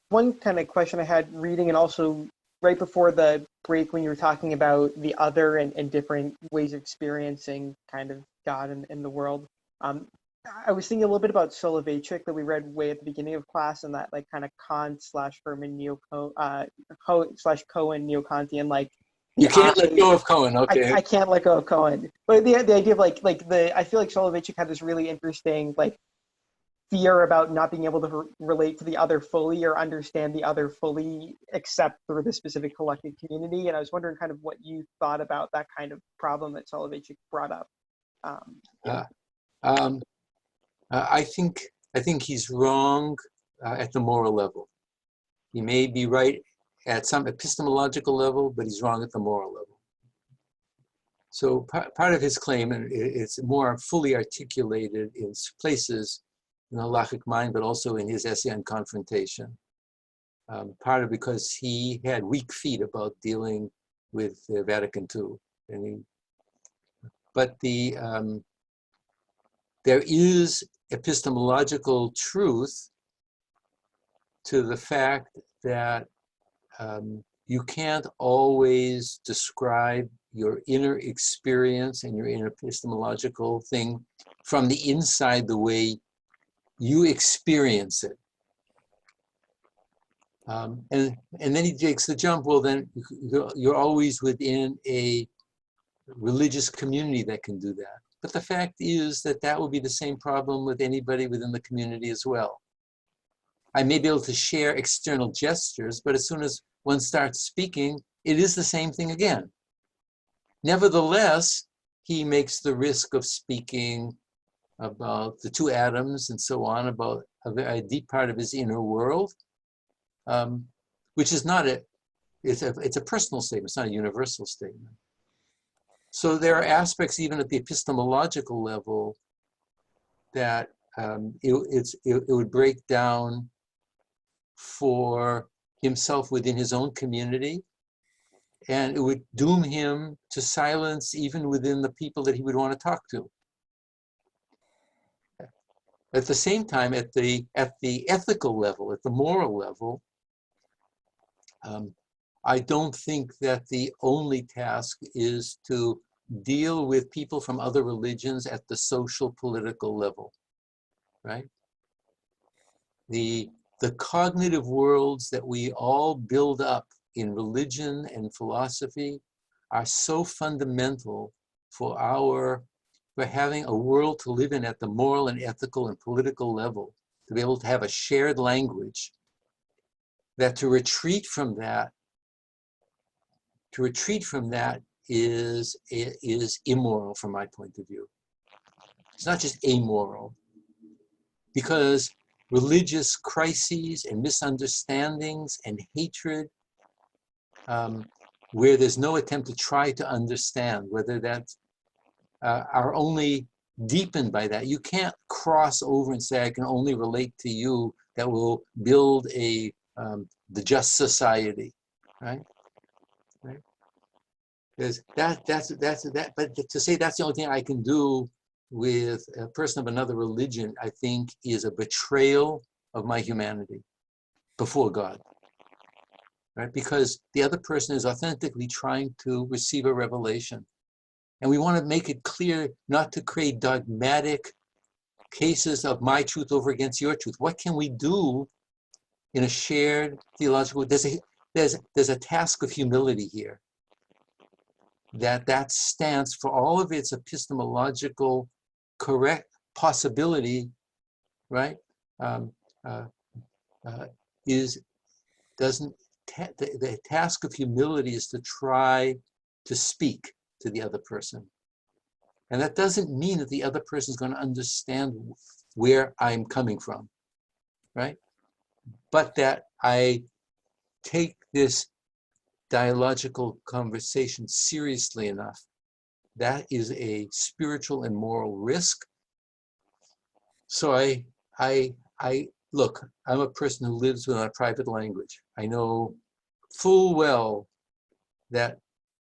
Speaker 5: one kind of question I had reading, and also right before the break when you were talking about the other and different ways of experiencing kind of God in the world. I was thinking a little bit about Soloveitchik that we read way at the beginning of class, and that like kind of Kant/Herman Cohen neo-Kantian, like
Speaker 1: you can't let go of Cohen. Okay.
Speaker 5: I can't let go of Cohen, but the idea of like I feel like Soloveitchik had this really interesting like fear about not being able to relate to the other fully or understand the other fully except through the specific collective community. And I was wondering kind of what you thought about that kind of problem that Soloveitchik brought up.
Speaker 1: I think he's wrong at the moral level. He may be right at some epistemological level, but he's wrong at the moral level. So part of his claim, and it's more fully articulated in places in the halachic mind, but also in his essay on confrontation. Part of because he had weak feet about dealing with Vatican II. But there is epistemological truth to the fact that you can't always describe your inner experience and your inner epistemological thing from the inside the way you experience it. And then he takes the jump, well then you're always within a religious community that can do that. But the fact is that would be the same problem with anybody within the community as well. I may be able to share external gestures, but as soon as one starts speaking, it is the same thing again. Nevertheless, he makes the risk of speaking about the two atoms and so on, about a very deep part of his inner world, which is not it's a personal statement, it's not a universal statement. So there are aspects even at the epistemological level that it would break down for himself within his own community, and it would doom him to silence even within the people that he would want to talk to. At the same time, at the ethical level, at the moral level, I don't think that the only task is to deal with people from other religions at the social political level, right? The cognitive worlds that we all build up in religion and philosophy are so fundamental for having a world to live in at the moral and ethical and political level, to be able to have a shared language, that to retreat from that is immoral from my point of view. It's not just amoral, because religious crises and misunderstandings and hatred, where there's no attempt to try to understand, whether that's are only deepened by that. You can't cross over and say, I can only relate to you, that will build the just society, right? Right? Because but to say that's the only thing I can do with a person of another religion, I think is a betrayal of my humanity before God. right? Because the other person is authentically trying to receive a revelation. And we want to make it clear not to create dogmatic cases of my truth over against your truth. What can we do in a shared theological, there's a task of humility here. That stance, for all of its epistemological correct possibility, right, the task of humility is to try to speak to the other person. And that doesn't mean that the other person is going to understand where I'm coming from, right? But that I take this dialogical conversation seriously enough. That is a spiritual and moral risk. So I look, I'm a person who lives within a private language. I know full well that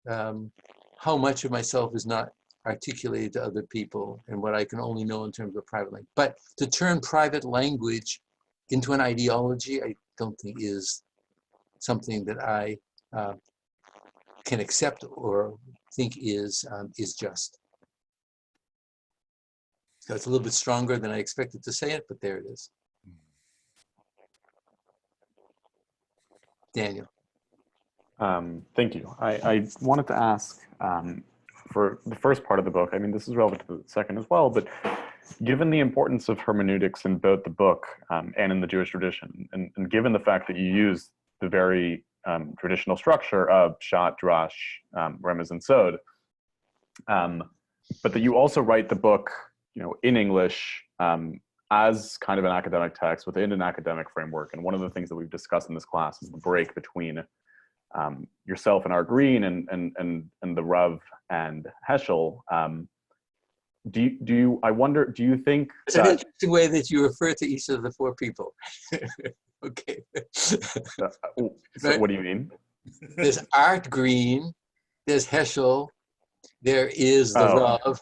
Speaker 1: how much of myself is not articulated to other people and what I can only know in terms of private language. But to turn private language into an ideology, I don't think is something that I can accept or think is just. So it's a little bit stronger than I expected to say it, but there it is. Daniel.
Speaker 6: Thank you. I wanted to ask for the first part of the book, I mean, this is relevant to the second as well, but given the importance of hermeneutics in both the book and in the Jewish tradition, and given the fact that you use the very traditional structure of Pshat, Drash, Remez, and Sod, but that you also write the book, in English as kind of an academic text within an academic framework. And one of the things that we've discussed in this class is the break between yourself and Art Green and the Rav and Heschel. Do you think
Speaker 1: it's an interesting way that you refer to each of the four people? Okay.
Speaker 6: So
Speaker 1: Right?
Speaker 6: What do you mean?
Speaker 1: There's Art Green, there's Heschel, there is the Rav,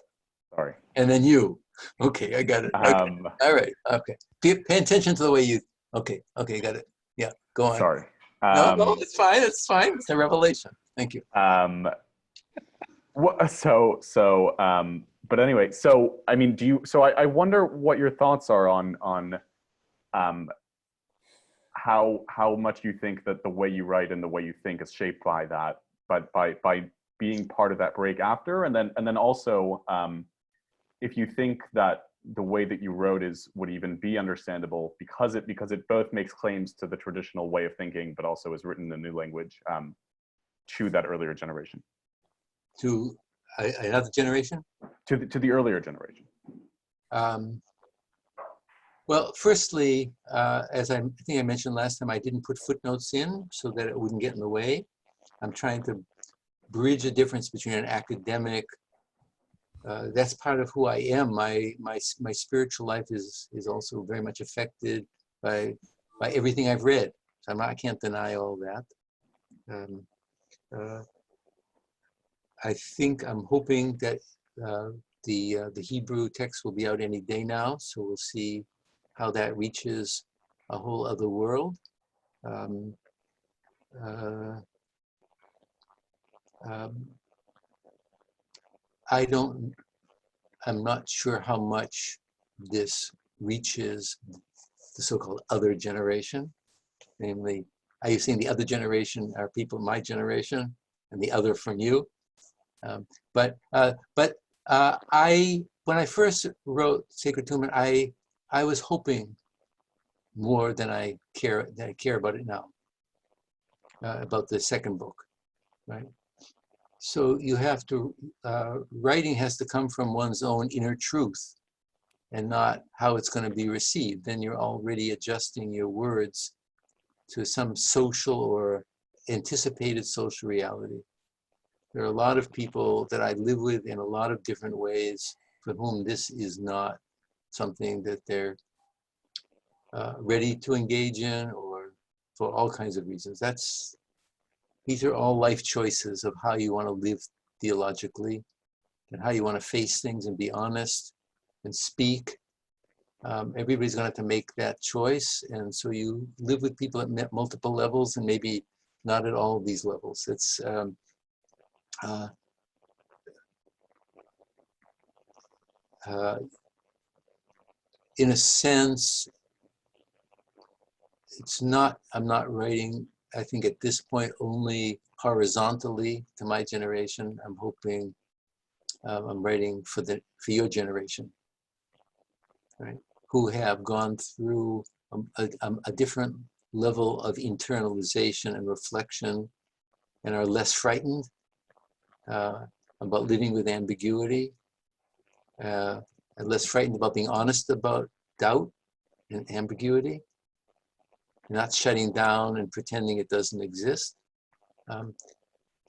Speaker 6: Sorry.
Speaker 1: and then you. Okay, I got it. Okay. All right. Okay. Pay attention to the way you. Okay. Okay, got it. Yeah. Go on.
Speaker 6: Sorry.
Speaker 1: No, it's fine. It's fine. It's a revelation. Thank you.
Speaker 6: But anyway, so I mean, I wonder what your thoughts are on how much you think that the way you write and the way you think is shaped by that, but by being part of that break after, and then also if you think that the way that you wrote would even be understandable because it both makes claims to the traditional way of thinking, but also is written in a new language to that earlier generation.
Speaker 1: To another generation?
Speaker 6: To the earlier generation.
Speaker 1: Well, firstly, as I think I mentioned last time, I didn't put footnotes in so that it wouldn't get in the way. I'm trying to bridge a difference between an academic. That's part of who I am. My spiritual life is also very much affected by everything I've read. So I can't deny all that. I'm hoping that the Hebrew text will be out any day now, so we'll see how that reaches a whole other world. I'm not sure how much this reaches the so-called other generation. Namely, are you saying the other generation are people my generation and the other from you? When I first wrote Sacred Atonement, I was hoping more than I care about it now, about the second book, right? So you have to, writing has to come from one's own inner truth and not how it's going to be received. Then you're already adjusting your words to some social or anticipated social reality. There are a lot of people that I live with in a lot of different ways for whom this is not something that they're ready to engage in, or for all kinds of reasons. These are all life choices of how you want to live theologically and how you want to face things and be honest and speak. Everybody's going to have to make that choice. And so you live with people at multiple levels and maybe not at all these levels. It's in a sense, it's not, I'm not writing, I think at this point, only horizontally to my generation. I'm hoping I'm writing for your generation, right? Who have gone through a different level of internalization and reflection and are less frightened about living with ambiguity, and less frightened about being honest about doubt and ambiguity, not shutting down and pretending it doesn't exist.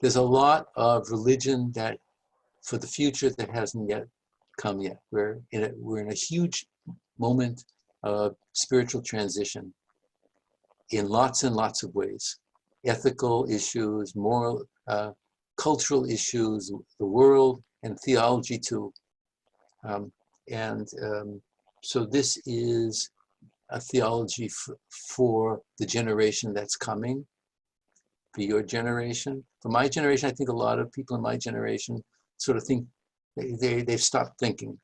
Speaker 1: There's a lot of religion that for the future that hasn't yet come yet. We're in a huge moment of spiritual transition in lots and lots of ways. Ethical issues, moral, cultural issues, the world, and theology too. So this is a theology for the generation that's coming, for your generation. For my generation, I think a lot of people in my generation sort of think they've stopped thinking.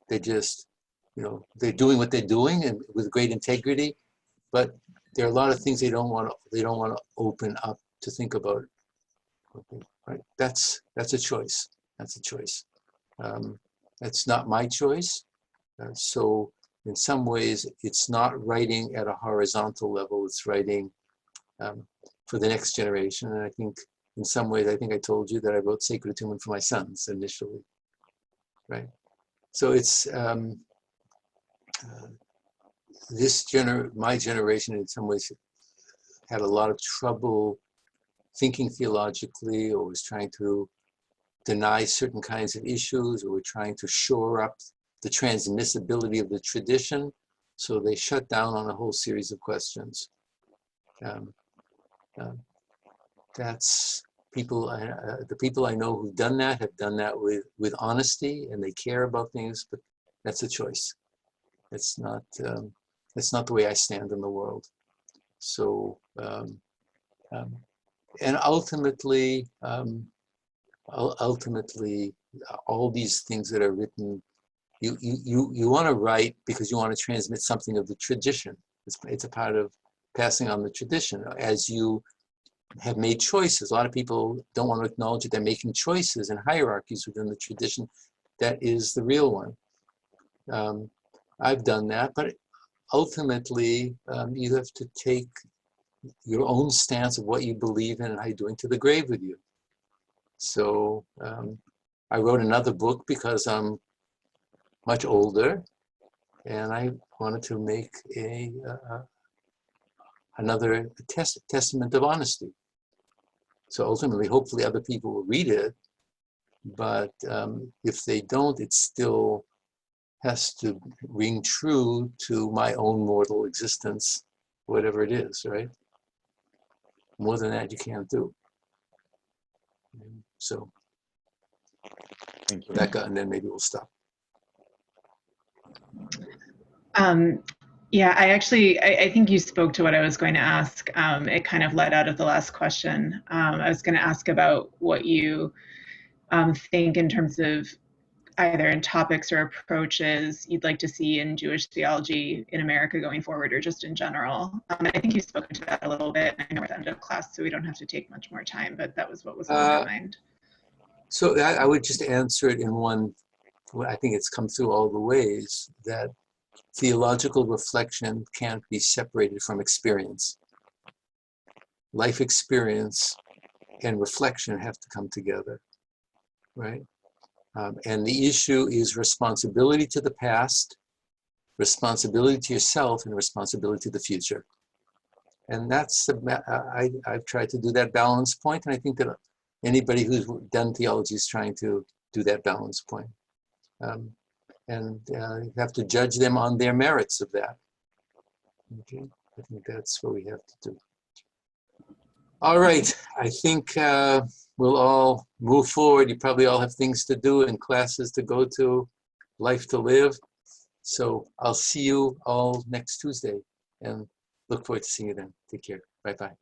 Speaker 1: They just, they're doing what they're doing and with great integrity, but there are a lot of things they don't want to open up to think about. Okay, right? That's a choice. That's a choice. That's not my choice. So in some ways, it's not writing at a horizontal level. It's writing for the next generation. And I think in some ways, I think I told you that I wrote Sacred Attunement for my sons initially, right? So it's my generation in some ways had a lot of trouble thinking theologically, or was trying to deny certain kinds of issues, or were trying to shore up the transmissibility of the tradition. So they shut down on a whole series of questions. That's people, the people I know who've done that have done that with honesty, and they care about things, but that's a choice. It's not the way I stand in the world. So, and ultimately, all these things that are written, you want to write because you want to transmit something of the tradition. It's a part of passing on the tradition. As you have made choices, a lot of people don't want to acknowledge that they're making choices and hierarchies within the tradition. That is the real one. I've done that, but ultimately, you have to take your own stance of what you believe in and how you're doing to the grave with you. So I wrote another book because I'm much older, and I wanted to make another testament of honesty. So ultimately, hopefully other people will read it, but if they don't, it still has to ring true to my own mortal existence, whatever it is, right? More than that, you can't do. So,
Speaker 6: Thank you.
Speaker 1: Becca, and then maybe we'll stop.
Speaker 7: Yeah, I think you spoke to what I was going to ask. It kind of led out of the last question. I was going to ask about what you think in terms of either in topics or approaches you'd like to see in Jewish theology in America going forward, or just in general. And I think you've spoken to that a little bit. I know we're at the end of class, so we don't have to take much more time, but that was what was on my mind.
Speaker 1: So I would just answer it in one, I think it's come through all the ways, that theological reflection can't be separated from experience. Life experience and reflection have to come together, right? And the issue is responsibility to the past, responsibility to yourself, and responsibility to the future. And that's, I've tried to do that balance point, and I think that anybody who's done theology is trying to do that balance point. And you have to judge them on their merits of that. Okay, I think that's what we have to do. All right, I think we'll all move forward. You probably all have things to do and classes to go to, life to live. So I'll see you all next Tuesday, and look forward to seeing you then. Take care. Bye-bye.